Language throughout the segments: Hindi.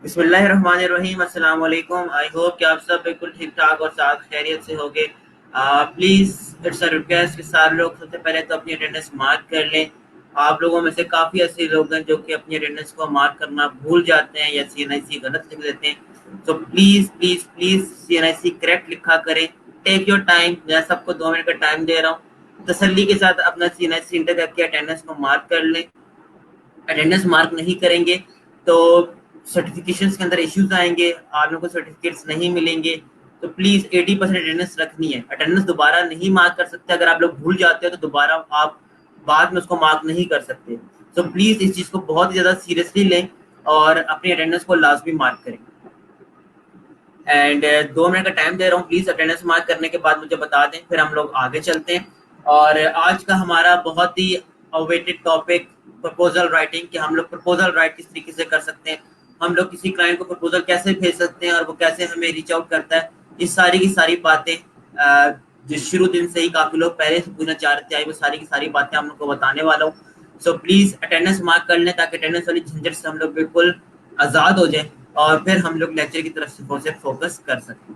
बिस्मिल्लाहिर्रहमानिर्रहीम। अस्सलाम वालेकुम। आई होप कि आप सब बिल्कुल ठीक ठाक और साथ खैरियत से होंगे। प्लीज़ इट्स अ रिक्वेस्ट कि सारे लोग सबसे पहले तो अपनी अटेंडेंस मार्क कर लें। आप लोगों में से काफ़ी ऐसे लोग हैं जो कि अपनी अटेंडेंस को मार्क करना भूल जाते हैं या सीएनआईसी गलत लिख देते हैं। तो please please please CNIC correct लिखा करें। Take your time. मैं सबको 2 मिनट का टाइम दे रहा हूँ। तसल्ली के साथ अपना सीएनआईसी इंटर करके अटेंडेंस को मार्क कर लें। अटेंडेंस मार्क नहीं करेंगे तो सर्टिफिकेशन के अंदर इश्यूज आएंगे, आप लोगों को सर्टिफिकेट्स नहीं मिलेंगे। तो प्लीज 80% अटेंडेंस रखनी है। अटेंडेंस दोबारा नहीं मार्क कर सकते। अगर आप लोग भूल जाते हो तो दोबारा आप बाद में उसको मार्क नहीं कर सकते। तो प्लीज इस चीज को बहुत ही ज्यादा सीरियसली लें और अपनी अटेंडेंस को लाजमी मार्क करें। एंड 2 मिनट का टाइम दे रहा हूँ। प्लीज अटेंडेंस मार्क करने के बाद मुझे बता दें, फिर हम लोग आगे चलते हैं। और आज का हमारा बहुत ही अवेटेड टॉपिक प्रपोजल राइटिंग, कि हम लोग प्रपोजल राइट किस तरीके से कर सकते हैं, हम लोग किसी क्लाइंट को प्रपोजल कैसे भेज सकते हैं और वो कैसे हमें रीच आउट करता है। ये सारी की सारी बातें जो शुरू दिन से ही काफी लोग पहले से पूछना चाह रहे थे, वो सारी की सारी बातें हम लोग को बताने वाला हूँ। सो प्लीज अटेंडेंस मार्क कर लें ताकि अटेंडेंस वाली झंझट से हम लोग बिल्कुल आजाद हो जाए और फिर हम लोग लेक्चर की तरफ से फोकस कर सकें।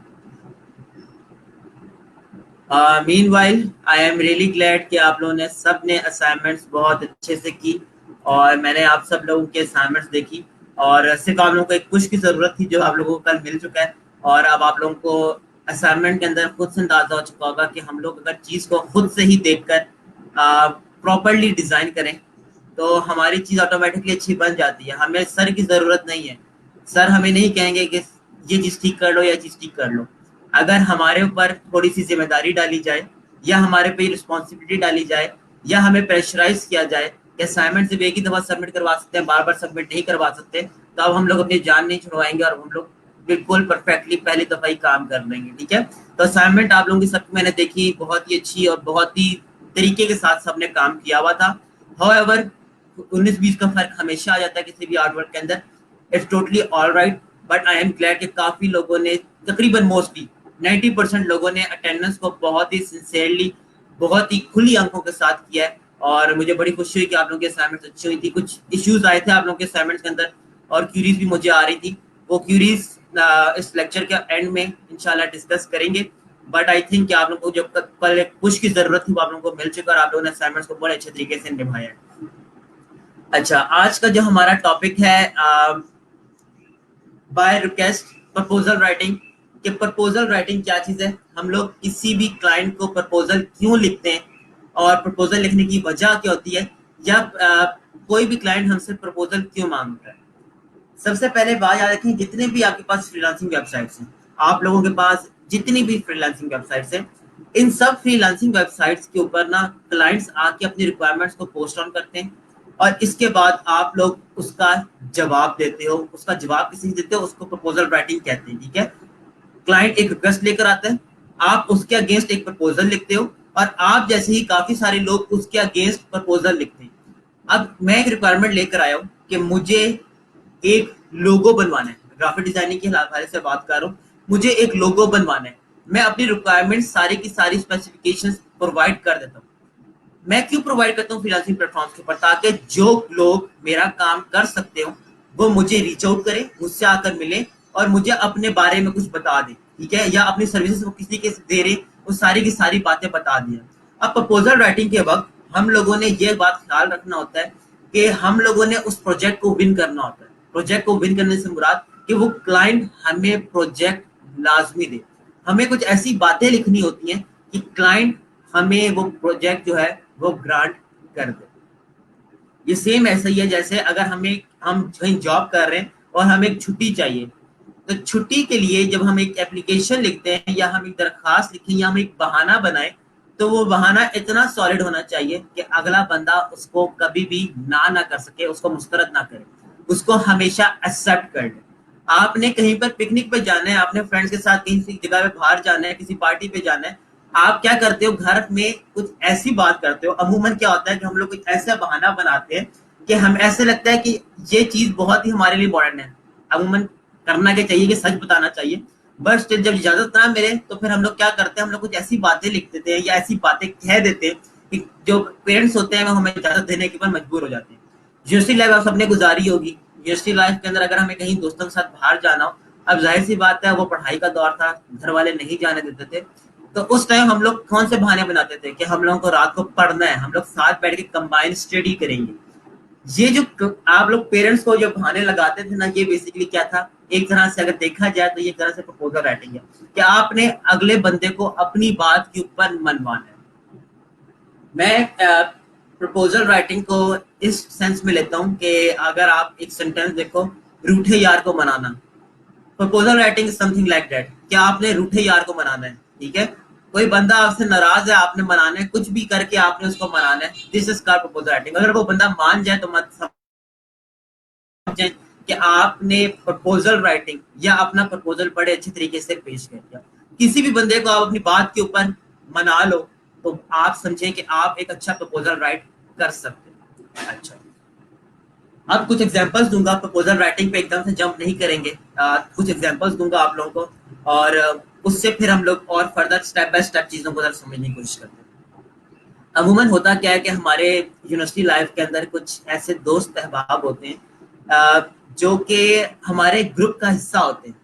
Meanwhile I am really glad कि आप लोगों ने सब ने असाइनमेंट्स बहुत अच्छे से की और मैंने आप सब लोगों के असाइनमेंट्स देखी और सिर्फ आप लोगों को एक पुश की जरूरत थी जो आप लोगों को कल मिल चुका है। और अब आप लोगों को असाइनमेंट के अंदर खुद से अंदाजा हो चुका होगा कि हम लोग अगर चीज को खुद से ही देखकर प्रॉपरली डिजाइन करें तो हमारी चीज ऑटोमेटिकली अच्छी बन जाती है। हमें सर की जरूरत नहीं है। सर हमें नहीं कहेंगे कि ये चीज ठीक कर लो या चीज ठीक कर लो। अगर हमारे ऊपर थोड़ी सी जिम्मेदारी डाली जाए या हमारे पे रिस्पॉन्सिबिलिटी डाली जाए या हमें प्रेशराइज किया जाए कि असाइनमेंट सिर्फ एक ही दफा सबमिट करवा सकते हैं, बार बार सबमिट नहीं करवा सकते, तो अब हम लोग अपनी जान नहीं छुड़वाएंगे और हम लोग बिल्कुल परफेक्टली पहली दफा ही काम कर लेंगे। ठीक है। तो असाइनमेंट आप लोगों की सबकी मैंने देखी, बहुत ही अच्छी और बहुत ही तरीके के साथ सबने काम किया हुआ था। हाउएवर 19-20 का फर्क हमेशा आ जाता है किसी भी आर्ट वर्क के अंदर। It's totally all right. But I am glad कि काफी लोगों ने, तकरीबन मोस्टली 90% लोगों ने अटेंडेंस को बहुत ही सिंसियरली, बहुत ही खुली आंखों के साथ किया है। और मुझे बड़ी खुशी हुई कि आप लोगों की असाइनमेंट्स अच्छी हुई थी। कुछ इश्यूज आए थे आप लोगों के असाइनमेंट्स के अंदर और क्यूरीज भी मुझे आ रही थी। वो क्यूरीज इस लेक्चर के एंड में इंशाल्लाह डिस्कस करेंगे। बट आई थिंक कि आप लोगों को जो कल एक पुश की जरूरत थी वो आप लोगों को मिल चुका है और आप लोगों ने असाइनमेंट्स को बड़े अच्छे तरीके से निभाया है। अच्छा, आज का जो हमारा टॉपिक है बाय रिक्वेस्ट प्रपोजल राइटिंग। कि प्रपोजल राइटिंग क्या चीज है, हम लोग किसी भी क्लाइंट को प्रपोजल क्यों लिखते हैं और प्रपोजल लिखने की वजह क्या होती है, या कोई भी क्लाइंट हमसे प्रपोजल क्यों मांगता है। सबसे पहले बात याद रखें, जितने भी आपके पास फ्रीलांसिंग वेबसाइट्स हैं, आप लोगों के पास जितनी भी फ्रीलांसिंग वेबसाइट्स हैं, इन सब फ्रीलांसिंग वेबसाइट्स के ऊपर ना क्लाइंट्स आके अपनी रिक्वायरमेंट्स को पोस्ट ऑन करते हैं और इसके बाद आप लोग उसका जवाब देते हो। उसका जवाब किसी देते हो, उसको प्रपोजल राइटिंग कहते हैं। ठीक है। क्लाइंट एक रिक्वेस्ट लेकर आता है, आप उसके अगेंस्ट एक प्रपोजल लिखते हो और आप जैसे ही काफी सारे लोग उसके अगेंस्ट प्रपोजल लिखते हैं। अब मैं एक रिक्वायरमेंट लेकर आया हूँ कि मुझे एक लोगो बनवाना है। ग्राफिक डिजाइनिंग के हवाले से बात कर रहा हूँ। मुझे एक लोगो बनवाना है। मैं अपनी रिक्वायरमेंट सारी की सारी स्पेसिफिकेशंस प्रोवाइड कर देता हूँ। मैं क्यों प्रोवाइड करता हूँ फ्रीलांसिंग प्लेटफॉर्म्स के ऊपर, ताकि जो लोग मेरा काम कर सकते हो वो मुझे रीच आउट करें, मुझसे आकर मिले और मुझे अपने बारे में कुछ बता दें। ठीक है। या अपनी सर्विसेज वो किसी के दे रहे, वो सारी की सारी बातें बता दिया। अब प्रपोजल राइटिंग के वक्त हम लोगों ने ये बात ख्याल रखना होता है कि हम लोगों ने उस प्रोजेक्ट को विन करना होता है। प्रोजेक्ट को विन करने से मुराद कि वो क्लाइंट हमें प्रोजेक्ट लाजमी दे। हमें कुछ ऐसी बातें लिखनी होती हैं कि क्लाइंट हमें वो प्रोजेक्ट जो है वो ग्रांट कर दे। ये सेम ऐसा ही है जैसे अगर हम कहीं जॉब कर रहे हैं और हमें एक छुट्टी चाहिए, तो छुट्टी के लिए जब हम एक एप्लीकेशन लिखते हैं या हम एक दरखास्त लिखें या हम एक बहाना बनाए, तो वो बहाना इतना सॉलिड होना चाहिए कि अगला बंदा उसको कभी भी ना कर सके, उसको मुस्तरद ना करे, उसको हमेशा एक्सेप्ट कर ले। आपने कहीं पर पिकनिक पे जाना है, आपने फ्रेंड्स के साथ कहीं जगह पे बाहर जाना है, किसी पार्टी पे जाना है, आप क्या करते हो, घर में कुछ ऐसी बात करते हो। अमूमन क्या होता है कि हम लोग कुछ ऐसा बहाना बनाते हैं कि हम ऐसे लगता है कि ये चीज बहुत ही हमारे लिए इम्पोर्टेंट है। अमूमन करना क्या चाहिए कि सच बताना चाहिए। बस जब इजाजत ना मिले तो फिर हम लोग क्या करते हैं, हम लोग कुछ ऐसी बातें लिख देते हैं या ऐसी बातें कह देते हैं कि जो पेरेंट्स होते हैं वो हमें इजाजत देने के बाद मजबूर हो जाते हैं। यूनिवर्सिटी लाइफ आप सबने गुजारी होगी। यूनिवर्सिटी लाइफ के अंदर अगर हमें कहीं दोस्तों के साथ बाहर जाना हो, अब जाहिर सी बात है वो पढ़ाई का दौर था, घर वाले नहीं जाने देते थे, तो उस टाइम हम लोग कौन से बहाने बनाते थे कि हम लोगों को रात को पढ़ना है, हम लोग साथ बैठ के कंबाइन स्टडी करेंगे। ये जो आप लोग पेरेंट्स को जो बहाने लगाते थे ना, ये बेसिकली क्या था, एक तरह से अगर देखा जाए तो ये एक तरह से प्रपोजल राइटिंग है कि आपने अगले बंदे को अपनी बात के ऊपर मनवाना है। मैं प्रपोजल राइटिंग को इस सेंस में लेता हूँ कि अगर आप एक सेंटेंस देखो, रूठे यार को मनाना, proposal writing something like that, क्या आपने रूठे यार को मनाना है, ठीक है, कोई बंदा आपसे नाराज है, आपने मनाना है, कुछ भी करके आपने उसको मनाना है, this is called proposal writing. अगर वो बंदा मान जाए तो मत समझें कि आपने प्रपोजल राइटिंग या अपना प्रपोजल बड़े अच्छे तरीके से पेश कर दिया। किसी भी बंदे को आप अपनी बात के ऊपर मना लो तो आप समझें कि आप एक अच्छा प्रपोजल राइट कर सकते हैं। अच्छा, अब कुछ एग्जांपल्स दूंगा, प्रपोजल राइटिंग पे एकदम से जंप नहीं करेंगे, कुछ एग्जांपल्स दूंगा आप लोगों को, और उससे फिर हम लोग और फर्दर स्टेप बाय स्टेप चीजों को समझने की कोशिश करते हैं। अमूमन होता क्या है कि हमारे यूनिवर्सिटी लाइफ के अंदर कुछ ऐसे दोस्त अहबाब होते हैं जो कि हमारे ग्रुप का हिस्सा होते हैं,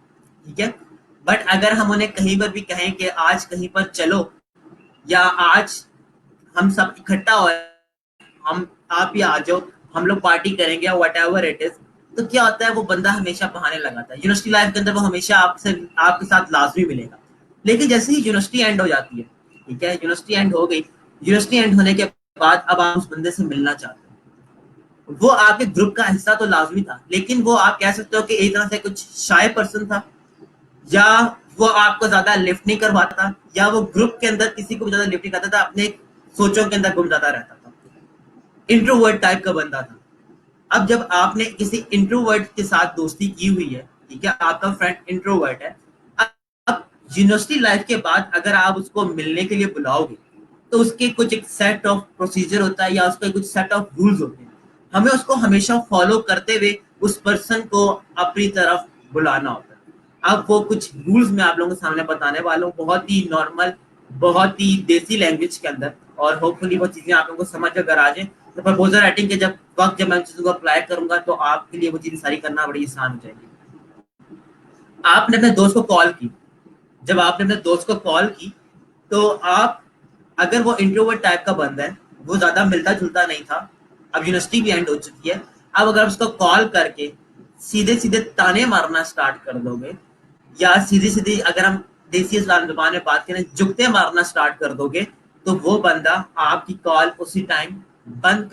ठीक है, बट अगर हम उन्हें कहीं पर भी कहें कि आज कहीं पर चलो या आज हम सब इकट्ठा हो, हम आप ही आ जाओ, हम लोग पार्टी करेंगे वट एवर इट इज, तो क्या होता है, वो बंदा हमेशा बहाने लगाता है। यूनिवर्सिटी लाइफ के अंदर वो हमेशा आपसे आपके साथ लाजमी मिलेगा, लेकिन जैसे ही यूनिवर्सिटी एंड हो जाती है, ठीक है, यूनिवर्सिटी एंड हो गई, यूनिवर्सिटी एंड होने के बाद अब आप उस बंदे से मिलना चाहते हो, वो आपके ग्रुप का हिस्सा तो लाजमी था, लेकिन वो आप कह सकते हो कि एक तरह से कुछ शाय पर्सन था, या वो आपको ज्यादा लिफ्ट नहीं करवाता, या वो ग्रुप के अंदर किसी को भी ज्यादा लिफ्ट नहीं करता था, अपने सोचों के अंदर गुम जाता रहता था, इंट्रोवर्ट टाइप का बंदा था। अब जब आपने किसी इंट्रोवर्ट के साथ दोस्ती की हुई है, ठीक है, आपका फ्रेंड इंट्रोवर्ट है, अब यूनिवर्सिटी लाइफ के बाद अगर आप उसको मिलने के लिए बुलाओगे तो उसके कुछ एक सेट ऑफ प्रोसीजर होता है या उसके कुछ सेट ऑफ रूल्स होते हैं, हमें उसको हमेशा फॉलो करते हुए उस पर्सन को अपनी तरफ बुलाना होता है। अब वो कुछ रूल्स मैं आप लोगों के सामने बताने वाला हूँ, बहुत ही नॉर्मल, बहुत ही देसी लैंग्वेज के अंदर, और होपफुली वो चीजें आप लोगों को समझ अगर आ जाए तो प्रपोजल राइटिंग के जब मैं चीजों को अप्लाई करूंगा तो आपके लिए वो चीजें सारी करना बड़ी आसान हो जाएगी। आपने अपने दोस्त को कॉल की, जब आपने अपने दोस्त को कॉल की तो आप, अगर वो इंट्रोवर्ट टाइप का बंदा है, वो ज्यादा मिलता जुलता नहीं था, अब यूनिवर्सिटी भी एंड हो चुकी है, अब अगर उसको कॉल करके सीधे सीधे ताने मारना स्टार्ट कर दोगे, या सीधी सीधी अगर हम देसी जुबान में बात करें जुगते मारना स्टार्ट कर दोगे, तो वो बंदा आपकी कॉल उसी टाइम बंद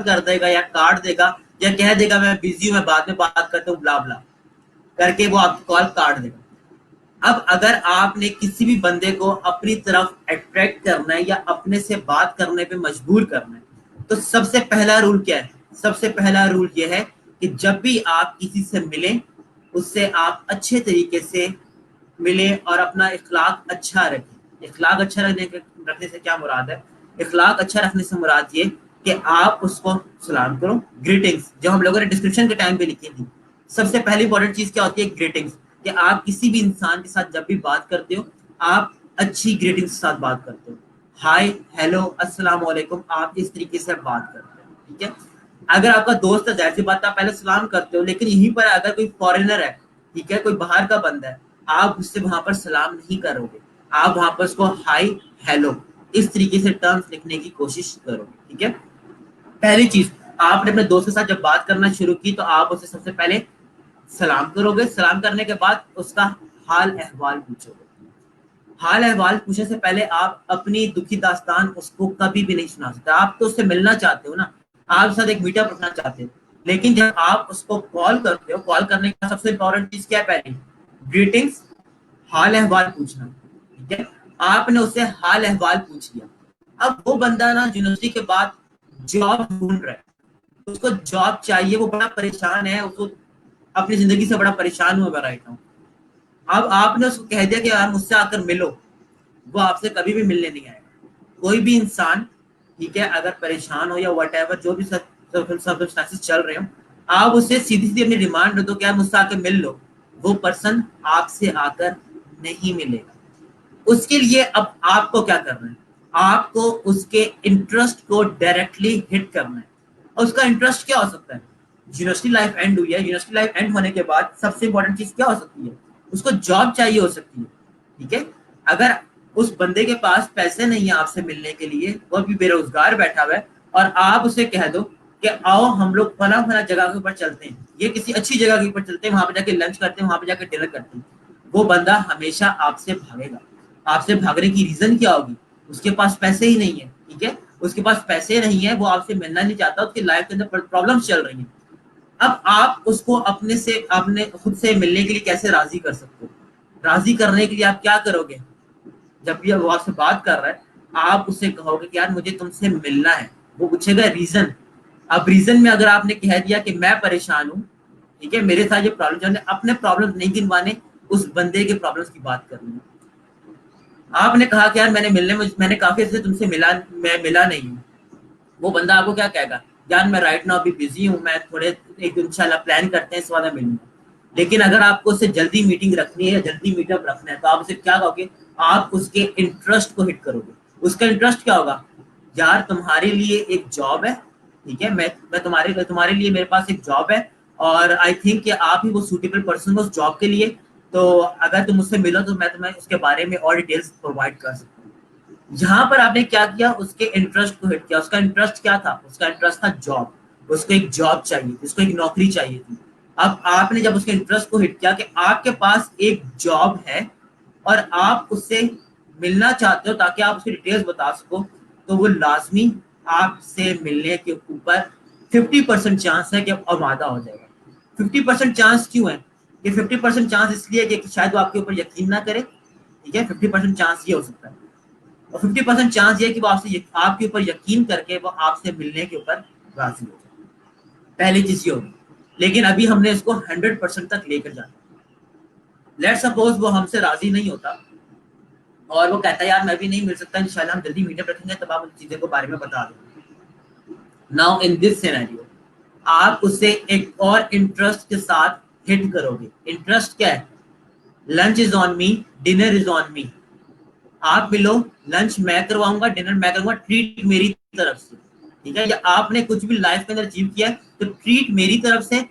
कर देगा या काट देगा, या कह देगा मैं बिजी हूं, मैं बाद में बात करता हूँ, ब्ला ब्ला करके वो आपकी कॉल काट देगा। अब अगर आपने किसी भी बंदे को अपनी तरफ अट्रैक्ट करना है या अपने से बात करने पे मजबूर करना है, तो सबसे पहला रूल क्या है, सबसे पहला रूल यह है कि जब भी आप किसी से मिलें, उससे आप अच्छे तरीके से मिलें और अपना इखलाक अच्छा रखें। इखलाक अच्छा रखने से क्या मुराद है, इखलाक अच्छा रखने से मुराद ये कि आप उसको सलाम करो, ग्रीटिंग्स जो हम लोगों ने डिस्क्रिप्शन के टाइम पे लिखी थी। सबसे पहली इंपॉर्टेंट चीज क्या होती है, ग्रीटिंग्स, कि आप किसी भी इंसान के साथ जब भी बात करते हो, आप अच्छी ग्रीटिंग्स के साथ बात करते हो, हाय, हेलो, अस्सलाम वालेकुम, आप इस तरीके से बात करते हो, ठीक है। अगर आपका दोस्त है, जाहिर सी बात आप पहले सलाम करते हो, लेकिन यहीं पर अगर कोई फॉरेनर है, ठीक है, कोई बाहर का बंदा है, आप उससे वहां पर सलाम नहीं करोगे, आप वहां पर उसको हाय, हेलो, इस तरीके से टर्म्स लिखने की कोशिश करोगे, ठीक है। पहली चीज, आपने अपने दोस्त के साथ जब बात करना शुरू की तो आप उससे सबसे पहले सलाम करोगे, सलाम करने के बाद उसका हाल अहवाल पूछोगे। हाल अहवाल पूछने से पहले आप अपनी दुखी दास्तान उसको कभी भी नहीं सुना सकते। आप तो उससे मिलना चाहते हो ना, आप साथ एक मीटअप रखना चाहते हो, लेकिन जब आप उसको कॉल करते हो, कॉल करने का सबसे इंपॉर्टेंट चीज क्या है, पहले ग्रीटिंग्स, हाल अहवाल पूछना, ठीक है। आपने उससे हाल अहवाल पूछ लिया, अब वो बंदा ना यूनिवर्सिटी के बाद जॉब ढूंढ रहा है, उसको जॉब चाहिए, वो बड़ा परेशान है, उसको अपनी जिंदगी से बड़ा परेशान हुआ राइट नाउ। अब आपने उसको कह दिया कि यार मुझसे आकर मिलो, वो आपसे कभी भी मिलने नहीं आएगा। कोई भी इंसान, ठीक है, अगर परेशान हो या वट एवर जो भी सर्कमस्टेंसेस चल रहे हो, आप उससे सीधी सीधी अपनी डिमांड दो कि यार मुझसे आकर मिल लो, वो पर्सन आपसे आकर नहीं मिलेगा। उसके लिए अब आपको क्या करना है, आपको उसके इंटरेस्ट को डायरेक्टली हिट करना है। और उसका इंटरेस्ट क्या हो सकता है, यूनिवर्सिटी लाइफ एंड हुई है, यूनिवर्सिटी लाइफ एंड होने के बाद सबसे इंपॉर्टेंट चीज क्या हो सकती है, उसको जॉब चाहिए हो सकती है। ठीक है, अगर उस बंदे के पास पैसे नहीं है आपसे मिलने के लिए, वो अभी बेरोजगार बैठा हुआ है, और आप उसे कह दो कि आओ हम लोग फला फला जगह के ऊपर चलते हैं, ये किसी अच्छी जगह के ऊपर चलते हैं, वहां पे जाके लंच करते हैं, वहां पे जाके डिनर करते हैं, वो बंदा हमेशा आपसे भागेगा। आपसे भागने की रीजन क्या होगी, उसके पास पैसे ही नहीं है। ठीक है, उसके पास पैसे नहीं है, वो आपसे मिलना नहीं चाहता, उसकी लाइफ के अंदर प्रॉब्लम्स चल रही हैं। अब आप उसको अपने खुद से मिलने के लिए कैसे राजी कर सकते हो? राजी करने के लिए आप क्या करोगे? जब भी वो आपसे बात कर रहा है, आप उससे कहोगे कि यार मुझे तुमसे मिलना है। वो पूछेगा रीजन। अब रीजन में अगर आपने कह दिया कि मैं परेशान हूँ, ठीक है, मेरे साथ ये प्रॉब्लम, अपने प्रॉब्लम नहीं गिनवाने, उस बंदे के प्रॉब्लम्स की बात करनी है। आपने कहा कि यार मैंने काफी अच्छे से तुमसे मैं मिला नहीं हूँ, वो बंदा आपको क्या कहेगा, यार मैं राइट नाउ अभी बिजी हूँ, मैं थोड़े एक दिन इंशाल्लाह प्लान करते हैं, इस वाला मिलूंगा। लेकिन अगर आपको उससे जल्दी मीटिंग रखनी है, जल्दी मीटअप रखना है, तो आप उसे क्या कहोगे? आप उसके इंटरेस्ट को हिट करोगे। उसका इंटरेस्ट क्या होगा? यार तुम्हारे लिए एक जॉब है, ठीक है, मैं तुम्हारे लिए मेरे पास एक जॉब है, और आई थिंक कि आप ही वो सूटेबल पर्सन हो उस जॉब के लिए। तो अगर तुम मुझसे मिलो तो मैं तुम्हें उसके बारे में और डिटेल्स प्रोवाइड कर सकता हूँ। यहाँ पर आपने क्या किया, उसके इंटरेस्ट को हिट किया। उसका इंटरेस्ट क्या था? उसका इंटरेस्ट था जॉब। उसको एक जॉब चाहिए थी, उसको एक नौकरी चाहिए थी। अब आपने जब उसके इंटरेस्ट को हिट किया कि आपके पास एक जॉब है और आप उससे मिलना चाहते हो ताकि आप उसकी डिटेल्स बता सको, तो वो लाजमी आपसे मिलने के ऊपर 50% चांस है कि अब आमादा हो जाएगा। 50% चांस क्यों है? ये 50% चांस इसलिए कि शायद वो आपके ऊपर यकीन ना करे। ठीक है, 50% चांस ये हो सकता है, और 50% चांस ये है कि वो आपके ऊपर यकीन करके वो आपसे मिलने के ऊपर राजी हो जाए। पहली चीज ये होगी। लेकिन अभी हमने इसको 100% तक लेकर जाना। लेट सपोज वो हमसे राजी नहीं होता और वो कहता है यार मैं भी नहीं मिल सकता, इंशाल्लाह हम जल्दी मीटअप रखेंगे तब आप उन चीजों के बारे में बता दो। नाउ इन दिस सिनेरियो आप उससे एक और इंटरेस्ट के साथ हिट करोगे। इंटरेस्ट क्या है? Lunch is on me, dinner is on me. आप मिलो, लंच मैं करवाऊंगा, डिनर मैं करूंगा, ट्रीट मेरी तरफ से। ठीक है, या आपने कुछ भी लाइफ के अंदर अचीव किया है तो ट्रीट मेरी तरफ से,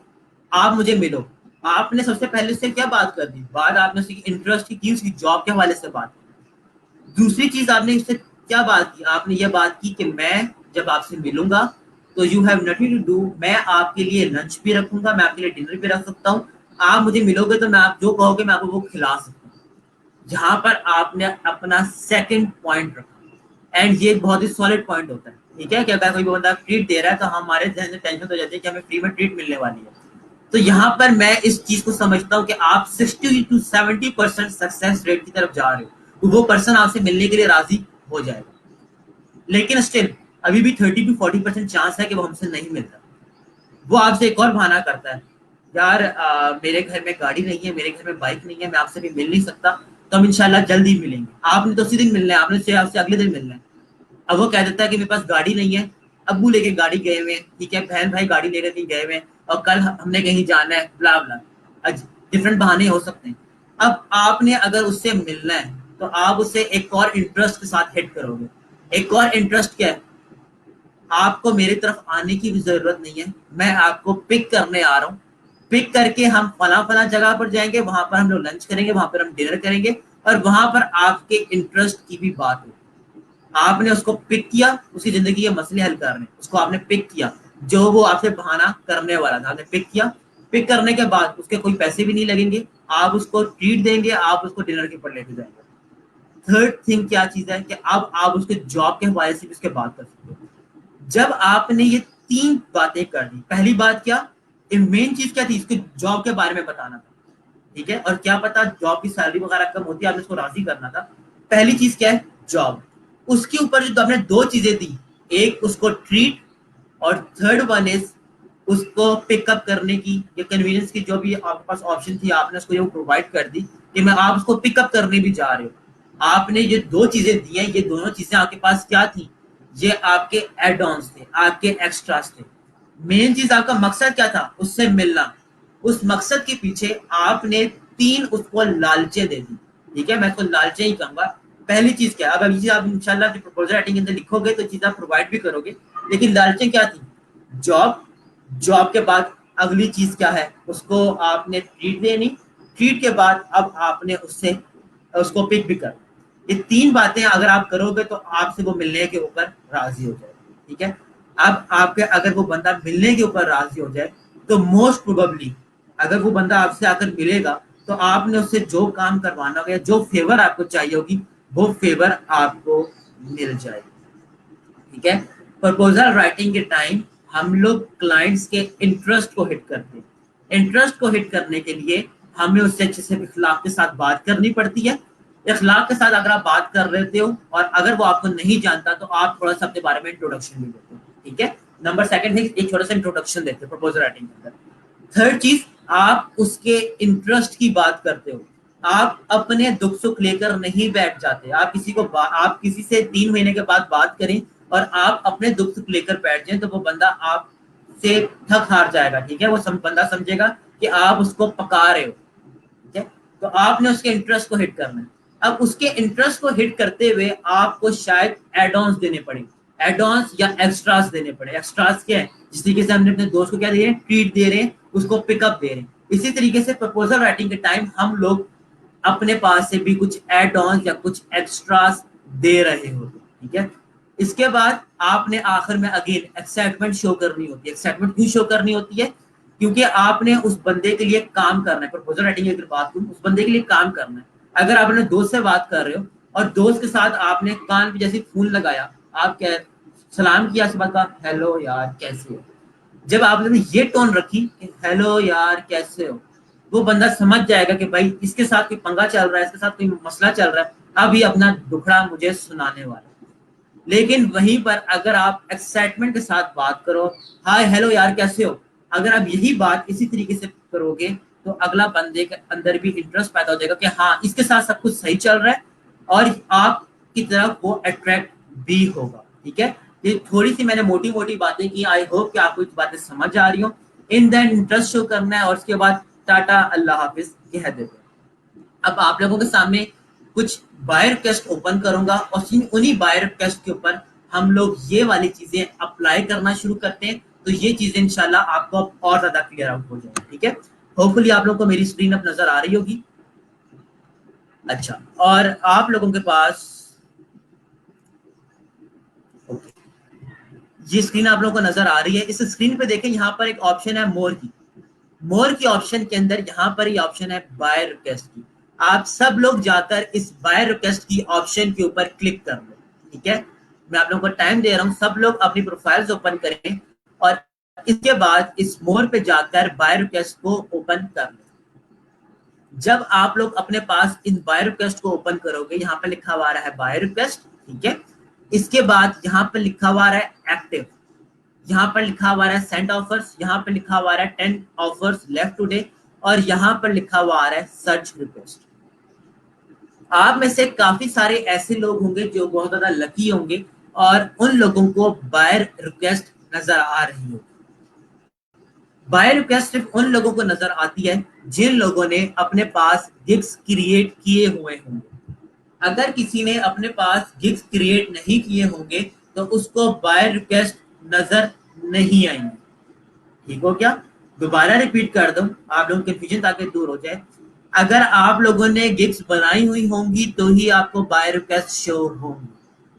आप मुझे मिलो। आपने सबसे पहले उससे क्या बात कर दी? बात आपने उसकी इंटरेस्ट की, उसकी जॉब के हवाले से बात की। दूसरी चीज आपने इससे क्या बात की? आपने ये बात की कि मैं जब आपसे मिलूंगा तो you have nothing to do, मैं आपके लिए लंच भी रखूंगा, मैं आपके लिए डिनर भी रख सकता हूँ। आप मुझे मिलोगे तो मैं आप जो कहोगे मैं आपको वो खिला सकता हूँ। जहां पर आपने अपना सेकंड पॉइंट रखा, एंड ये बहुत ही सॉलिड पॉइंट होता है। ठीक है, कि अगर कोई बंदा ट्रीट दे रहा है तो हमारे जहन में टेंशन हो जाती है कि हमें फ्री में ट्रीट मिलने वाली है। तो यहाँ पर मैं इस चीज को समझता हूँ कि आप 60 to 70% सक्सेस रेट की तरफ जा रहे हो, तो वो पर्सन आपसे मिलने के लिए राजी हो जाएगा। लेकिन स्टिल अभी भी 30 to 40% चांस है कि वो हमसे नहीं मिल रहा। वो आपसे एक और बहाना करता है, यार मेरे घर में गाड़ी नहीं है, मेरे घर में बाइक नहीं है, मैं आपसे भी मिल नहीं सकता, तो हम इंशाल्लाह जल्दी मिलेंगे। आपने तो उसी दिन मिलना है, आपने आपसे अगले दिन मिलना है। अब वो कह देता है कि मेरे पास गाड़ी नहीं है, अब्बू लेके गाड़ी गए हुए हैं, ठीक है, बहन भाई गाड़ी लेकर कहीं गए हुए हैं, और कल हमने कहीं जाना है, ब्ला ब्ला। डिफरेंट बहाने हो सकते हैं। अब आपने अगर उससे मिलना है तो आप उससे एक और इंटरेस्ट के साथ हिट करोगे। एक और इंटरेस्ट क्या है? आपको मेरी तरफ आने की भी जरूरत नहीं है, मैं आपको पिक करने आ रहा हूँ। पिक करके हम फला फला जगह पर जाएंगे, वहां पर हम लोग लंच करेंगे, वहां पर हम डिनर करेंगे, और वहां पर आपके इंटरेस्ट की भी बात होगी। आपने उसको पिक किया, उसकी जिंदगी के मसले हल करने, उसको आपने पिक किया। जो वो आपसे बहाना करने वाला था आपने पिक किया। पिक करने के बाद उसके कोई पैसे भी नहीं लगेंगे, आप उसको ट्रीट देंगे, आप उसको डिनर के ऊपर लेके जाएंगे। थर्ड थिंग क्या चीज है कि अब आप उसके जॉब के हवाले से भी उसके बात कर सकते हो। जब आपने ये तीन बातें कर दी, पहली बात क्या, मेन चीज क्या थी? इसके जॉब के बारे में बताना था। ठीक है, और क्या पता जॉब की सैलरी वगैरह कम होती है, आपने उसको राजी करना था। पहली चीज क्या है? जॉब। उसके ऊपर जो आपने दो चीजें दी, एक उसको ट्रीट, और थर्ड वन इज उसको पिकअप करने की या कन्वीनियंस की, जो भी आपके पास ऑप्शन थी आपने उसको ये प्रोवाइड कर दी कि मैं आप उसको पिकअप करने भी जा रहे हो। आपने ये दो चीजें दी हैं, ये दोनों चीजें आपके पास क्या थी? ये आपके एड ऑन्स थे, आपके एक्स्ट्रास थे। मेन चीज आपका मकसद क्या था? उससे मिलना। उस मकसद के पीछे आपने तीन उसको लालचे दे दी। ठीक है, मैं इसको लालचे ही कहूंगा। पहली चीज क्या है? अब अभी आप इंशाल्लाह प्रपोजल राइटिंग के अंदर लिखोगे तो चीज आप प्रोवाइड भी करोगे, लेकिन लालचे क्या थी? जॉब। जॉब के बाद अगली चीज क्या है, उसको आपने ट्रीट देनी, ट्रीट के बाद अब आपने उससे उसको पिक भी कर। ये 3 बातें अगर आप करोगे तो आपसे वो मिलने के ऊपर राजी हो जाएगा, ठीक है। अब आपके अगर वो बंदा मिलने के ऊपर राजी हो जाए तो मोस्ट प्रोबेबली अगर वो बंदा आपसे आकर मिलेगा तो आपने उससे जो काम करवाना होगा या जो फेवर आपको चाहिए होगी वो फेवर आपको मिल जाएगी, ठीक है। प्रपोजल राइटिंग के टाइम हम लोग क्लाइंट्स के इंटरेस्ट को हिट करते हैं। इंटरेस्ट को हिट करने के लिए हमें उससे अच्छे से इखलाक के साथ बात करनी पड़ती है। इखलाक के साथ अगर आप बात कर रहे हो और अगर वो आपको नहीं जानता तो आप थोड़ा सा अपने बारे में इंट्रोडक्शन भी देते हो, ठीक है। नंबर सेकंड है एक छोटा सा इंट्रोडक्शन देते हो प्रपोजल राइटिंग के अंदर। थर्ड चीज, आप उसके इंटरेस्ट की बात करते हो। आप अपने दुख सुख लेकर नहीं बैठ जाते। आप किसी से 3 महीने के बाद बात करें और आप अपने दुख सुख लेकर बैठ जाए तो वो बंदा आप से थक हार जाएगा, ठीक है। बंदा समझेगा कि आप उसको पका रहे हो, ठीक है। तो आपने उसके इंटरेस्ट को हिट करना है। अब उसके इंटरेस्ट को हिट करते हुए आपको शायद एड ऑन्स देने पड़े, एड ऑन्स या एक्स्ट्रास देने पड़े। एक्स्ट्रास क्या है, जिस तरीके से हमने अपने दोस्त को क्या दे रहे हैं, ट्रीट दे रहे हैं, उसको पिकअप दे रहे हैं। इसी तरीके से प्रपोजल राइटिंग के टाइम हम लोग अपने पास से भी कुछ एड ऑन या कुछ एक्स्ट्रास दे रहे होते, ठीक है। इसके बाद आपने आखिर में अगेन एक्साइटमेंट शो करनी होती है। एक्साइटमेंट क्यों शो करनी होती है, क्योंकि आपने उस बंदे के लिए काम करना है। प्रपोजल राइटिंग की अगर बात करूं, उस बंदे के लिए काम करना है। अगर आप अपने दोस्त से बात कर रहे हो और दोस्त के साथ आपने कान पे जैसे फोन लगाया, आप क्या सलाम किया, उसके बाद कहा हेलो यार कैसे हो। जब आपने ये टोन रखी कि हेलो यार कैसे हो, वो बंदा समझ जाएगा कि भाई इसके साथ कोई पंगा चल रहा है, इसके साथ कोई मसला चल रहा है, अब ये अपना दुखड़ा मुझे सुनाने वाला है। लेकिन वहीं पर अगर आप एक्साइटमेंट के साथ बात करो, हाय हेलो यार कैसे हो, अगर आप यही बात इसी तरीके से करोगे तो अगला बंदे के अंदर भी इंटरेस्ट पैदा हो जाएगा कि हाँ इसके साथ सब कुछ सही चल रहा है और आपकी तरफ वो अट्रैक्ट भी होगा, ठीक है। ये थोड़ी सी मैंने मोटी मोटी बातें की, आई होप कि आपको बातें समझ आ रही हो। इन देन इंटरेस्ट शो करना है और उसके बाद टाटा अल्लाह हाफिज कह देते हैं। अब आप लोगों के सामने कुछ बायर रिक्वेस्ट ओपन करूंगा और उन्हीं बायर रिक्वेस्ट के ऊपर हम लोग ये वाली चीजें अप्लाई करना शुरू करते हैं, तो ये चीजें इंशाल्लाह आपको और ज्यादा क्लियर आउट हो जाएगी, ठीक है। होपफुली आप लोगों को मेरी स्क्रीन अब नजर आ रही होगी। अच्छा, और आप लोगों के पास ओके, ये स्क्रीन आप लोगों को नजर आ रही है। इस स्क्रीन पे देखें, यहाँ पर एक ऑप्शन है मोर की। मोर की ऑप्शन के अंदर यहाँ पर ये ऑप्शन है बाय रिक्वेस्ट की। आप सब लोग जाकर इस बाय रिक्वेस्ट की ऑप्शन के ऊपर क्लिक कर लो, ठीक है। मैं आप लोगों को टाइम दे रहा हूँ, सब लोग अपनी प्रोफाइल्स ओपन करें और इसके बाद इस मोर पे जाकर बाय रिक्वेस्ट को ओपन कर लो। जब आप लोग अपने पास इन बाय रिक्वेस्ट को ओपन करोगे, यहाँ पे लिखा हुआ रहा है बाय रिक्वेस्ट, ठीक है। इसके बाद यहाँ पे लिखा हुआ रहा है एक्टिव, यहाँ पर लिखा हुआ है सेंड ऑफर्स, यहाँ पर लिखा हुआ है 10 ऑफर्स लेफ्ट टुडे और यहाँ पर लिखा हुआ है सर्च रिक्वेस्ट। आप में से काफी सारे ऐसे लोग होंगे जो बहुत ज्यादा लकी होंगे और उन लोगों को बायर रिक्वेस्ट नजर आ रही होगी। बायर रिक्वेस्ट सिर्फ उन लोगों को नजर आती है जिन लोगों ने अपने पास गिग्स क्रिएट किए हुए होंगे। अगर किसी ने अपने पास गिग्स क्रिएट नहीं किए होंगे तो उसको बायर रिक्वेस्ट नजर नहीं आएंगे, ठीक हो क्या। दोबारा रिपीट कर दूं, आप लोगों की कंफ्यूजन ताकि दूर हो जाए। अगर आप लोगों ने गिग्स बनाई हुई होंगी तो ही आपको बाय रिक्वेस्ट शो होंगी।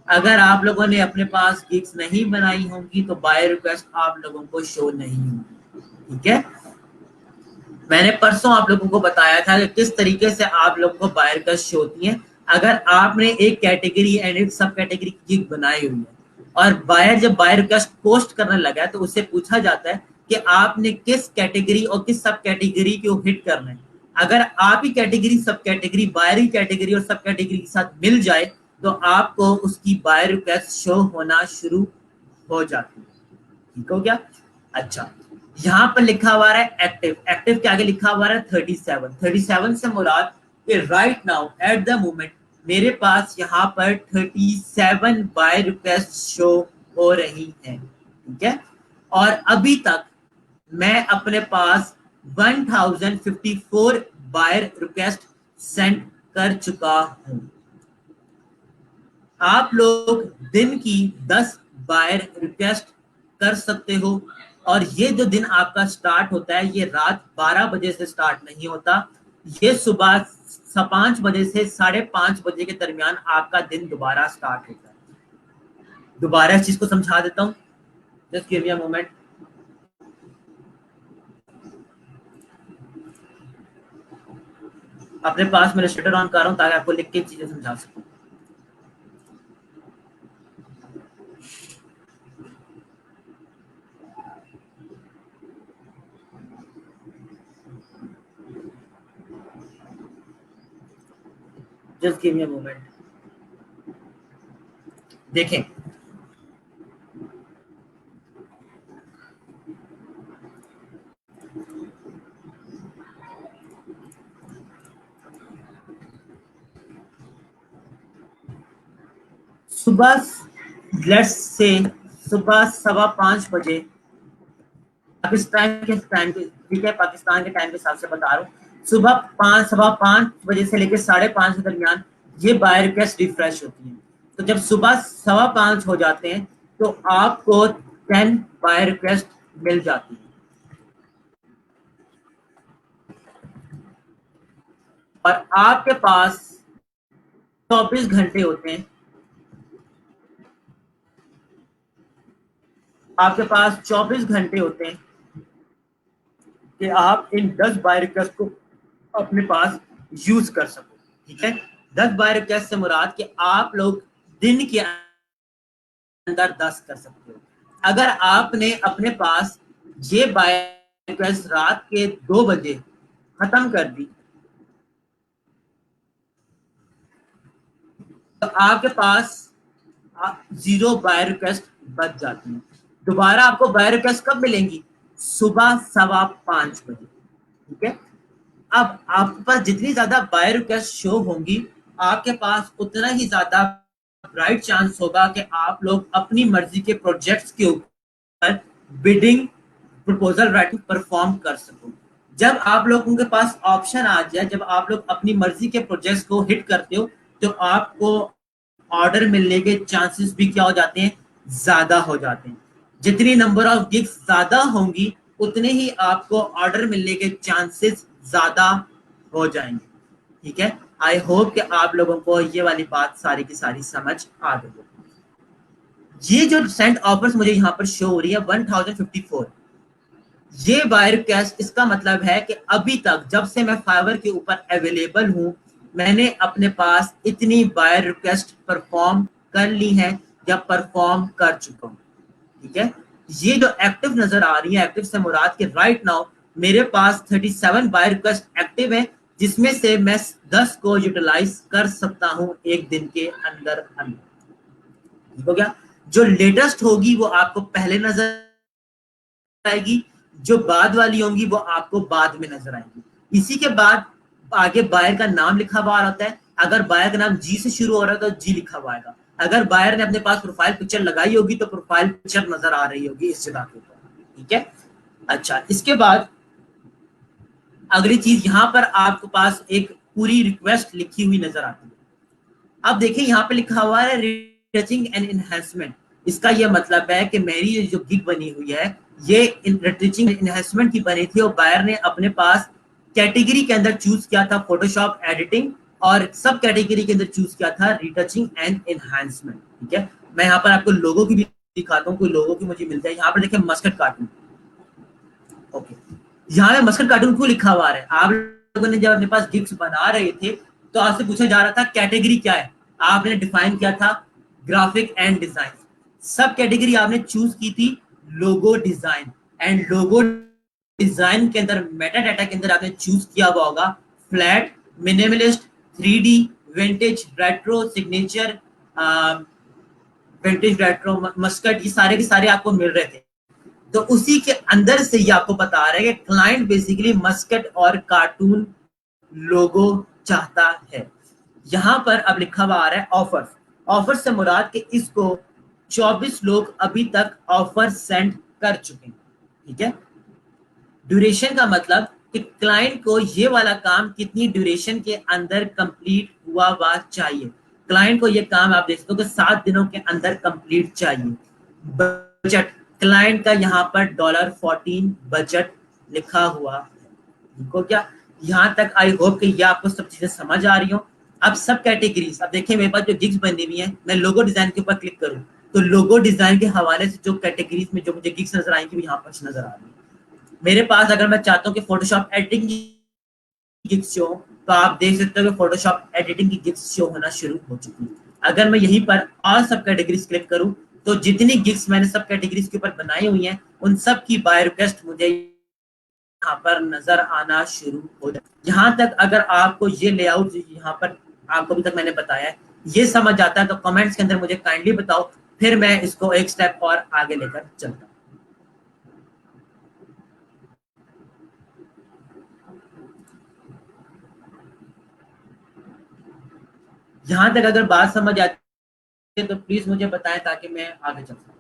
अगर आप लोगों ने अपने पास गिग्स नहीं बनाई होंगी तो बाय रिक्वेस्ट आप लोगों को शो नहीं होंगी, ठीक है। मैंने परसों आप लोगों को बताया था कि किस तरीके से आप लोगों को बाय रिक्वेस्ट शो होती है। अगर आपने एक कैटेगरी एंड एक सब कैटेगरी की गिग बनाई हुई है और बायर जब बाय रिक्वेस्ट पोस्ट करने लगा है तो उससे पूछा जाता है कि आपने किस कैटेगरी और किस सब कैटेगरी को हिट करना है। अगर आप ही कैटेगरी सब कैटेगरी बायर ही कैटेगरी और सब कैटेगरी के साथ मिल जाए तो आपको उसकी बायर रिक्वेस्ट शो होना शुरू हो जाती है, ठीक हो गया। अच्छा, यहाँ पर लिखा हुआ है एक्टिव, एक्टिव के आगे लिखा हुआ है 37। 37 से मुराद कि right now at the moment मेरे पास यहाँ पर 37 बाय रिक्वेस्ट शो हो रही हैं, ठीक है। और अभी तक मैं अपने पास 1054 बायर रिक्वेस्ट सेंड कर चुका हूं। आप लोग दिन की 10 बायर रिक्वेस्ट कर सकते हो और ये जो दिन आपका स्टार्ट होता है ये रात 12 बजे से स्टार्ट नहीं होता, ये सुबह 5 बजे से 5:30 बजे के दरमियान आपका दिन दोबारा स्टार्ट होता है। दोबारा इस चीज को समझा देता हूँ, just give me a moment. अपने पास मेरे शटर ऑन कर रहा हूँ ताकि आपको लिख के चीजें समझा सकूं। Just give me a moment. देखें, सुबह लेट्स से सुबह 5:15 बजे पाकिस्तान के टाइम के, ठीक है, पाकिस्तान के टाइम के हिसाब से बता रहा हूँ, सुबह 5:15 से लेकर 5:30 के दरमियान ये बाय रिक्वेस्ट रिफ्रेश होती है। तो जब सुबह 5:15 हो जाते हैं तो आपको 10 बाय रिक्वेस्ट मिल जाती है और आपके पास 24 घंटे होते हैं। आपके पास 24 घंटे होते हैं कि आप इन 10 बाय रिक्वेस्ट को अपने पास यूज कर सको। ठीक है, 10 बाय रिक्वेस्ट से मुराद कि आप लोग दिन के अंदर 10 कर सकते हो। अगर आपने अपने पास ये बाय रिक्वेस्ट रात के 2 बजे खत्म कर दी तो आपके पास 0 बाय रिक्वेस्ट बच जाती है। दोबारा आपको बाय रिक्वेस्ट कब मिलेंगी? सुबह 5:15 बजे। ठीक है, अब आपके पास जितनी ज्यादा बाय रिक्वेस्ट शो होंगी आपके पास उतना ही ज्यादा ब्राइट चांस होगा कि आप लोग अपनी मर्जी के प्रोजेक्ट्स के ऊपर बिडिंग प्रपोजल राइटिंग परफॉर्म कर सको। जब आप लोगों के पास ऑप्शन आ जाए, जब आप लोग अपनी मर्जी के प्रोजेक्ट्स को हिट करते हो तो आपको ऑर्डर मिलने के चांसेस भी क्या हो जाते हैं? ज्यादा हो जाते हैं। जितनी नंबर ऑफ गिग्स ज्यादा होंगी उतने ही आपको ऑर्डर मिलने के चांसेस ज्यादा हो जाएंगे। ठीक है, आई होप कि आप लोगों को ये वाली बात सारी की सारी समझ आ गई हो। ये जो सेंट ऑफर्स मुझे यहाँ पर शो हो रही है 1054, ये बाय रिक्वेस्ट, इसका मतलब है कि अभी तक जब से मैं फाइवर के ऊपर अवेलेबल हूँ मैंने अपने पास इतनी बाय रिक्वेस्ट परफॉर्म कर ली है या परफॉर्म कर चुका हूँ। ठीक है, ये जो एक्टिव नजर आ रही है, एक्टिव से मुराद के राइट नाउ मेरे पास 37 बाय रिक्वेस्ट एक्टिव है जिसमें से मैं 10 को यूटिलाइज कर सकता हूँ एक दिन के अंदर अंदर। ठीक हो गया? जो लेटेस्ट होगी वो आपको पहले नजर आएगी, जो बाद वाली होंगी वो आपको बाद में नजर आएगी। इसी के बाद आगे बायर का नाम लिखा हुआ होता है। अगर बायर का नाम जी से शुरू हो रहा है तो जी लिखा हुआ आएगा। अगर बायर ने अपने पास प्रोफाइल पिक्चर लगाई होगी तो प्रोफाइल पिक्चर नजर आ रही होगी इस जगह के ऊपर। ठीक है, अच्छा, इसके बाद अगली चीज यहाँ पर आपके पास एक पूरी रिक्वेस्ट लिखी हुई नजर आती है। अब देखिए यहाँ पे लिखा हुआ है रिटचिंग एंड एनहेंसमेंट। इसका ये मतलब है कि मेरी जो गिग बनी हुई है ये रिटचिंग एनहेंसमेंट की बनी थी और बायर ने अपने पास कैटेगरी के अंदर चूज किया था फोटोशॉप एडिटिंग और सब कैटेगरी के अंदर चूज किया था रिटचिंग एंड एनहेंसमेंट। ठीक है, मैं यहाँ पर आपको लोगों की भी दिखाता हूँ, कोई लोगों की मुझे मिलता है। यहाँ पर देखिए मस्कट कार्टून। ओके, यहाँ पे मस्कट कार्टून क्यों लिखा हुआ है? आप लोगों ने जब अपने पास गिग्स बना रहे थे तो आपसे पूछा जा रहा था कैटेगरी क्या है, आपने डिफाइन किया था ग्राफिक एंड डिजाइन। सब कैटेगरी आपने चूज की थी logo design, and logo design के अंदर मेटा डाटा के अंदर आपने चूज किया हुआ होगा flat, minimalist, 3D, vintage, retro, signature, vintage, retro, Muscat, ये सारे के सारे आपको मिल रहे थे। तो उसी के अंदर से ये आपको बता रहे हैं कि क्लाइंट बेसिकली मस्कट और कार्टून लोगो चाहता है। यहां पर अब लिखा हुआ आ रहा है ऑफर। ऑफर से मुराद कि इसको 24 लोग अभी तक ऑफर सेंड कर चुके हैं। ठीक है, ड्यूरेशन का मतलब कि क्लाइंट को ये वाला काम कितनी ड्यूरेशन के अंदर कंप्लीट हुआ चाहिए। क्लाइंट को ये काम आप देख सकते हो कि 7 दिनों के अंदर कंप्लीट चाहिए। बजट क्लाइंट का यहाँ पर $14 बजट लिखा हुआ को क्या। यहाँ तक आई होप कि ये आपको सब चीजें समझ आ रही हो। अब सब कैटेगरीज, अब देखिए मेरे पास जो गिग्स बनी हुई है, मैं लोगो डिजाइन के ऊपर क्लिक करूँ तो लोगो डिजाइन के हवाले से जो कैटेगरीज में जो मुझे गिग्स नजर आएंगी वो यहाँ पर नजर आ रही है मेरे पास। अगर मैं चाहता हूँ कि फोटोशॉप एडिटिंग की गिग्स शो, तो आप देख सकते हो कि फोटोशॉप एडिटिंग की गिग्स शो होना शुरू हो चुकी है। अगर मैं यहीं पर और सब कैटेगरीज क्लिक करूँ तो जितनी गिग्स मैंने सब कैटेगरीज के ऊपर बनाई हुई हैं उन सब की बाय रिक्वेस्ट मुझे यहाँ पर नजर आना शुरू हो जाए। यहाँ तक अगर आपको ये लेआउट यहाँ पर आपको अभी तक मैंने बताया है ये समझ आता है तो कमेंट्स के अंदर मुझे काइंडली बताओ, फिर मैं इसको एक स्टेप और आगे लेकर चलता हूँ। यहाँ तक अगर बात समझ आती है तो प्लीज मुझे बताएं ताकि मैं आगे चल सकूं।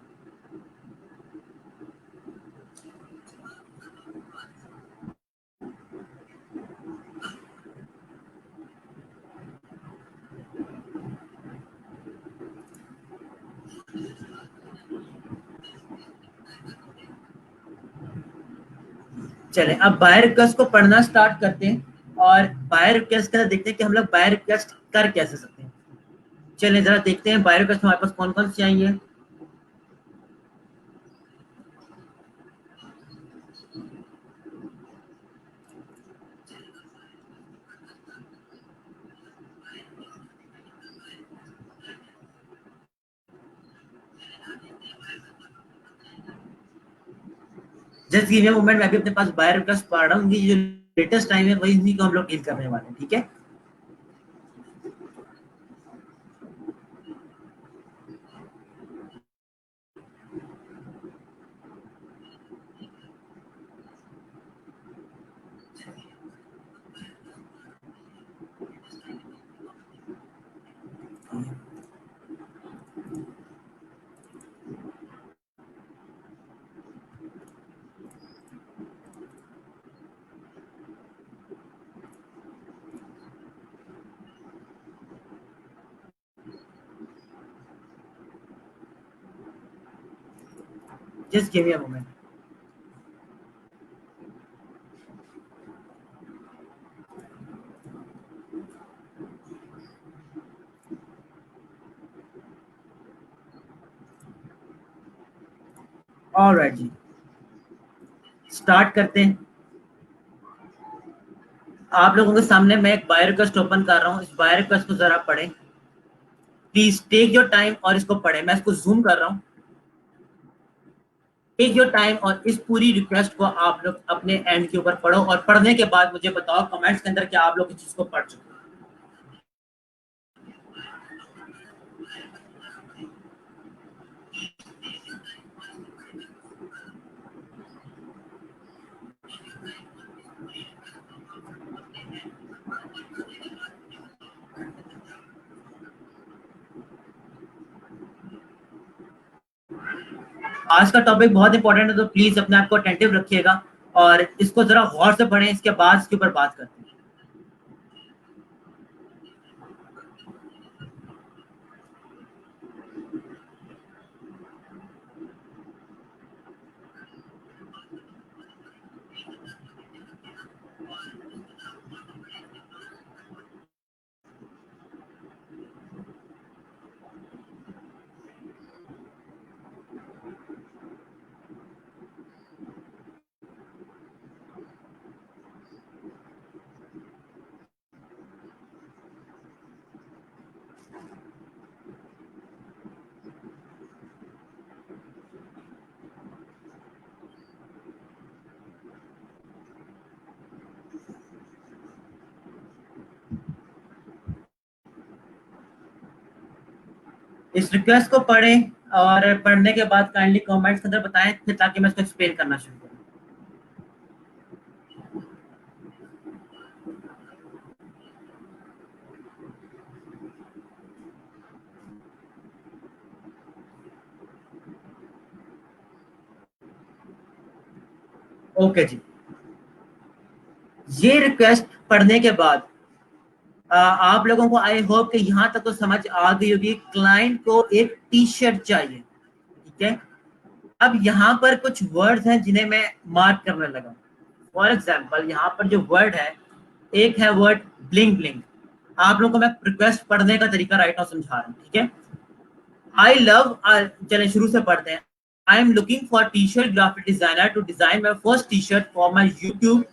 चले अब बाय रिक्वेस्ट को पढ़ना स्टार्ट करते हैं और बाय रिक्वेस्ट का देखते हैं कि हम लोग बाय रिक्वेस्ट कर कैसे सकते हैं। चलिए जरा देखते हैं बाय रिक्वेस्ट हमारे पास कौन कौन सी आई है। Just give me a moment, मैं भी अपने पास बाय रिक्वेस्ट पढ़ रहा हूँ। जो लेटेस्ट टाइम है वही इसी को हम लोग डील करने वाले हैं, ठीक है। Just give me a moment. Alright जी, स्टार्ट करते हैं। आप लोगों के सामने मैं एक बाय रिक्वेस्ट ओपन कर रहा हूँ, इस बाय रिक्वेस्ट को जरा पढ़ें। प्लीज टेक योर टाइम और इसको पढ़ें। मैं इसको जूम कर रहा हूँ। टेक योर टाइम और इस पूरी रिक्वेस्ट को आप लोग अपने एंड के ऊपर पढ़ो और पढ़ने के बाद मुझे बताओ कमेंट्स के अंदर कि आप लोग इस चीज को पढ़ चुके हो। आज का टॉपिक बहुत इंपॉर्टेंट है तो प्लीज अपने आप को अटेंटिव रखिएगा और इसको जरा गौर से पढ़ें, इसके बाद इसके ऊपर बात करते हैं। इस रिक्वेस्ट को पढ़ें और पढ़ने के बाद काइंडली कमेंट्स के अंदर बताएं फिर ताकि मैं इसको एक्सप्लेन करना शुरू करूं। ओके जी, ये रिक्वेस्ट पढ़ने के बाद आप लोगों को आई होप कि यहाँ तक तो समझ आ गई होगी। क्लाइंट को एक टी शर्ट चाहिए, ठीक है। अब यहाँ पर कुछ वर्ड्स हैं जिन्हें मैं मार्क करने लगा। फॉर एग्जाम्पल यहाँ पर जो वर्ड है, एक है वर्ड ब्लिंग ब्लिंग। आप लोगों को मैं रिक्वेस्ट पढ़ने का तरीका राइट नाउ समझा रहा हूँ, ठीक है। आई लव, चले शुरू से पढ़ते हैं। I am looking for T shirt graphic designer to design my first T shirt for my YouTube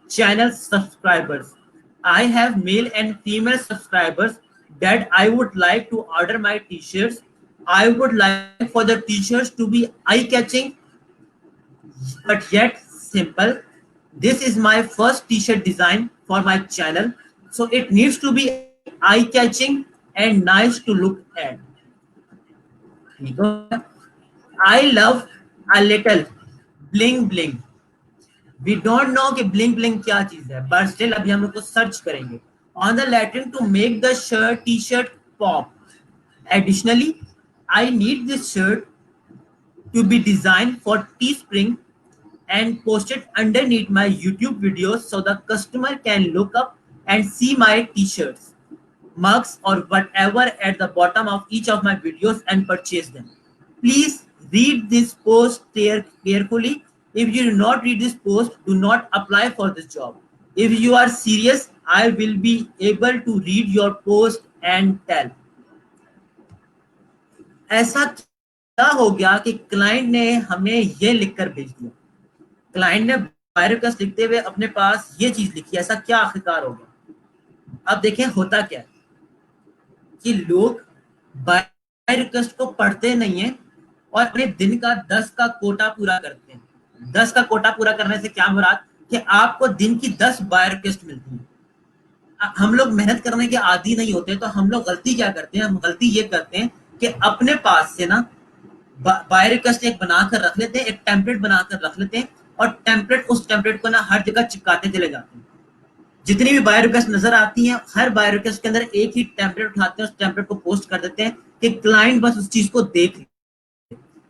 channel subscribers. I have male and female subscribers that I would like to order my t-shirts. I would like for the t-shirts to be eye-catching but yet simple. This is my first t-shirt design for my channel, so it needs to be eye-catching and nice to look at. I love a little bling bling. We don't know कि ब्लिंग ब्लिंग क्या चीज है, बट स्टिल अभी हम लोग को सर्च करेंगे on the Latin to make the shirt T shirt pop. Additionally I need this shirt to be design for Teespring and posted underneath my YouTube videos so the customer can look up and see my t-shirts, mugs or whatever at the bottom of each of my videos and purchase them. Please read this post carefully. If you do not read this post, do not apply for this job. If you are serious, I will be able to read your post and tell. ऐसा क्या हो गया कि क्लाइंट ने हमें ये लिखकर भेज दिया। क्लाइंट ने बाय रिक्वेस्ट लिखते हुए अपने पास ये चीज लिखी, ऐसा क्या आखिरकार हो गया। अब देखें होता क्या है कि लोग बाय रिक्वेस्ट को पढ़ते नहीं है और अपने दिन का 10 का कोटा पूरा करते हैं। 10 का कोटा पूरा करने से क्या मुराद कि आपको दिन की 10 बाय रिक्वेस्ट मिलती है। हम लोग मेहनत करने के आदी नहीं होते, तो हम लोग गलती क्या करते हैं, हम गलती ये करते हैं कि अपने पास से ना बाय रिक्वेस्ट एक बनाकर रख लेते हैं, एक टेम्पलेट बनाकर रख लेते हैं और टेम्पलेट उस टेम्पलेट को ना हर जगह चिपकाते चले जाते हैं। जितनी भी बाय रिक्वेस्ट नजर आती हैं, हर बाय रिक्वेस्ट के अंदर एक ही टेम्पलेट उठाते हैं, उस टेम्पलेट को पोस्ट कर देते हैं कि क्लाइंट बस उस चीज को देख ले।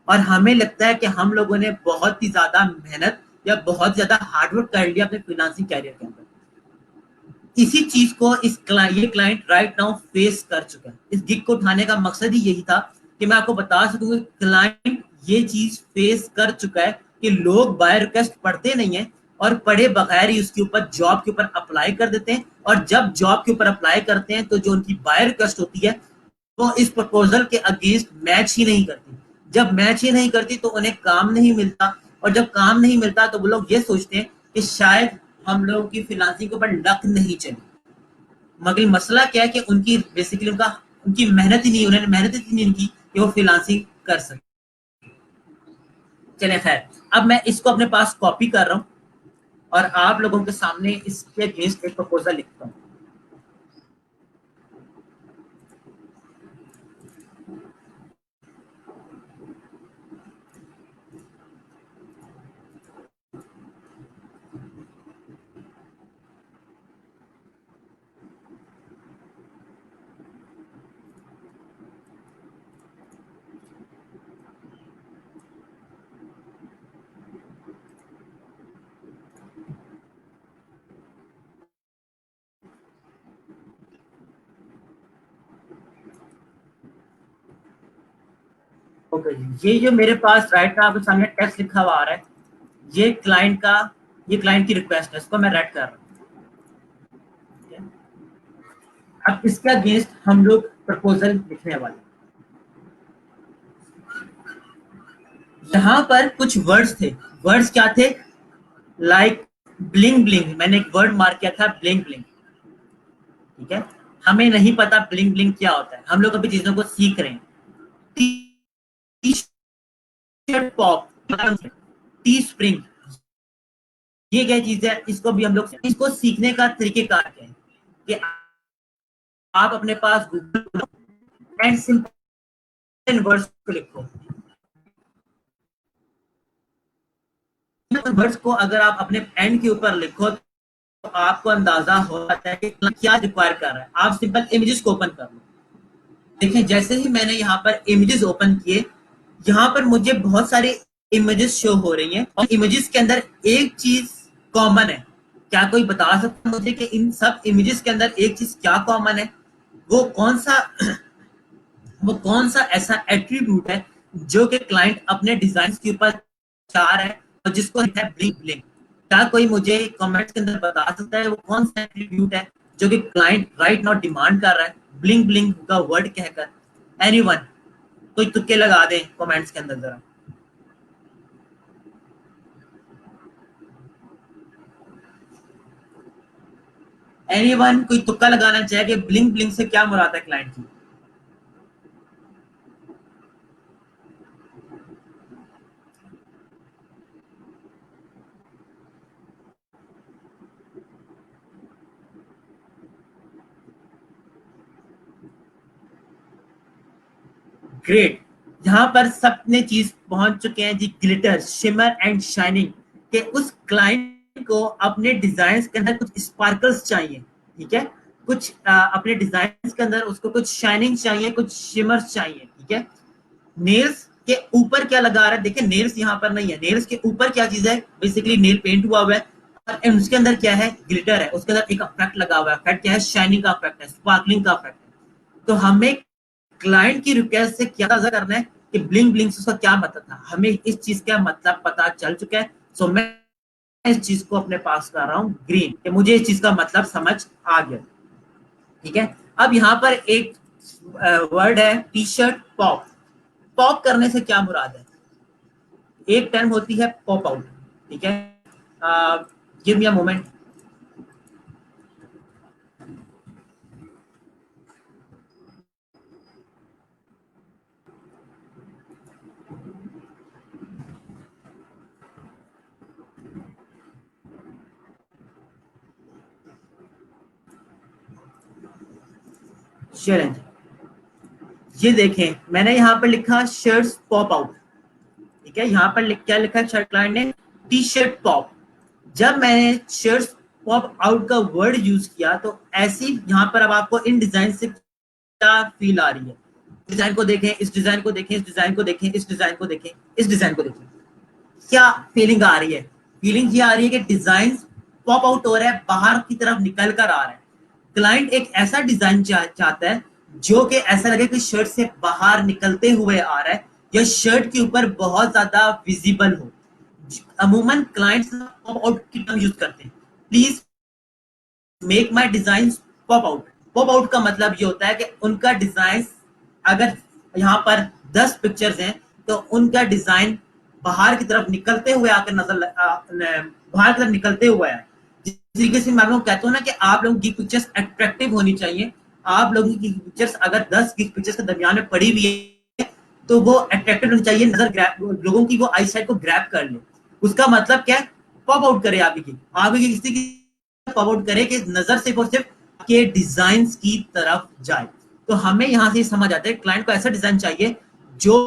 और हमें लगता है कि हम लोगों ने बहुत ही ज्यादा मेहनत या बहुत ज्यादा हार्डवर्क कर लिया अपने फ्रीलांसिंग कैरियर के अंदर। इसी चीज को ये क्लाइंट राइट नाउ फेस कर चुका है। इस गिग को उठाने का मकसद ही यही था कि मैं आपको बता सकूं कि क्लाइंट ये चीज फेस कर चुका है कि लोग बाय रिक्वेस्ट पढ़ते नहीं है और पढ़े बगैर ही उसके ऊपर जॉब के ऊपर अप्लाई कर देते हैं। और जब जॉब के ऊपर अप्लाई करते हैं तो जो उनकी बाय रिक्वेस्ट होती है वो इस प्रपोजल के अगेंस्ट मैच ही नहीं करती। जब मैच ही नहीं करती तो उन्हें काम नहीं मिलता, और जब काम नहीं मिलता तो वो लोग ये सोचते हैं कि शायद हम लोगों की फ्रीलांसिंग के ऊपर लक नहीं चली। मगर मसला क्या है कि उनकी बेसिकली उनकी मेहनत ही नहीं, उन्होंने मेहनत ही नहीं की कि वो फ्रीलांसिंग कर सके। चले खैर, अब मैं इसको अपने पास कॉपी कर रहा हूं और आप लोगों के सामने इसके अगेंस्ट एक प्रपोजल लिखता हूं। ओके, ये जो मेरे पास राइट ना आपके सामने टेक्स्ट लिखा हुआ आ रहा है, ये क्लाइंट की रिक्वेस्ट है, इसको मैं रेड कर रहा हूँ। अब इसके अगेंस्ट हम लोग प्रपोजल लिखने वाले। यहाँ पर कुछ वर्ड्स थे। वर्ड्स क्या थे? लाइक ब्लिंग ब्लिंग, मैंने एक वर्ड मार्क किया था ब्लिंग ब्लिंग, ठीक है। हमें नहीं पता ब्लिंग ब्लिंग क्या होता है, हम लोग अभी चीजों को सीख रहे हैं। पॉप, टी स्प्रिंग, ये क्या चीज है, इसको भी हम लोग इसको सीखने का तरीकेकार क्या है कि आप अपने पास गूगल एंड सिंपल वर्ड्स को लिखो। वर्ड्स को अगर आप अपने एंड के ऊपर लिखो तो आपको अंदाजा हो जाता है कि क्या रिक्वायर कर रहा है। आप सिंपल इमेजेस को ओपन कर लो। देखिए, जैसे ही मैंने यहाँ पर इमेजेस ओपन किए, यहाँ पर मुझे बहुत सारे इमेजेस शो हो रही हैं और इमेजेस के अंदर एक चीज कॉमन है। क्या कोई बता सकता है मुझे कि इन सब इमेजेस के अंदर एक चीज क्या कॉमन है? वो कौन सा ऐसा एट्रीब्यूट है जो कि क्लाइंट अपने डिजाइन के ऊपर चाह रहा है और जिसको है ब्लिंक ब्लिंक। क्या कोई मुझे कमेंट्स के अंदर बता सकता है वो कौन सा एट्रीब्यूट है जो कि क्लाइंट राइट नाउ डिमांड कर रहा है ब्लिंक ब्लिंक का वर्ड कहकर? एनीवन, कोई तुक्के लगा दे कमेंट्स के अंदर जरा। एनीवन कोई तुक्का लगाना चाहे कि ब्लिंक ब्लिंक से क्या मुराद है क्लाइंट की? ग्रेट। यहाँ पर सबने चीज पहुंच चुके हैं जी, ग्लिटर शिमर एंड शाइनिंग के उस क्लाइंट को अपने डिजाइन के अंदर कुछ स्पार्कल्स चाहिए। ठीक है, कुछ अपने डिजाइन के अंदर उसको कुछ शाइनिंग चाहिए, कुछ शिमर्स चाहिए। ठीक है, नेल्स के ऊपर क्या लगा रहा है? देखिए नेल्स यहाँ पर नहीं है, नेल्स के ऊपर क्या चीज है? बेसिकली नेल पेंट हुआ हुआ है और उसके अंदर क्या है? ग्लिटर है। उसके अंदर एक इफेक्ट लगा हुआ है। इफेक्ट क्या है? शाइनिंग का इफेक्ट है, स्पार्कलिंग का इफेक्ट है। तो हमें क्लाइंट की रिक्वेस्ट से क्या अंदाजा करना है कि ब्लिंक ब्लिंक उसका क्या मतलब था? हमें इस चीज का मतलब पता चल चुका है। सो मैं इस चीज को अपने पास कर रहा हूँ ग्रीन, कि मुझे इस चीज का मतलब समझ आ गया। ठीक है, अब यहाँ पर एक वर्ड है टी शर्ट पॉप। पॉप करने से क्या मुराद है? एक टर्म होती है पॉप आउट। ठीक है, गिव मी अ मोमेंट। चलें, ये देखें मैंने यहाँ पर लिखा शर्ट्स पॉप आउट। ठीक है, यहाँ पर क्या लिखा है शर्ट क्लाइंट ने? T shirt pop. जब मैंने शर्ट्स पॉप आउट का वर्ड यूज किया तो ऐसी यहाँ पर अब आपको इन डिजाइन से क्या फील आ रही है? डिजाइन को देखें, इस डिजाइन को देखें, इस डिजाइन को देखें, इस डिजाइन को देखें, इस डिजाइन को देखें, क्या फीलिंग आ रही है? फीलिंग ये आ रही है कि डिजाइन पॉप आउट हो रहा है, बाहर की तरफ निकल कर आ रहा है। क्लाइंट एक ऐसा डिजाइन चाहता है जो कि ऐसा लगे कि शर्ट से बाहर निकलते हुए आ रहा है या शर्ट के ऊपर बहुत ज्यादा विजिबल हो। अमूमन क्लाइंट्स पॉप आउट की टर्म यूज करते हैं। Please make my design pop out. Pop out का मतलब ये होता है कि उनका डिजाइन, अगर यहाँ पर 10 पिक्चर्स हैं तो उनका डिजाइन बाहर की तरफ निकलते हुए आकर बाहर की तरफ निकलते हुए है। जिस तरीके से मैं आपको कहता हूँ ना कि आप लोगों की पिक्चर्स अट्रैक्टिव होनी चाहिए। आप लोगों की पिक्चर्स अगर 10 की पिक्चर्स के दरमियान में पड़ी हुई है तो वो अट्रैक्टिव होनी चाहिए, नजर ग्रैब, लोगों की वो आई साइड को ग्रैब कर ले। उसका मतलब क्या है? पॉप आउट करे आपकी, आपकी किसी की पॉप आउट करे कि नजर सिर्फ और सिर्फ के डिजाइन की तरफ जाए। तो हमें यहाँ से समझ आता है क्लाइंट को ऐसा डिजाइन चाहिए जो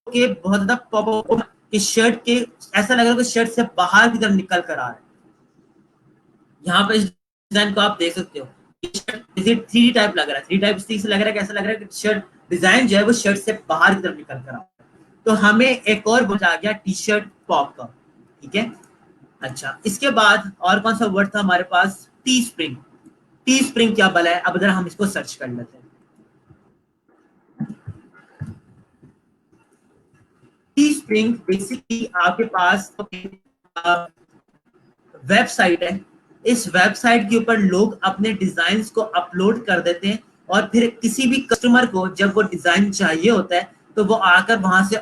कि बहुत ज्यादा पॉप आउट कि शर्ट के ऐसा लग रहा है कि शर्ट से बाहर की तरफ निकल कर आ रहा है। यहाँ पर इस डिजाइन को आप देख सकते हो, जैसे थ्री टाइप लग रहा है। थ्री टाइप से लग रहा है, कैसा लग रहा है कि शर्ट डिजाइन जो है वो शर्ट से बाहर की तरफ निकल कर आ रहा है। तो हमें एक और बचा गया टी शर्ट पॉप का। ठीक है, अच्छा इसके बाद और कौन सा वर्ड था हमारे पास? T spring. टी स्प्रिंग क्या भला है? अब जरा हम इसको सर्च कर लेते हैं। टी स्प्रिंग बेसिकली आपके पास वेबसाइट है। इस वेबसाइट के ऊपर लोग अपने डिजाइन को अपलोड कर देते हैं और फिर किसी भी कस्टमर को जब वो डिजाइन चाहिए होता है तो वो आकर वहां से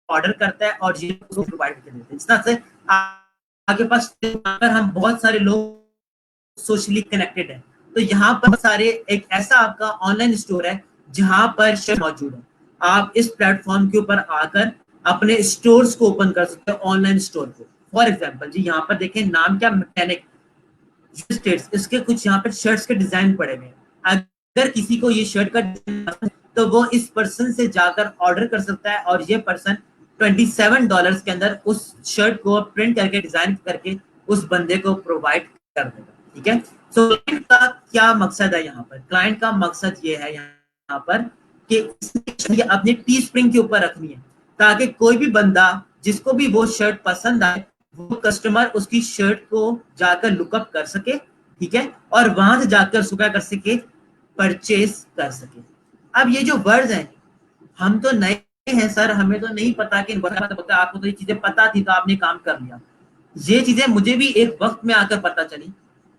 ऑर्डर करता है और ये प्रोवाइड कर देते हैं। इस तरह से आपके पास पर हम बहुत सारे लोग सोशली कनेक्टेड है। तो यहाँ पर सारे एक ऐसा आपका ऑनलाइन स्टोर है जहां पर शेयर मौजूद है। आप इस प्लेटफॉर्म के ऊपर आकर अपने स्टोर्स को ओपन कर सकते हो, ऑनलाइन स्टोर को। फॉर एग्जांपल जी यहाँ पर देखें, नाम क्या? मैकेनिक स्टेट्स, इसके कुछ यहाँ पर शर्ट्स के डिजाइन पड़े हुए हैं। अगर किसी को ये शर्ट का डिजाइन तो वो इस पर्सन से जाकर ऑर्डर कर सकता है और ये पर्सन $27 के अंदर उस शर्ट को प्रिंट करके डिजाइन करके उस बंदे को प्रोवाइड कर देगा। ठीक है, तो क्लाइंट का क्या मकसद है यहाँ पर? क्लाइंट का मकसद ये है यहाँ पर कि इसने अपने टी स्प्रिंग के ऊपर रखनी है ताकि कोई भी बंदा जिसको भी वो शर्ट पसंद आए वो कस्टमर उसकी शर्ट को जाकर लुकअप कर सके। ठीक है, और वहां से जाकर सुबह कर सके, परचेस कर सके। अब ये जो वर्ड्स हैं हम तो नए हैं सर हमें तो नहीं पता कि पता आपको तो ये चीजें पता थी तो आपने काम कर लिया। ये चीजें मुझे भी एक वक्त में आकर पता चली,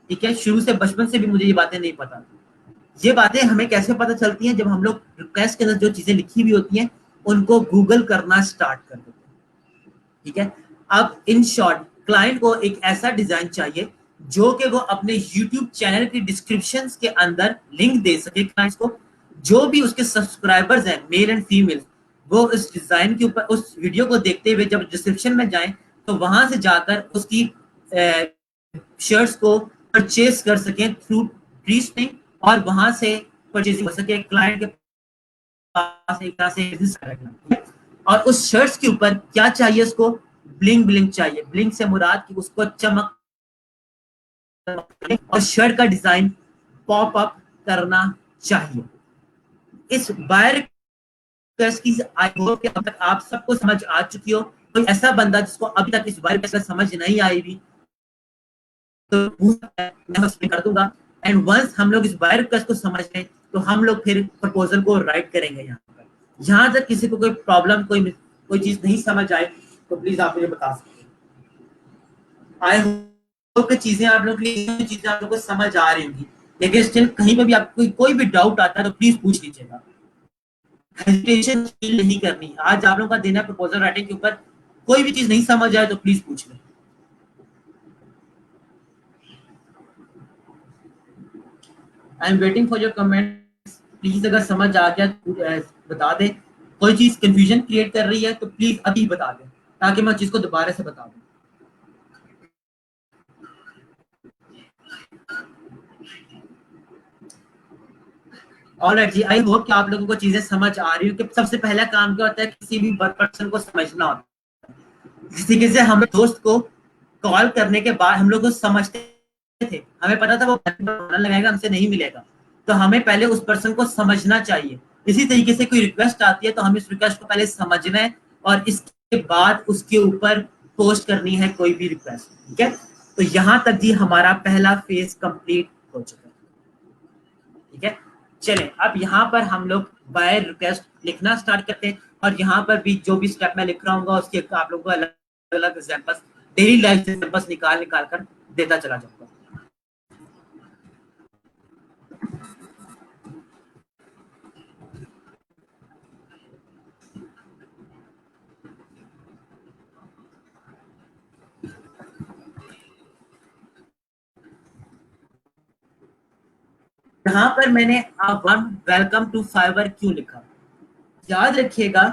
ठीक है, शुरू से बचपन से भी मुझे ये बातें नहीं पता थी। ये बातें हमें कैसे पता चलती हैं, जब हम लोग रिक्वेस्ट के अंदर जो चीजें लिखी हुई होती हैं उनको गूगल करना स्टार्ट कर देते हैं, ठीक है। अब इन शॉर्ट क्लाइंट को एक ऐसा डिजाइन चाहिए जो कि वो अपने यूट्यूब चैनल की डिस्क्रिप्शन के अंदर लिंक दे सके क्लाइंट्स को, जो भी उसके सब्सक्राइबर्स हैं मेल एंड फीमेल, वो इस डिजाइन के ऊपर उस वीडियो को देखते हुए जब डिस्क्रिप्शन में जाएं तो वहां से जाकर उसकी शर्ट्स को परचेज कर सकें थ्रू प्रीस्टिंग, और वहां से परचेजिंग हो सके क्लाइंट के पास एक तरह से बिजनेस करना। और उस शर्ट्स के ऊपर क्या चाहिए उसको, ब्लिंग ब्लिंग चाहिए। ब्लिंग से मुराद कि उसको चमक, और शर्ट का डिजाइन पॉप अप करना चाहिए। इस बायर रिक्वेस्ट की आई होप कि अब तक आप सबको समझ आ चुकी हो। कोई ऐसा बंदा जिसको अभी तक इस बायर रिक्वेस्ट समझ नहीं आई भी तो मैं कर दूंगा। एंड वंस हम लोग इस बायर रिक्वेस्ट को समझ लें तो हम लोग फिर प्रपोजल को राइट करेंगे। यहाँ तक किसी को कोई प्रॉब्लम, कोई चीज नहीं समझ आए तो प्लीज आप मुझे बता सकते हैं। आई होप कि चीजें आप लोग चीजें आप लोग को समझ आ रही होंगी, लेकिन स्टिल कहीं पे भी आपको कोई भी डाउट आता है तो प्लीज पूछ लीजिएगा, हेजिटेशन फील नहीं करनी। आज आप लोगों का दिन है प्रपोजल राइटिंग के ऊपर, कोई भी चीज नहीं समझ आए तो प्लीज पूछ लें। I am waiting for your comment. Please अगर समझ आ गया बता दें, कोई चीज कंफ्यूजन क्रिएट कर रही है तो प्लीज अभी बता दें ताकि मैं चीज को दोबारा से बता दूं। ऑलराइट जी, आई होप कि आप लोगों को चीजें समझ आ रही हो कि सबसे पहला काम क्या होता है, किसी भी पर्सन को समझना होता है। किसी से हम दोस्त को कॉल करने के बाद हम लोग को समझते थे, हमें पता था वो लगाएगा हमसे नहीं मिलेगा, तो हमें पहले उस पर्सन को समझना चाहिए। इसी तरीके से कोई रिक्वेस्ट आती है तो हमें इस रिक्वेस्ट को पहले समझना है और इसके बाद उसके ऊपर पोस्ट करनी है कोई भी रिक्वेस्ट, ठीक है। तो यहाँ तक जी हमारा पहला फेज कंप्लीट हो चुका है, ठीक है। चलें अब यहाँ पर हम लोग बायर रिक्वेस्ट लिखना स्टार्ट करते हैं, और यहाँ पर भी जो भी स्टेप मैं लिख रहा हूँ उसके आप लोगों को अलग अलग एग्जाम्पल्स, डेली लाइफ एग्जाम्पल्स निकाल निकाल कर देता चला जाऊंगा। यहाँ पर मैंने वेलकम टू फाइवर क्यों लिखा, याद रखिएगा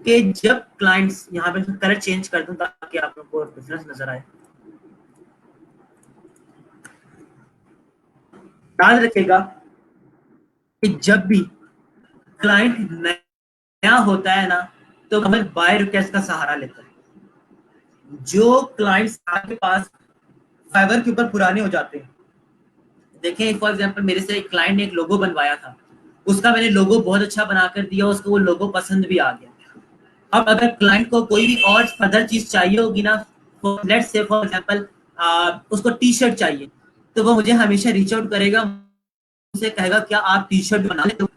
कि जब क्लाइंट्स, यहाँ पे कलर चेंज कर दूं ताकि आप लोगों को डिफरेंस नजर आए। याद रखिएगा कि जब भी क्लाइंट नया होता है ना तो हमें बाय रिक्वेस्ट का सहारा लेता है। जो क्लाइंट्स आपके पास फाइवर के ऊपर पुराने हो जाते हैं, देखें फॉर एग्जांपल मेरे से एक क्लाइंट ने एक लोगो बनवाया था, उसका मैंने लोगो बहुत अच्छा बनाकर दिया, उसको वो लोगो पसंद भी आ गया। अब अगर क्लाइंट को कोई भी और फर्दर चीज चाहिए होगी ना, लेट्स से फॉर एग्जांपल उसको टी शर्ट चाहिए, तो वो मुझे हमेशा रीच आउट करेगा, मुझसे कहेगा क्या आप टी शर्ट बना लेते हो।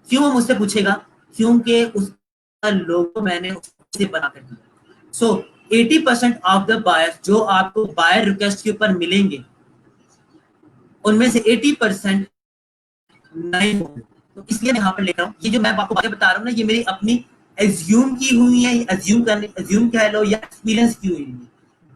क्यों वो मुझसे पूछेगा, क्योंकि उसका लोगो मैंने उससे बना कर दिया। सो 80% ऑफ द बायर्स जो आपको बायर रिक्वेस्ट के ऊपर मिलेंगे उनमें से 80% नए होंगे। तो इसलिए मैं यहाँ पर लिख रहा हूँ, ये जो मैं आपको बातें बता रहा हूँ ना, ये मेरी अपनी एज्यूम की हुई है, एज्यूम कह लो या एक्सपीरियंस की हुई है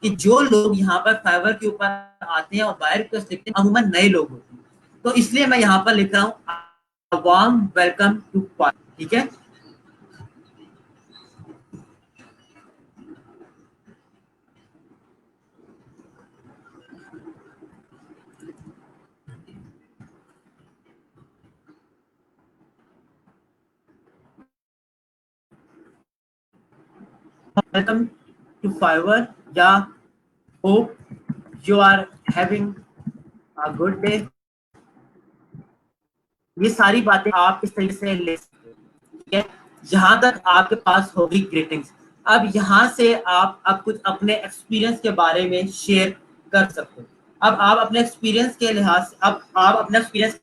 कि जो लोग यहाँ पर फाइवर के ऊपर आते हैं और बायर रिक्वेस्ट लिखते हैं अमूमन नए लोग होते हैं। तो इसलिए मैं यहाँ पर लिख रहा हूँ वार्म वेलकम टू फाइवर, ठीक है। वेलकम टू फाइवर या hope you are having a good day. ये सारी बातें आप इस तरीके से ले सकते हो, ठीक है। जहां तक आपके पास होगी ग्रीटिंग्स, अब यहाँ से आप अब कुछ अपने एक्सपीरियंस के बारे में शेयर कर सकते हो। अब आप अपने एक्सपीरियंस के लिहाज से अब आप अपना एक्सपीरियंस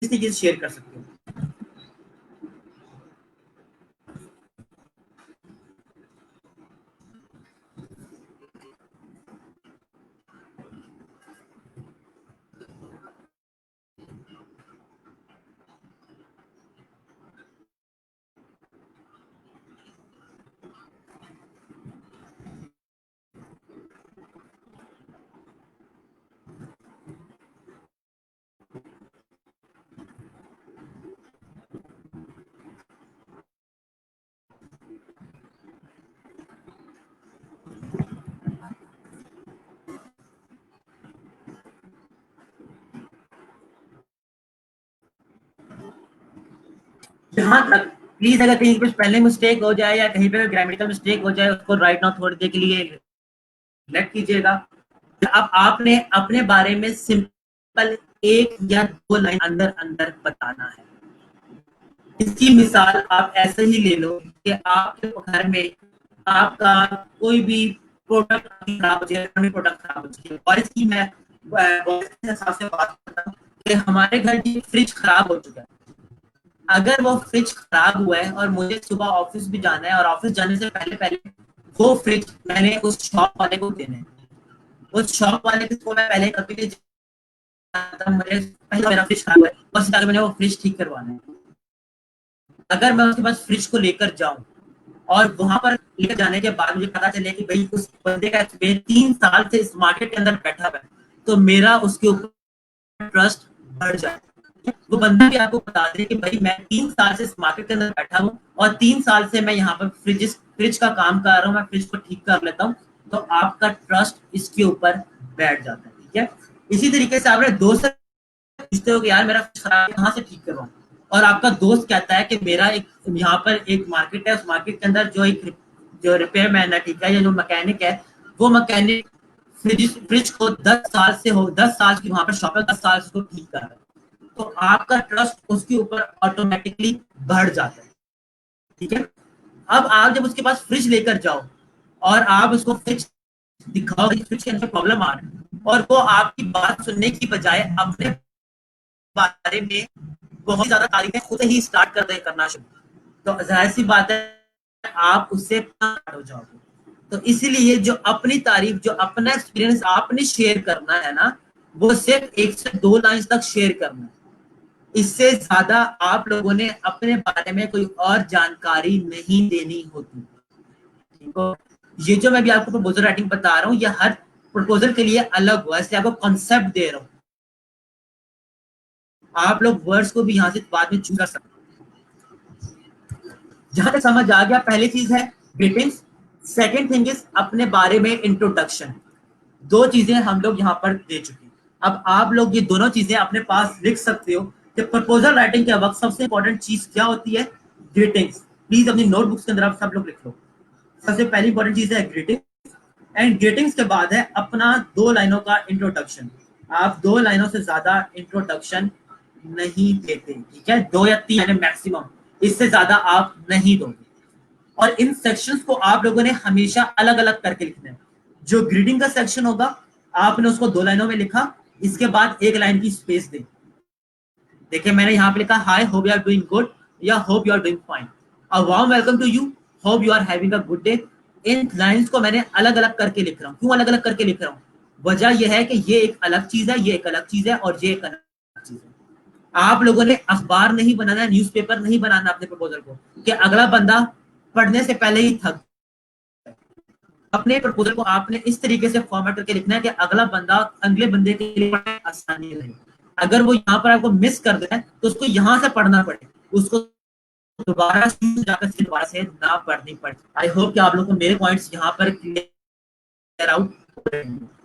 किसी चीज शेयर कर सकते हो। जहां तक प्लीज अगर कहीं पे स्पेलिंग मिस्टेक हो जाए या कहीं पे ग्रामेटिकल मिस्टेक हो जाए उसको राइट नाउ थोड़ी देर के लिए नेग्लेक्ट कीजिएगा। अब आपने अपने बारे में सिंपल एक या दो लाइन अंदर अंदर बताना है। इसकी मिसाल आप ऐसे ही ले लो कि आपके घर में आपका कोई भी प्रोडक्ट खराब हो जाए, प्रोडक्ट खराब हो जाए, और इसकी मैं बॉयज के हिसाब से बात करता हूँ कि हमारे घर की फ्रिज खराब हो चुका है। अगर वो फ्रिज खराब हुआ है और मुझे सुबह ऑफिस भी जाना है और ऑफिस जाने से पहले पहले वो फ्रिज मैंने उस शॉप वाले को देना है, उस शॉप वाले को मैं पहले कभी नहीं जानता, मुझे पहले मेरा फ्रिज खराब है और सीधा मैंने वो फ्रिज ठीक करवाना है। अगर मैं उसके पास फ्रिज को लेकर जाऊं और वहां पर लेकर जाने के बाद मुझे पता चले कि भाई उस बंदे का एक्सपीरियंस 3 साल से इस मार्केट के अंदर बैठा हुआ है, तो मेरा उसके ऊपर ट्रस्ट बढ़ जाए। वो बंदा भी आपको बता दे कि भाई मैं 3 साल से इस मार्केट के अंदर बैठा हूँ और 3 साल से मैं यहाँ पर फ्रिज का काम कर रहा हूँ, मैं फ्रिज को ठीक कर लेता हूँ, तो आपका ट्रस्ट इसके ऊपर बैठ जाता है। ठीक है, इसी तरीके से आपने दोस्त से पूछते हो कि यार मेरा फ्रिज खराब है, कहाँ से ठीक करवाऊं, और आपका दोस्त कहता है कि मेरा एक यहाँ पर एक मार्केट है, उस मार्केट के अंदर जो रिपेयर मैन है, ठीक है, या जो मैकेनिक है, वो मैकेनिक फ्रिज को 10 साल से हो 10 साल की वहां पर शॉप है, 10 साल से उसको ठीक कर रहा है, तो आपका ट्रस्ट उसके ऊपर ऑटोमेटिकली बढ़ जाता है। ठीक है, अब आप जब उसके पास फ्रिज लेकर जाओ और आप उसको फ्रिज दिखाओ कि फ्रिज के अंदर प्रॉब्लम आ रही है, और वो आपकी बात सुनने की बजाय अपने बारे में बहुत ज्यादा तारीफें खुद ही स्टार्ट कर दे करना शुरू, तो जाहिर सी बात है आप उससे हो जाओगे। तो इसीलिए जो अपनी तारीफ, जो अपना एक्सपीरियंस आपने शेयर करना है ना, वो सिर्फ 1 से 2 लाइन तक शेयर करना है। इससे ज्यादा आप लोगों ने अपने बारे में कोई और जानकारी नहीं देनी होती। ठीक है, ये जो मैं भी आपको प्रपोजल राइटिंग बता रहा हूँ, ये हर प्रपोजल के लिए अलग हुआ, इसलिए आपको कॉन्सेप्ट दे रहा हूँ, आप लोग वर्ड्स को भी यहाँ से बाद में चूज कर सकते हैं। जहां तक समझ आ गया, पहली चीज है ग्रीटिंग्स, सेकेंड थिंग इज अपने बारे में इंट्रोडक्शन। दो चीजें हम लोग यहाँ पर दे चुके हैं। अब आप लोग ये दोनों चीजें अपने पास लिख सकते हो कि प्रपोजल राइटिंग के वक्त सबसे इंपॉर्टेंट चीज क्या होती है, ग्रीटिंग्स। प्लीज अपनी नोटबुक्स के अंदर आप सब लोग लिख लो। सबसे पहली इंपॉर्टेंट चीज है ग्रीटिंग, एंड ग्रीटिंग्स के बाद है अपना 2 लाइनों का इंट्रोडक्शन। आप 2 लाइनों से ज्यादा इंट्रोडक्शन नहीं देते, ठीक है, 2 या 3 लाइनें मैक्सिमम, इससे ज्यादा आप नहीं दोगे। और इन सेक्शंस को आप लोगों ने हमेशा अलग अलग करके लिखना है। जो ग्रीटिंग का सेक्शन होगा आपने उसको 2 लाइनों में लिखा, इसके बाद 1 लाइन की स्पेस दे। देखिए मैंने यहाँ पे लिखा hi hope you are doing good या hope you are doing fine, a warm welcome to you, hope you are having a good day. इन लाइंस को मैंने अलग अलग करके लिख रहा हूँ। क्यों अलग अलग करके लिख रहा हूँ? वजह यह है कि ये एक अलग चीज है, ये एक अलग चीज है, और ये एक अलग चीज है। आप लोगों ने अखबार नहीं बनाना, न्यूज़पेपर नहीं बनाना अपने प्रपोजल को कि अगला बंदा पढ़ने से पहले ही थक। अपने प्रपोजल को आपने इस तरीके से फॉर्मेट करके लिखना है कि अगला बंदा अगले बंदे के लिए आसानी रहे। अगर वो यहाँ पर आपको मिस कर दे तो उसको यहाँ से पढ़ना पड़े, उसको दोबारा जाकर दोबारा से ना पढ़नी पड़े। आई होप कि आप लोग को मेरे पॉइंट्स यहाँ पर क्लियर आउट,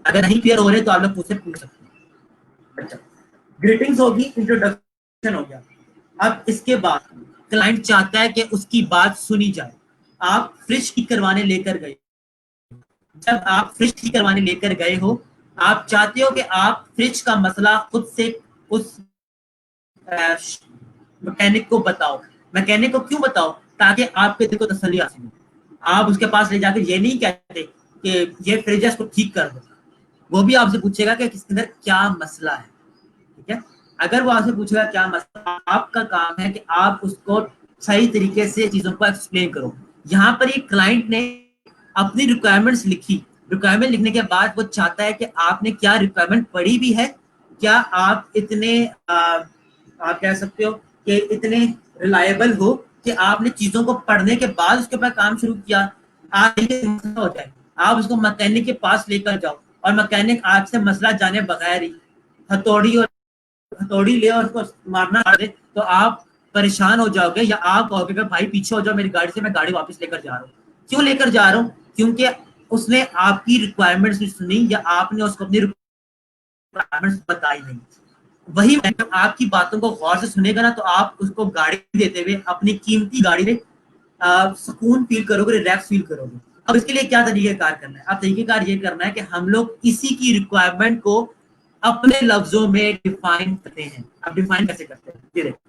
अगर नहीं क्लियर हो रहे तो आप लोग मुझसे पूछ सकते हैं। अच्छा, ग्रीटिंग्स होगी, इंट्रोडक्शन हो गया। अब इसके बाद क्लाइंट चाहता है कि उसकी बात सुनी जाए। आप फ्रिज ठीक करवाने लेकर गए, जब आप फ्रिज ठीक करवाने लेकर गए हो, आप चाहते हो कि आप फ्रिज का मसला खुद से उस मैकेनिक को बताओ। मैकेनिक को क्यों बताओ? ताकि आपके दिल को तसल्ली हासिल हो। आप उसके पास ले जाकर ये नहीं कहते कि ये फ्रिज है, इसको ठीक कर दो। वो भी आपसे पूछेगा कि किसके अंदर क्या मसला है। ठीक है, अगर वो आपसे पूछेगा क्या मसला, आपका काम है कि आप उसको सही तरीके से चीजों को एक्सप्लेन करो। यहाँ पर एक क्लाइंट ने अपनी रिक्वायरमेंट्स लिखी, रिक्वायरमेंट लिखने के बाद वो चाहता है कि आपने क्या रिक्वायरमेंट पढ़ी भी है, क्या आप इतने आप कह सकते हो कि इतने रिलायबल हो कि आपने चीजों को पढ़ने के बाद उसके ऊपर काम शुरू किया। आप हो जाए, आप उसको मैकेनिक के पास लेकर जाओ और मैकेनिक आपसे मसला जाने बगैर ही हथौड़ी ले और उसको मारना दे, तो आप परेशान हो जाओगे, या आप कहोगे कि भाई पीछे हो जाओ मेरी गाड़ी से, मैं गाड़ी वापस लेकर जा रहा हूँ। क्यों लेकर जा रहा हूँ? क्योंकि उसने आपकी रिक्वायरमेंट्स सुनी या आपने उसको अपनी रिक्वायरमेंट्स बताई नहीं। वही जब आपकी बातों को गौर से सुनेगा ना, तो आप उसको गाड़ी देते हुए अपनी कीमती गाड़ी में सुकून फील करोगे, रिलैक्स फील करोगे। अब इसके लिए क्या तरीकेकार करना है? अब तरीकेकार ये करना है कि हम लोग इसी की रिक्वायरमेंट को अपने लफ्जों में डिफाइन करते हैं। अब डिफाइन कैसे करते हैं, ये देखो।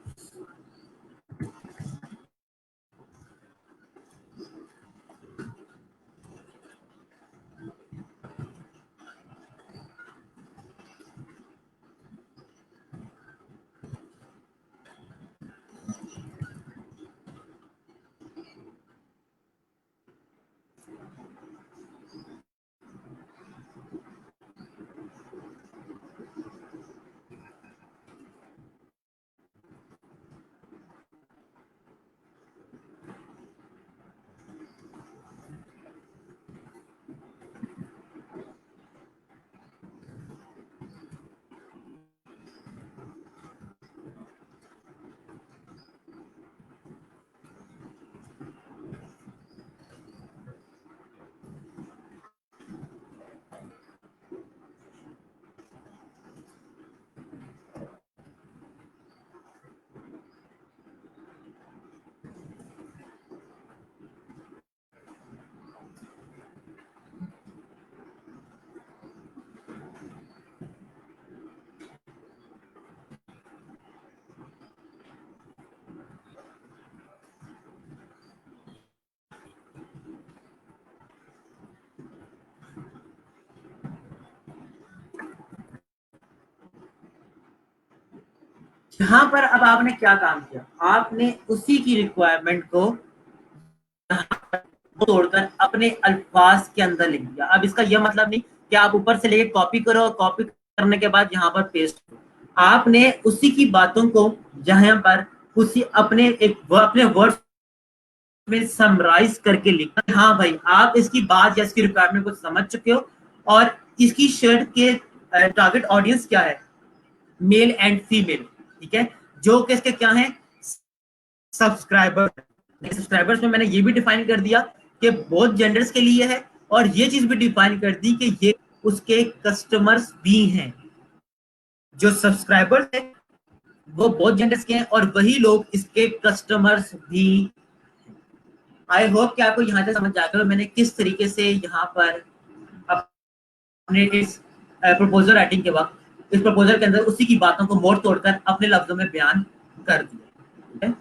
यहाँ पर अब आपने क्या काम किया, आपने उसी की रिक्वायरमेंट को तोड़कर अपने अल्फाज के अंदर लिख दिया। अब इसका यह मतलब नहीं कि आप ऊपर से लेके कॉपी करो और कॉपी करने के बाद यहाँ पर पेस्ट करो। आपने उसी की बातों को जहां पर उसी अपने वर्ड में समराइज करके लिखना। हाँ भाई, आप इसकी बात या इसकी रिक्वायरमेंट को समझ चुके हो, और इसकी शर्ट के टारगेट ऑडियंस क्या है, मेल एंड फीमेल, ठीक है, जो कि इसके क्या है, सब्सक्राइबर। सब्सक्राइबर्स में मैंने ये भी डिफाइन कर दिया कि बहुत जेंडर्स के लिए है, और ये चीज भी डिफाइन कर दी कि ये उसके कस्टमर्स भी हैं। जो सब्सक्राइबर्स है वो बहुत जेंडर्स के हैं, और वही लोग इसके कस्टमर्स भी। आई होप कि आपको यहाँ तक समझ जाकर मैंने किस तरीके से यहाँ पर अपने इस प्रपोजल राइटिंग के वक्त इस प्रपोजल के अंदर उसी की बातों को मोड़ तोड़कर अपने लफ्जों में बयान कर दिया।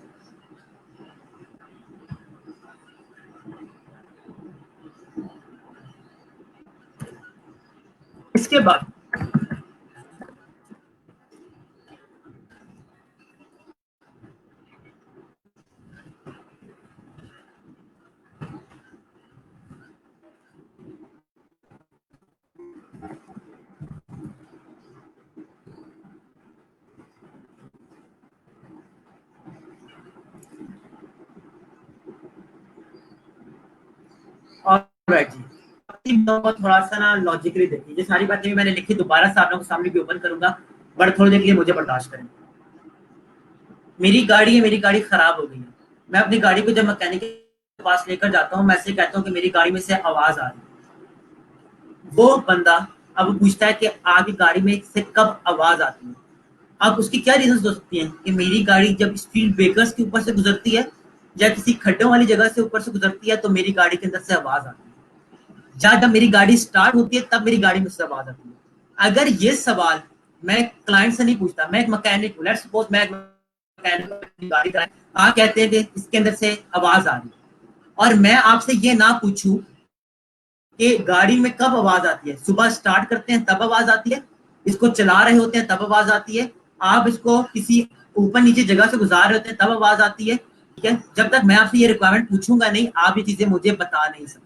इसके बाद और राइट जी, थोड़ा सा ना लॉजिकली देखिए, ये सारी बातें भी मैंने लिखी, दोबारा से आप लोगों के सामने भी ओपन करूंगा, बट थोड़ी देर के लिए मुझे बर्दाश्त करें। मेरी गाड़ी है, मेरी गाड़ी खराब हो गई है। मैं अपनी गाड़ी को जब मैकेनिक के पास लेकर जाता हूँ, मैं ऐसे कहता हूँ कि मेरी गाड़ी में से आवाज आ रही है। वो बंदा अब पूछता है कि आगे गाड़ी में से कब आवाज आती है। अब उसकी क्या रीजन हो सकती है कि मेरी गाड़ी जब स्पीड ब्रेकर्स के ऊपर से गुजरती है या किसी खड्डों वाली जगह से ऊपर से गुजरती है, तो मेरी गाड़ी के अंदर से आवाज आती है। जब मेरी गाड़ी स्टार्ट होती है, तब मेरी गाड़ी में से आवाज आती है। अगर ये सवाल मैं क्लाइंट से नहीं पूछता, मैं एक मैकेनिक हूँ, लेट्स सपोज मैं एक मैकेनिक गाड़ी का, आप कहते हैं कि इसके अंदर से आवाज आ रही है, और मैं आपसे ये ना पूछूं कि गाड़ी में कब आवाज आती है, सुबह स्टार्ट करते हैं तब आवाज आती है, इसको चला रहे होते हैं तब आवाज आती है, आप इसको किसी ऊपर नीचे जगह से गुजार रहे होते हैं तब आवाज आती है, ठीक है। जब तक मैं आपसे ये रिक्वायरमेंट पूछूंगा नहीं, आप ये चीजें मुझे बता नहीं सकते।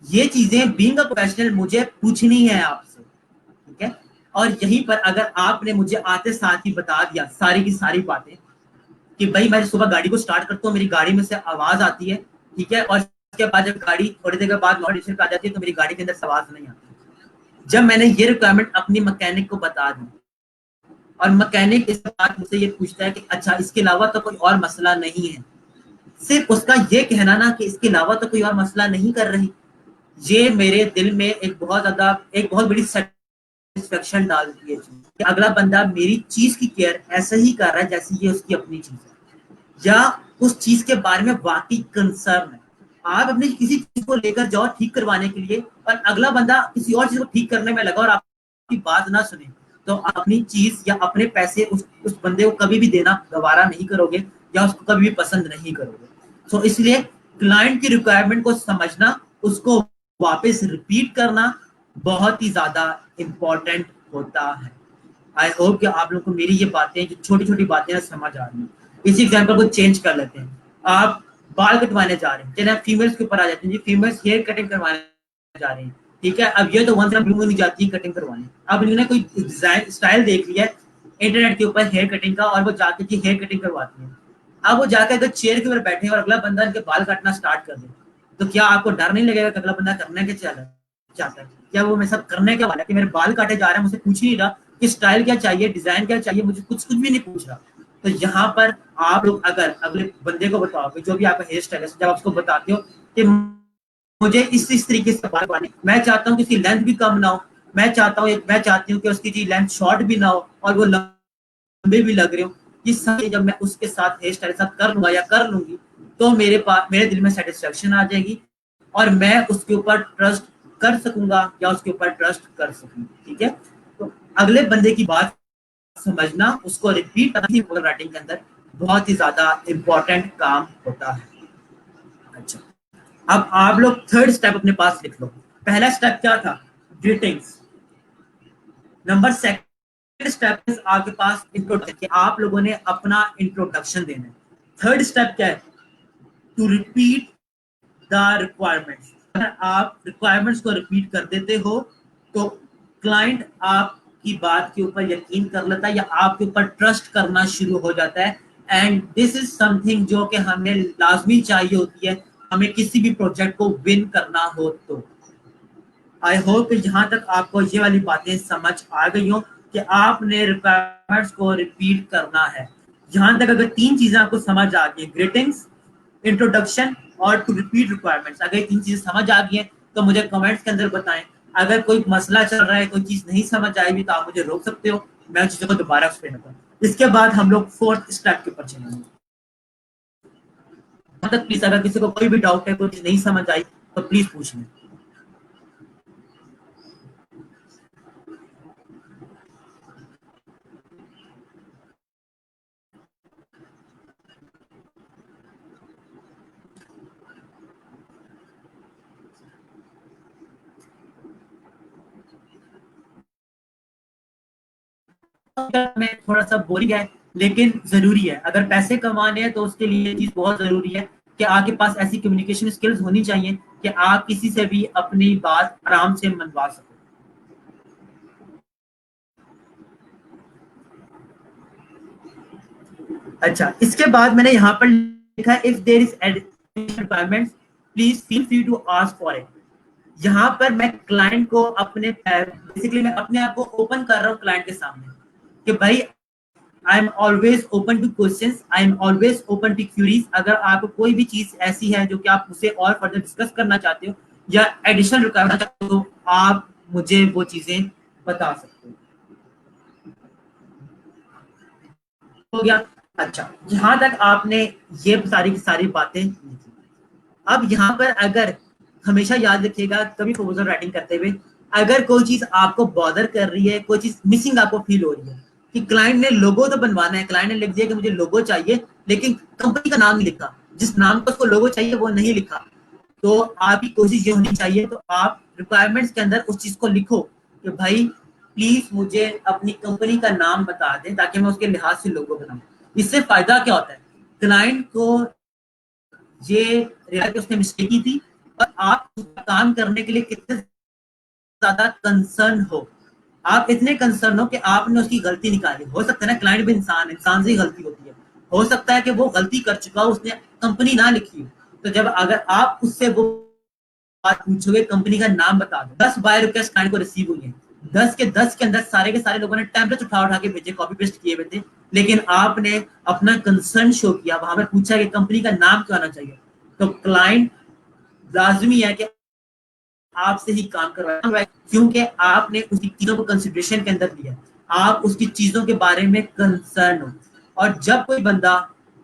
ये चीजें बीइंग अ प्रोफेशनल मुझे पूछनी है आपसे, ठीक है। और यहीं पर अगर आपने मुझे आते साथ ही बता दिया सारी की सारी बातें कि भाई मैं सुबह गाड़ी को स्टार्ट करता हूँ, मेरी गाड़ी में से आवाज आती है, ठीक है, और उसके बाद जब गाड़ी थोड़ी देर के बाद मॉडिफिकेशन पे आ जाती है, तो मेरी गाड़ी के अंदर से आवाज नहीं आती। जब मैंने ये रिक्वायरमेंट अपनी मैकेनिक को बता दी, और मैकेनिक इस बात मुझसे ये पूछता है कि अच्छा इसके अलावा तो कोई और मसला नहीं है, सिर्फ उसका ये कहना ना कि इसके अलावा तो कोई और मसला नहीं कर रही, ये मेरे दिल में एक बहुत बड़ी सेटिस्फेक्शन डाल दी है कि अगला बंदा मेरी चीज की केयर ऐसे ही कर रहा है जैसे ये उसकी अपनी चीज है, या उस चीज के बारे में वाकई कंसर्न है। आप अपनी किसी चीज को लेकर जाओ ठीक करवाने के लिए, और अगला बंदा किसी और चीज को ठीक करने में लगा और आपकी बात ना सुने, तो अपनी चीज या अपने पैसे उस बंदे को कभी भी देना गवारा नहीं करोगे, या उसको कभी भी पसंद नहीं करोगे। तो इसलिए क्लाइंट की रिक्वायरमेंट को समझना, उसको वापस रिपीट करना बहुत ही ज्यादा इंपॉर्टेंट होता है। आई होप कि आप लोगों को मेरी ये बातें, जो छोटी छोटी बातें समझ आ रही हैं। इसी एग्जाम्पल को चेंज कर लेते हैं। आप बाल कटवाने जा रहे हैं, चलिए आप फीमेल्स के ऊपर आ जाते हैं जी, फीमेल्स हेयर कटिंग करवाने जा रही हैं, ठीक है। अब ये तो वन टाइम नहीं जाती है कटिंग करवाने, अब इन्होंने कोई डिजाइन स्टाइल देख लिया है इंटरनेट के ऊपर हेयर कटिंग का, और वो जाके जी हेयर कटिंग करवाती है। अब वो जाकर अगर चेयर के ऊपर बैठे और अगला बंदा इनके बाल काटना स्टार्ट कर दे, तो क्या आपको डर नहीं लगेगा कि अगला बंदा करना क्या चाहता है? क्या वो मेरे साथ करने क्या वाला है कि मेरे बाल काटे जा रहे हैं, मुझे पूछ ही नहीं रहा कि स्टाइल क्या चाहिए, डिजाइन क्या चाहिए, मुझे कुछ भी नहीं पूछ रहा। तो यहाँ पर आप लोग अगर अगले बंदे को बताओगे, जो भी आपका हेयर स्टाइलिस्ट, जब आपको बताते हो कि मुझे इस तरीके से बाल काटने, मैं चाहता हूँ कि उसकी लेंथ भी कम ना हो, मैं चाहती हूँ कि उसकी जी लेंथ शॉर्ट भी ना हो और वो लंबे भी लग रहे हो, ये सारी जब मैं उसके साथ हेयर स्टाइल साथ कर लूंगा या कर लूंगी, तो मेरे दिल में सेटिस्फेक्शन आ जाएगी और मैं उसके ऊपर ट्रस्ट कर सकूंगा या उसके ऊपर ट्रस्ट कर सकूंगी, ठीक है। तो अगले बंदे की बात समझना, उसको रिपीट करना राइटिंग के अंदर बहुत ही ज्यादा इंपॉर्टेंट काम होता है। अच्छा, अब आप लोग थर्ड स्टेप अपने पास लिख लो। पहला स्टेप क्या था? Greetings. Number second step is आपके पास इंट्रोडक्शन, आप लोगों ने अपना इंट्रोडक्शन देना है। थर्ड स्टेप क्या है? To repeat the requirements. अगर आप रिक्वायरमेंट्स को रिपीट कर देते हो तो क्लाइंट आपकी बात के ऊपर यकीन कर लेता है या आपके ऊपर ट्रस्ट करना शुरू हो जाता है। एंड दिस इज समथिंग जो कि हमें लाजमी चाहिए होती है, हमें किसी भी प्रोजेक्ट को विन करना हो तो। आई होप कि जहां तक आपको ये वाली बातें समझ आ गई हो कि आपने रिक्वायरमेंट्स को रिपीट करना है। जहां तक अगर तीन चीजें आपको समझ आ गई, ग्रीटिंग्स, इंट्रोडक्शन और टू रिपीट रिक्वायरमेंट्स, अगर तीन चीजें समझ आ गई हैं तो मुझे कमेंट्स के अंदर बताएं। अगर कोई मसला चल रहा है, कोई चीज नहीं समझ आएगी तो आप मुझे रोक सकते हो, मैं उस चीजों को दोबारा एक्सप्लेन करता हूँ। इसके बाद हम लोग फोर्थ स्टेप के ऊपर चलेंगे। तब तक प्लीज अगर किसी को कोई भी डाउट है, कोई चीज नहीं समझ आई तो प्लीज पूछ लें। में थोड़ा सा बोरिंग है लेकिन जरूरी है। अगर पैसे कमाने हैं तो उसके लिए चीज बहुत जरूरी है कि आपके पास ऐसी कम्युनिकेशन स्किल्स होनी चाहिए कि आप किसी से भी अपनी बात आराम से मनवा सको। अच्छा, इसके बाद मैंने यहाँ पर लिखा है if there is requirements please feel free to ask for it. यहाँ पर मैं क्लाइंट को अपने बेसिकली मैं अपने आप को ओपन कर रहा हूँ क्लाइंट के सामने कि भाई I am always open to questions, I am always open to queries. अगर आपको कोई भी चीज ऐसी है जो कि आप मुझसे और फर्दर डिस्कस करना चाहते हो या एडिशनल रिक्वायरमेंट चाहते हो, तो आप मुझे वो चीजें बता सकते हो गया। अच्छा, जहां तक आपने ये सारी की सारी बातें लिखी, अब यहाँ पर अगर हमेशा याद रखिएगा कभी प्रपोजल राइटिंग करते हुए, अगर कोई चीज आपको बॉदर कर रही है, कोई चीज मिसिंग आपको फील हो रही है कि क्लाइंट ने लोगो तो बनवाना है, क्लाइंट ने लिख दिया कि मुझे लोगो चाहिए लेकिन कंपनी का नाम नहीं लिखा, जिस नाम का उसको लोगो चाहिए वो नहीं लिखा, तो आपकी कोशिश ये होनी चाहिए, तो आप रिक्वायरमेंट्स के अंदर उस चीज को लिखो कि भाई प्लीज मुझे अपनी कंपनी का नाम बता दें ताकि मैं उसके लिहाज से लोगो बनाऊं। इससे फायदा क्या होता है? क्लाइंट को ये रियलाइज कि उसने मिस्टेक की थी और आप काम करने के लिए कितने ज्यादा कंसर्न हो, आप इतने कंसर्न हो कि आपने उसकी गलती निकाली। हो सकता है ना, क्लाइंट भी इंसान, इंसान से ही गलती होती है, हो सकता है कि वो गलती कर चुका हो, उसने कंपनी ना लिखी हो, तो जब अगर आप उससे वो बात पूछोगे कंपनी का नाम बता दो, 10 बाय रिक्वेस्ट क्लाइंट को रिसीव हुई है, 10 के 10 के अंदर सारे के सारे लोगों ने टेम्पलेट उठा उठा के भेजे, कॉपी पेस्ट किए हुए थे, लेकिन आपने अपना कंसर्न शो किया, वहां पर पूछा कि कंपनी का नाम क्या होना चाहिए, तो क्लाइंट लाजमी है कि आपसे ही काम करवाएगा, क्योंकि आपने उसकी चीजों को कंसिडरेशन के अंदर लिया, आप उसकी चीजों के बारे में कंसर्न हो। और जब कोई बंदा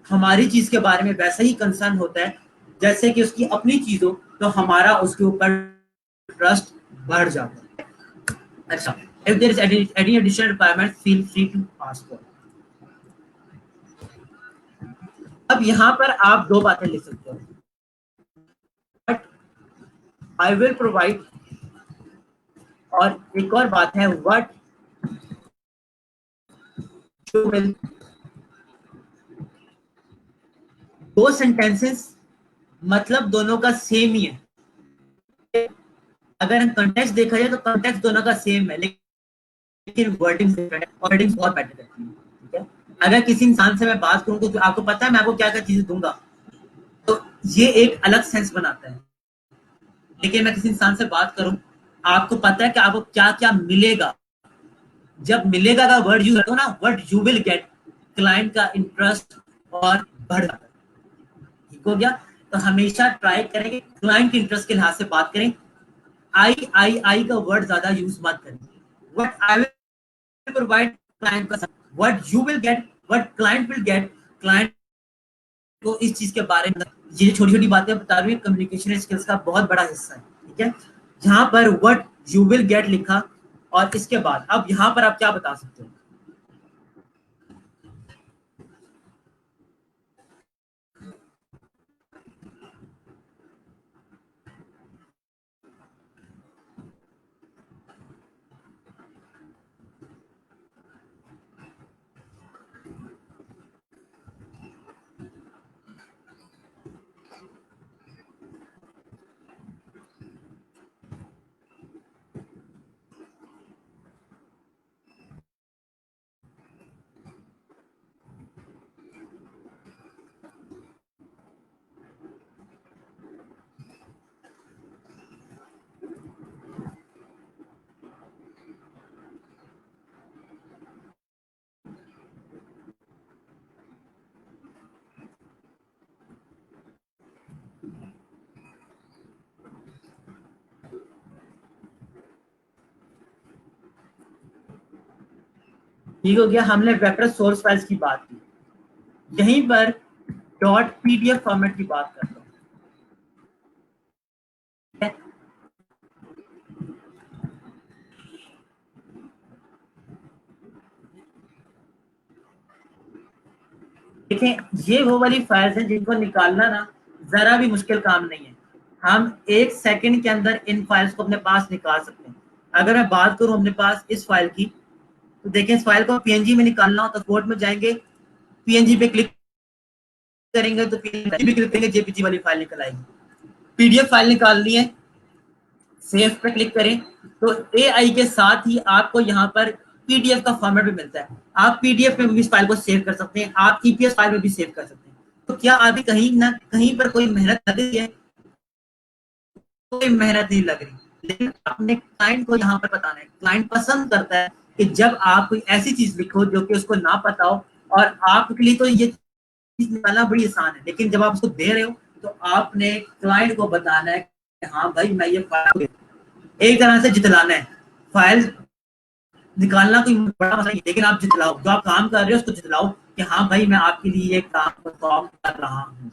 हमारी चीज के बारे में वैसा ही कंसर्न होता है जैसे कि उसकी अपनी चीज हो, तो हमारा उसके ऊपर ट्रस्ट बढ़ जाता है। अच्छा, if there is any additional requirement, feel free to ask for. अब यहाँ पर आप दो बातें लिख सकते हो, बट आई विल प्रोवाइड, और एक और बात है व्हाट यू विल। दो सेंटेंसेस मतलब दोनों का सेम ही है। अगर हम कॉन्टेक्स्ट देखा जाए तो कॉन्टेक्स्ट दोनों का सेम है, लेकिन वर्डिंग डिफरेंट है और वर्डिंग बहुत मैटर करती है। ठीक है, अगर किसी इंसान से मैं बात करूं तो आपको पता है मैं आपको क्या क्या चीजें दूंगा, तो ये एक अलग सेंस बनाता है। लेकिन मैं किसी इंसान से बात करूं, आपको पता है कि आपको क्या क्या मिलेगा। जब मिलेगा का वर्ड यूज करते हो ना, what you will get, client का इंटरेस्ट और बढ़ जाता है। ठीक हो गया, तो हमेशा ट्राई करें कि क्लाइंट के इंटरेस्ट के लिहाज से बात करें। आई का वर्ड ज्यादा यूज मत करें। What I will provide, client का what you will get, what client will get. Client को इस चीज के बारे में, ये छोटी छोटी बातें बता रही हूँ, कम्युनिकेशन स्किल्स का बहुत बड़ा हिस्सा है। ठीक है, जहां पर व्हाट यू विल गेट लिखा और इसके बाद अब यहां पर आप क्या बता सकते हो। ठीक हो गया, हमने वेक्टर सोर्स फाइल्स की बात की, यहीं पर डॉट पीडीएफ फॉर्मेट की बात करता हूँ। देखें, ये वो वाली फाइल्स हैं जिनको निकालना ना जरा भी मुश्किल काम नहीं है। हम एक सेकंड के अंदर इन फाइल्स को अपने पास निकाल सकते हैं। अगर मैं बात करूं अपने पास इस फाइल की, तो देखें इस फाइल को पीएनजी में निकालना हो तो कोड में जाएंगे, पीएनजी पे क्लिक करेंगे तो पीएनजी पे क्लिक करेंगे, जेपीजी वाली फाइल निकल आएगी। पीडीएफ फाइल निकालनी है, सेव पे क्लिक करें तो एआई के साथ ही आपको यहाँ पर पीडीएफ का फॉर्मेट भी मिलता है। आप पीडीएफ में भी इस फाइल को सेव कर सकते हैं, आप ईपीएस फाइल में भी सेव कर सकते हैं। तो क्या अभी कहीं ना कहीं पर कोई मेहनत लग रही है? कोई मेहनत नहीं लग रही, लेकिन अपने क्लाइंट को यहाँ पर बताना है। क्लाइंट पसंद करता है कि जब आप कोई ऐसी चीज लिखो जो कि उसको ना पता हो, और आपके लिए तो ये चीज निकालना बड़ी आसान है, लेकिन जब आप उसको दे रहे हो तो आपने क्लाइंट को बताना है कि हाँ भाई मैं ये फाइल, एक तरह से जितलाना है। फाइल निकालना कोई बड़ा मसला नहीं, लेकिन आप जितलाओ, जो आप काम कर रहे हो उसको जितलाओ कि हाँ भाई मैं आपके लिए ये काम परफॉर्म कर रहा हूँ।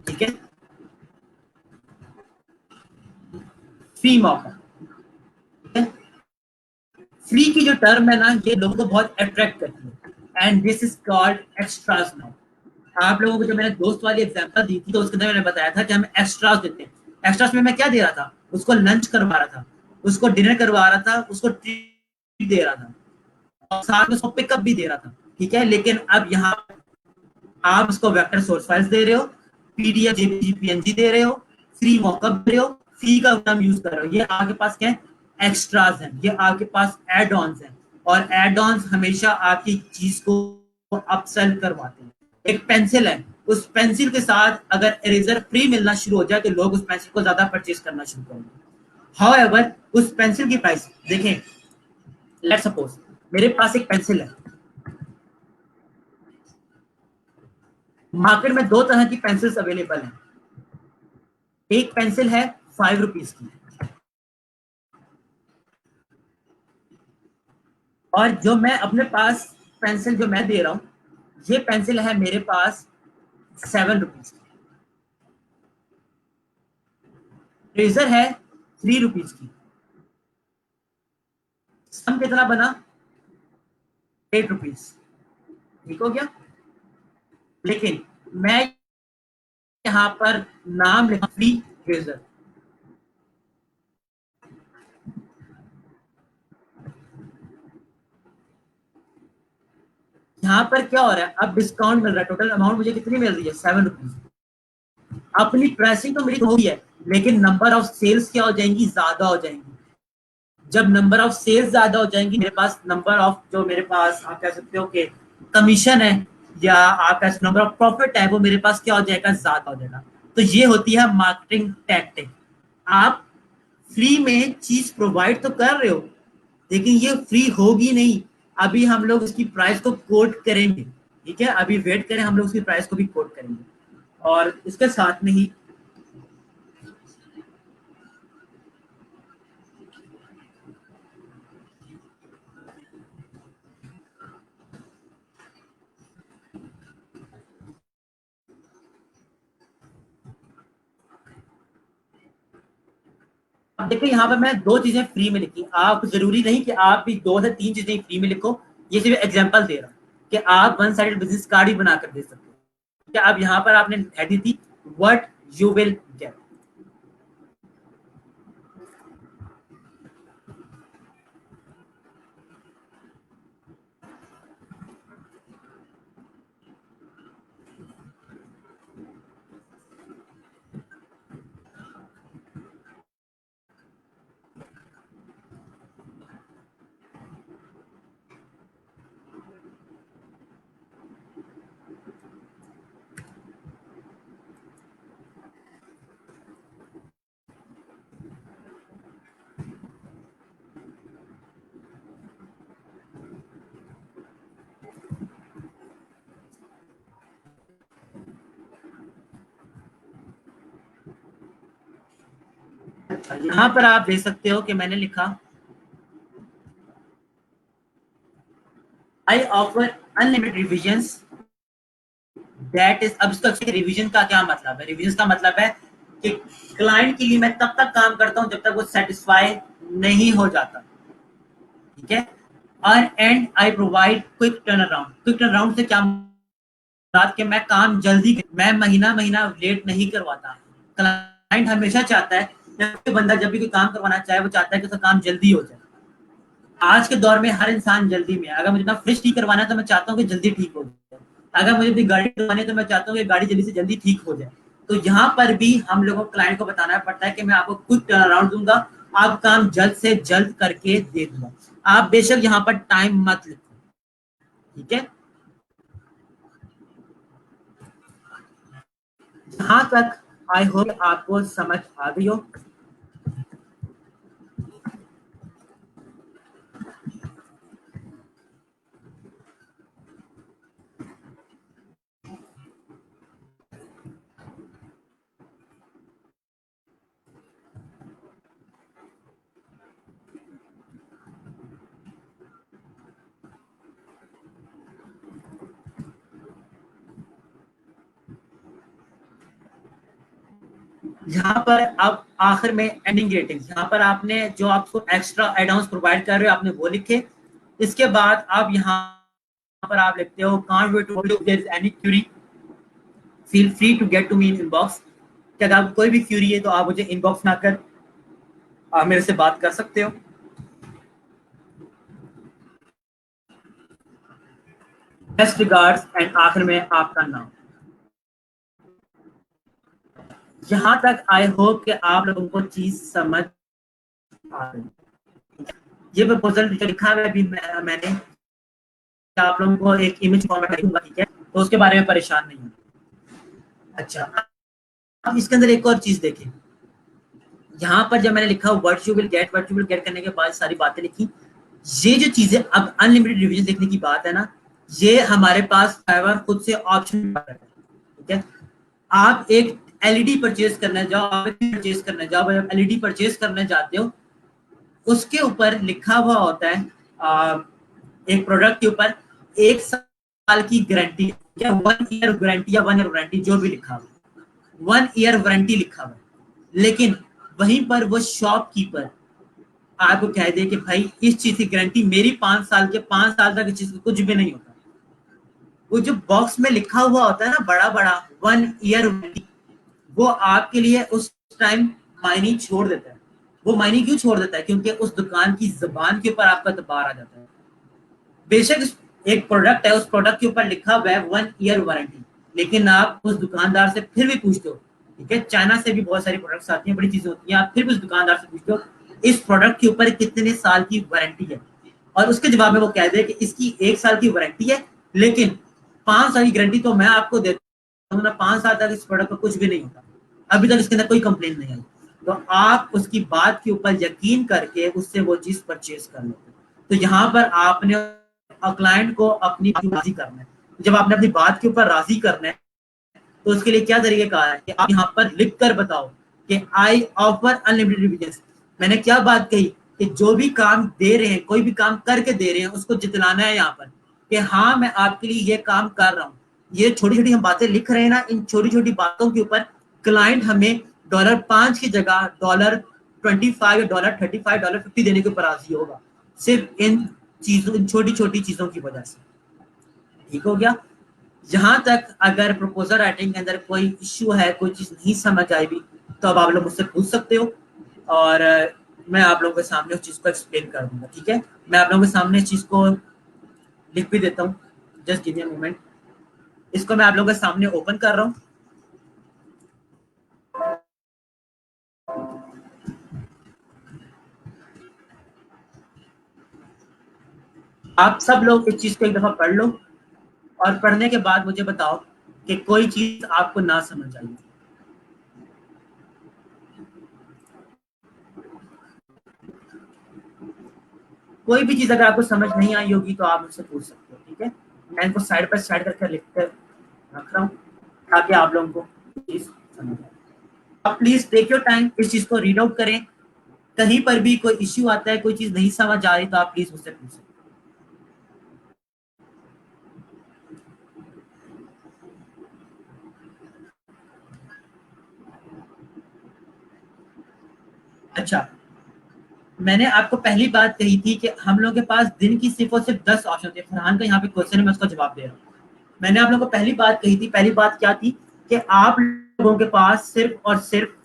ठीक है, फ्री मौका। फ्री की जो टर्म है ना, ये लोगों को बहुत अट्रैक्ट करती है, and this is called extras now. आप लोगों को जो मैंने दोस्त वाली एग्जांपल दी थी तो उसके अंदर मैंने बताया था कि हम एक्स्ट्रास देते हैं। एक्स्ट्रास में मैं क्या दे रहा था, उसको लंच करवा रहा था, उसको डिनर करवा रहा था, उसको ट्रीट दे रहा था, और साथ में उसको पिकअप भी दे रहा था। ठीक है, लेकिन अब यहाँ आप उसको वेक्टर सोर्स फाइल्स दे रहे हो, पीडीएफ जेपीजी पीएनजी दे रहे हो, फ्री मॉकअप दे रहे हो, फ्री का नाम यूज कर रहे हो। ये आपके पास क्या है, एक्स्ट्राज हैं, ये आपके पास एड ऑन्स हैं, और एड ऑन्स हमेशा आपकी चीज को अपसेल करवाते हैं। एक पेंसिल है, उस पेंसिल के साथ अगर इरेजर फ्री मिलना शुरू हो जाए तो लोग उस पेंसिल को ज्यादा परचेज करना शुरू करेंगे। हाउएवर उस पेंसिल की प्राइस देखें, लेट सपोज मेरे पास एक पेंसिल है, मार्केट में दो तरह की पेंसिल्स अवेलेबल हैं। एक पेंसिल है ₹5 की, और जो मैं अपने पास पेंसिल जो मैं दे रहा हूँ, ये पेंसिल है मेरे पास 7 रुपीज की, रेजर है 3 रुपीज की, सम कितना बना 8 रुपीज। ठीक हो गया। लेकिन मैं यहाँ पर नाम लिखा फ्री रेजर। यहाँ पर क्या हो रहा है, अब डिस्काउंट मिल रहा है, टोटल अमाउंट मुझे कितनी मिल रही है 7 रुपीज। अपनी प्राइसिंग तो मेरी हो गई है, लेकिन नंबर ऑफ सेल्स क्या हो जाएंगी, ज्यादा हो जाएंगी। जब नंबर ऑफ सेल्स ज्यादा हो जाएंगी, मेरे पास नंबर ऑफ जो मेरे पास आप कह सकते हो कि कमीशन है या आप कह सकते नंबर ऑफ प्रॉफिट है, वो मेरे पास क्या हो जाएगा, ज्यादा हो जाएगा। तो ये होती है मार्केटिंग टैक्टिक। आप फ्री में चीज प्रोवाइड तो कर रहे हो, लेकिन ये फ्री होगी नहीं। अभी हम लोग उसकी प्राइस को कोट करेंगे। ठीक है, अभी वेट करें, हम लोग उसकी प्राइस को भी कोट करेंगे। और इसके साथ में ही अब देखिए, यहाँ पर मैं दो चीजें फ्री में लिखी। आप जरूरी नहीं कि आप भी 2 से 3 चीजें फ्री में लिखो। ये सिर्फ एग्जांपल दे रहा हूँ कि आप वन साइडेड बिजनेस कार्ड ही बनाकर दे सकते हो। क्या अब यहाँ पर आपने हेड दी थी व्हाट यू विल गेट। यहाँ पर आप देख सकते हो कि मैंने लिखा I offer unlimited revisions that is. अब इसका रिवीजन का क्या मतलब है, रिवीजन का मतलब है कि क्लाइंट के लिए मैं तब तक काम करता हूं जब तक वो सेटिस्फाई नहीं हो जाता। ठीक है। और and I provide quick turn around. Quick turn around से क्या रात के मैं काम जल्दी, मैं महीना महीना लेट नहीं करवाता। क्लाइंट हमेशा चाहता है, जब बंदा जब भी कोई काम करवाना चाहे, वो चाहता है कि उसका काम जल्दी हो जाए। आज के दौर में हर इंसान जल्दी में है। अगर मुझे अपना फ्रिज ठीक करवाना है तो मैं चाहता हूँ कि जल्दी ठीक हो जाए। अगर मुझे अपनी गाड़ी करवानी है तो मैं चाहता हूँ कि गाड़ी जल्दी से जल्दी ठीक हो जाए। तो यहाँ पर भी हम लोगों को क्लाइंट को बताना पड़ता है कि मैं आपको क्विक टर्न अराउंड दूंगा, आप काम जल्द से जल्द करके दे दूंगा। आप बेशक यहाँ पर टाइम मत लिखो। ठीक है। जहां तक आई होप आपको समझ आ गई हो। यहाँ पर अब आखिर में एंडिंग रेटिंग, यहाँ पर आपने जो आपको एक्स्ट्रा एड ऑन्स प्रोवाइड कर रहे हो आपने वो लिखे। इसके बाद आप यहाँ पर आप लिखते हो can't wait to there is any query feel free to get to me in inbox. क्या अगर कोई भी क्यूरी है तो आप मुझे इनबॉक्स में आकर आप मेरे से बात कर सकते हो। बेस्ट रिगार्ड्स एंड आखिर में आपका नाम। यहाँ तक आई होप कि आप लोगों को चीज समझ आ रही। ये प्रपोजल जो लिखा हुआ है अभी मैंने आप लोगों को एक इमेज फॉर्मेट दूंगा। ठीक है, तो उसके बारे में परेशान नहीं है। अच्छा, अब इसके अंदर एक और चीज देखें। यहाँ पर जब मैंने लिखा what you will get, what you will gate करने के बाद सारी बातें लिखी। ये जो चीजें अब अनलिमिटेड रिवीजन लिखने की बात है ना, ये हमारे पास फाइवर खुद से ऑप्शन है। ठीक है, आप एक एलईडी परचेज करने जाओ, आप परचेज करने जाओ, जब एलईडी परचेज करने जाते हो उसके ऊपर लिखा हुआ होता है एक प्रोडक्ट के ऊपर 1 साल की गारंटी, क्या 1 ईयर गारंटी या 1 ईयर वारंटी जो भी लिखा हुआ, 1 ईयर वारंटी लिखा हुआ, लेकिन वहीं पर वो शॉपकीपर आपको कह दे कि भाई इस चीज की गारंटी मेरी 5 साल के, 5 साल तक इस चीज कुछ भी नहीं होता। वो जो बॉक्स में लिखा हुआ होता है ना बड़ा बड़ा 1 ईयर वारंटी, वो आपके लिए उस टाइम मायने छोड़ देता है। वो मायने क्यों छोड़ देता है? क्योंकि उस दुकान की जबान के ऊपर आपका एतबार आ जाता है। बेशक एक प्रोडक्ट है, उस प्रोडक्ट के ऊपर लिखा हुआ है 1 ईयर वारंटी, लेकिन आप उस दुकानदार से फिर भी पूछते हो, ठीक है, चाइना से भी बहुत सारी प्रोडक्ट्स आती हैं, बड़ी चीजें होती हैं, आप फिर भी उस दुकानदार से पूछते हो इस प्रोडक्ट के ऊपर कितने साल की वारंटी है, और उसके जवाब में वो कह दे कि इसकी 1 साल की वारंटी है, लेकिन 5 साल की गारंटी तो मैं आपको देता हूँ ना, 5 साल तक इस प्रोडक्ट पर कुछ भी नहीं होता, अभी तक इसके अंदर कोई कंप्लेन नहीं आई। तो आप उसकी बात के ऊपर यकीन करके उससे वो चीज परचेज कर लेते हो। तो यहाँ पर आपने क्लाइंट को अपनी राजी करना है। जब आपने अपनी बात के ऊपर राजी करना है, तो उसके लिए क्या तरीके का है कि आप यहाँ पर लिख कर बताओ कि आई ऑफर अनलिमिटेड रिविजन। मैंने क्या बात कही कि जो भी काम दे रहे हैं, कोई भी काम करके दे रहे हैं, उसको जितलाना है यहाँ पर कि हाँ मैं आपके लिए ये काम कर रहा हूँ। ये छोटी छोटी हम बातें लिख रहे हैं ना, इन छोटी छोटी बातों के ऊपर क्लाइंट हमें $5 की जगह $25 या $35, $50 देने के ऊपर राजी होगा, सिर्फ इन चीजों, इन छोटी छोटी चीजों की वजह से। ठीक हो गया? जहां तक अगर प्रपोजल राइटिंग के अंदर कोई इश्यू है, कोई चीज नहीं समझ आई भी, तो अब आप लोग मुझसे पूछ सकते हो, और मैं आप लोगों के सामने उस चीज को एक्सप्लेन कर दूंगा। ठीक है, मैं आप लोगों के सामने इस चीज को लिख भी देता हूँ। Just give me a moment, इसको मैं आप लोगों के सामने ओपन कर रहा हूँ। आप सब लोग इस चीज को एक दफा पढ़ लो, और पढ़ने के बाद मुझे बताओ कि कोई चीज आपको ना समझ आई। कोई भी चीज अगर आपको समझ नहीं आई होगी तो आप मुझसे पूछ सकते हो। ठीक है, मैं इनको साइड बाय साइड करके लिख कर रख रहा हूँ, ताकि आप लोगों को चीज समझ आए। आप प्लीज टेक योर टाइम, इस चीज को रीड आउट करें। कहीं पर भी कोई इश्यू आता है, कोई चीज नहीं समझ आ रही, तो आप प्लीज मुझसे पूछ सकते हैं। अच्छा, मैंने आपको पहली बात कही थी कि हम लोगों के पास दिन की सिर्फ और सिर्फ 10 ऑप्शन थे। फरहान का यहाँ पे क्वेश्चन है, मैं उसका जवाब दे रहा हूँ। मैंने आप लोगों को पहली बात कही थी, पहली बात क्या थी कि आप लोगों के पास सिर्फ और सिर्फ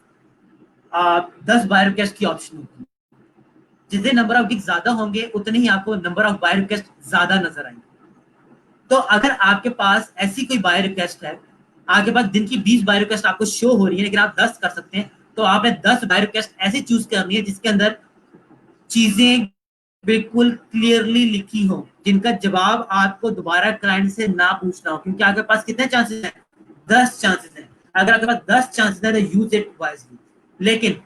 10 बाय रिक्वेस्ट की ऑप्शन होती है। जितने नंबर ऑफ गिग ज्यादा होंगे, उतने ही आपको नंबर ऑफ बाय रिक्वेस्ट ज्यादा नजर आएंगे। तो अगर आपके पास ऐसी कोई बाय रिक्वेस्ट है, आपके पास दिन की 20 बाय रिक्वेस्ट आपको शो हो रही है, लेकिन आप 10 कर सकते हैं, तो आपने 10 बाय रिक्वेस्ट ऐसी चूज करनी है जिसके अंदर चीजें बिल्कुल क्लियरली लिखी हो, जिनका जवाब आपको दोबारा क्लाइंट से ना पूछना हो। क्योंकि आपके पास कितने चांसेस हैं? 10 चांसेस हैं। अगर आपके पास 10 चांसेस है तो यूज इट वाइजली। लेकिन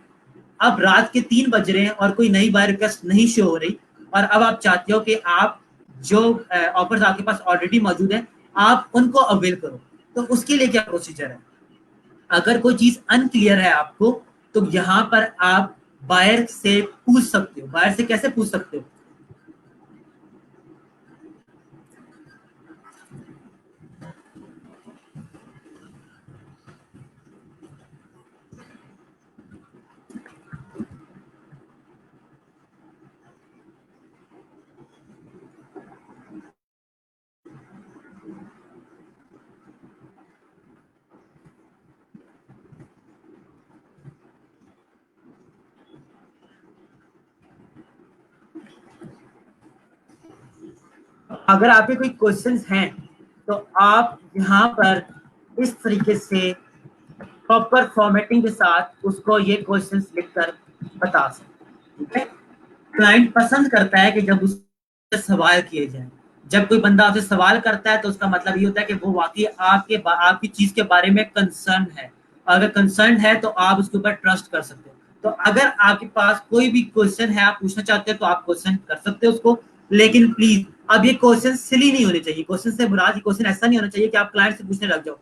अब रात के 3 बज रहे हैं और कोई नई बाय रिक्वेस्ट नहीं शो हो रही, और अब आप चाहते हो कि आप जो ऑफर्स आपके पास ऑलरेडी मौजूद है, आप उनको अवेल करो। तो उसके लिए क्या प्रोसीजर है? अगर कोई चीज अनक्लियर है आपको, तो यहाँ पर आप बायर से पूछ सकते हो। बायर से कैसे पूछ सकते हो? अगर आपके कोई क्वेश्चंस हैं, तो आप यहाँ पर इस तरीके से प्रॉपर फॉर्मेटिंग के साथ उसको ये क्वेश्चंस लिखकर बता सकते हैं। ठीक है, क्लाइंट पसंद करता है कि जब उससे सवाल किए जाए। जब कोई बंदा आपसे सवाल करता है, तो उसका मतलब ये होता है कि वो वाकई आपकी चीज के बारे में कंसर्न है। अगर कंसर्न है तो आप उसके ऊपर ट्रस्ट कर सकते हो। तो अगर आपके पास कोई भी क्वेश्चन है, आप पूछना चाहते हो, तो आप क्वेश्चन कर सकते हो उसको। लेकिन प्लीज, अब ये क्वेश्चन सिली नहीं होने चाहिए। क्वेश्चन से मुराद, क्वेश्चन ऐसा नहीं होना चाहिए कि आप क्लाइंट से पूछने लग जाओ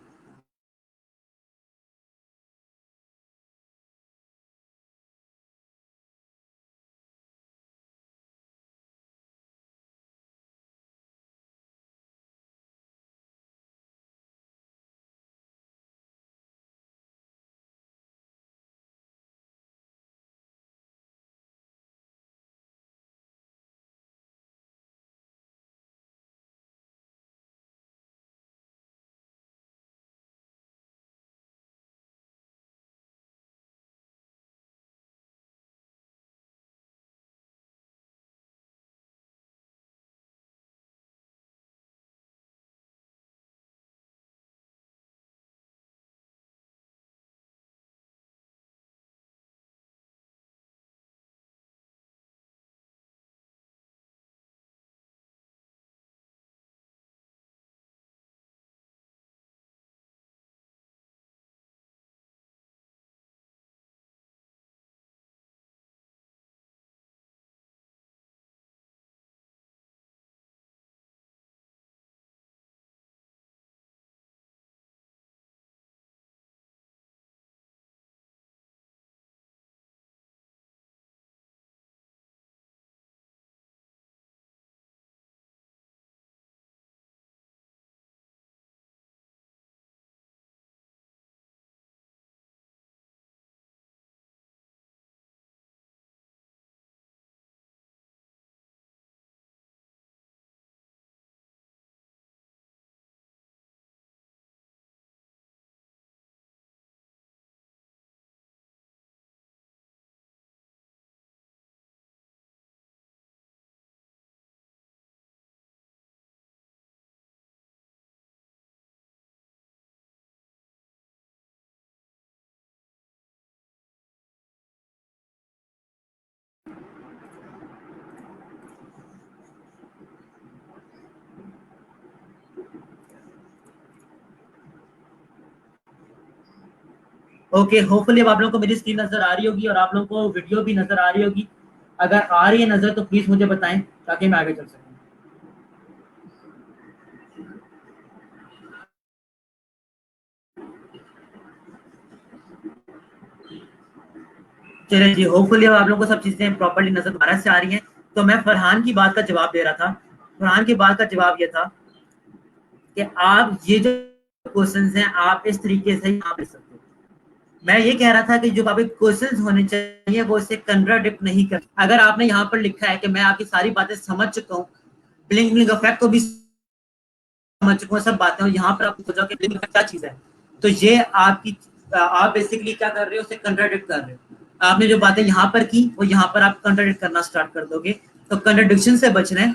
ओके, होपफुली अब आप लोगों को मेरी स्क्रीन नजर आ रही होगी और आप लोगों को वीडियो भी नजर आ रही होगी। अगर आ रही है नजर तो प्लीज मुझे बताएं ताकि मैं आगे चल सकूं। चलिए जी, होपफुली अब आप लोगों को सब चीजें प्रॉपर्ली नजर दोबारा से आ रही हैं। तो मैं फरहान की बात का जवाब दे रहा था। फरहान की बात का जवाब ये था कि आप ये जो क्वेश्चंस हैं आप इस तरीके से यहाँ लिख सकते हो। मैं ये कह रहा था कि जो आपके क्वेश्चंस होने चाहिए वो इसे कंट्राडिक्ट नहीं कर। अगर आपने यहाँ पर लिखा है कि मैं आपकी सारी बातें समझ चुका हूँ, ब्लिंक ब्लिंक इफेक्ट को भी समझ चुका हूँ, सब बातें, और यहाँ पर आपको सोचा कि ब्लिंक इफेक्ट क्या चीज है, तो ये आपकी आप बेसिकली क्या कर रहे हो, उसे कंट्राडिक्ट कर रहे हो। आपने जो बातें यहाँ पर की वो यहाँ पर आप कंट्राडिक्ट करना स्टार्ट कर दोगे। तो कंट्राडिक्शन से बचना है।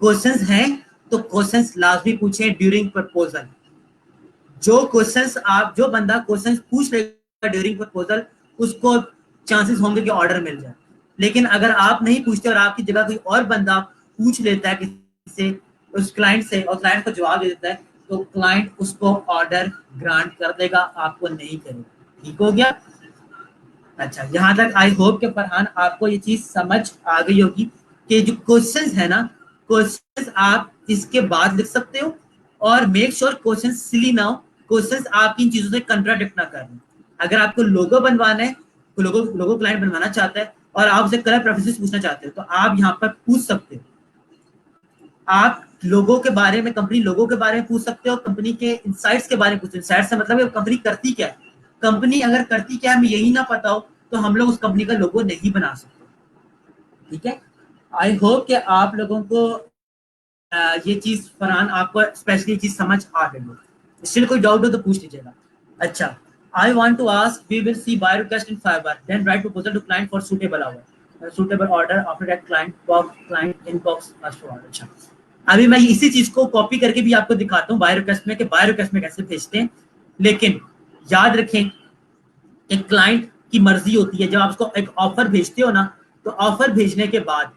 क्वेश्चंस हैं तो क्वेश्चंस लाजमी पूछें ड्यूरिंग प्रपोजल। जो क्वेश्चंस आप जो बंदा क्वेश्चंस पूछ लेगा ड्यूरिंग प्रपोजल, उसको चांसेस होंगे कि ऑर्डर मिल जाए। लेकिन अगर आप नहीं पूछते और आपकी जगह कोई और बंदा पूछ लेता है किसी से, उस क्लाइंट से, और क्लाइंट को जवाब दे देता है, तो क्लाइंट उसको ऑर्डर ग्रांट कर देगा, आपको नहीं करेगा। ठीक हो गया? अच्छा, यहाँ तक आई होप कि फरहान आपको ये चीज समझ आ गई होगी कि जो क्वेश्चंस है ना, क्वेश्चंस आप इसके बाद लिख सकते हो, और मेक श्योर क्वेश्चंस सिली ना हो, क्वेश्चंस आपकी इन चीजों से कंट्राडिक्ट ना करें। अगर आपको लोगो बनवाना है, लोगो लोगो क्लाइंट बनवाना चाहता है और आप उसे कलर प्रेफरेंसेस पूछना चाहते हो, तो आप यहाँ पर पूछ सकते हो। आप लोगों के बारे में, कंपनी लोगों के बारे में पूछ सकते हो, कंपनी के इनसाइट्स के बारे में पूछ सकते हो। इनसाइट्स से मतलब है कंपनी करती क्या है। कंपनी अगर करती क्या है हमें यही ना पता हो, तो हम लोग उस कंपनी का लोगो नहीं बना सकते। ठीक है? आई होप कि आप लोगों को ये चीज, फरहान आपको स्पेशली चीज समझ आ गई हो। स्टिल कोई डाउट हो तो पूछ लीजिएगा। अच्छा, I want to ask we will see by request in Fiverr then write proposal to client for suitable order after that client inbox first order. अच्छा, अभी मैं इसी चीज को कॉपी करके भी आपको दिखाता हूँ बाय रिक्वेस्ट में, कि बाय रिक्वेस्ट में कैसे भेजते हैं। लेकिन याद रखें कि क्लाइंट की मर्जी होती है। जब आप उसको एक ऑफर भेजते हो ना, तो ऑफर भेजने के बाद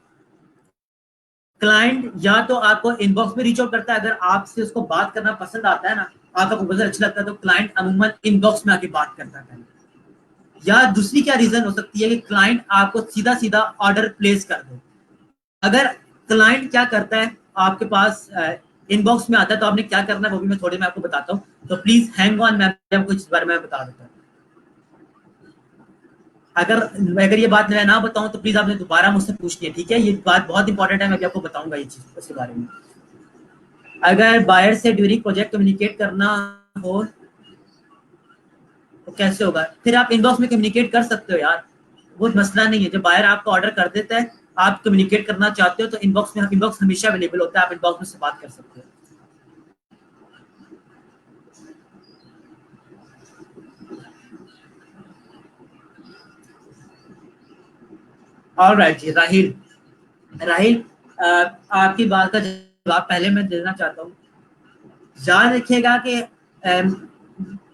क्लाइंट या तो आपको इनबॉक्स में रीच आउट करता है, अगर आपसे उसको बात करना पसंद आता है ना, आपका प्रपोजल अच्छा लगता है, तो क्लाइंट अमूमन इनबॉक्स में आके बात करता है। या दूसरी क्या रीजन हो सकती है कि क्लाइंट आपको सीधा सीधा ऑर्डर प्लेस कर दे। अगर क्लाइंट क्या करता है, आपके पास इनबॉक्स में आता है, तो आपने क्या करना है वो भी मैं थोड़ी में आपको बताता हूँ। तो प्लीज हैंग ऑन, मैं आपको इस बारे में बता देता हूँ। अगर अगर ये बात मैं ना बताऊं तो प्लीज आपने दोबारा मुझसे पूछनी है। ठीक है? ये बात बहुत इंपॉर्टेंट है, मैं भी आपको बताऊंगा ये चीज उसके बारे में। अगर बायर से ड्यूरिंग प्रोजेक्ट कम्युनिकेट करना हो तो कैसे होगा? फिर आप इनबॉक्स में कम्युनिकेट कर सकते हो यार, वो मसला नहीं है। जब बायर आपको ऑर्डर कर देता है, आप कम्युनिकेट करना चाहते हो, तो इनबॉक्स हमेशा अवेलेबल होता है, आप इनबॉक्स में से बात कर सकते हो। ऑलराइट जी, राहिल। राहिल, आपकी बात का जवाब पहले मैं देना चाहता हूँ। याद रखिएगा कि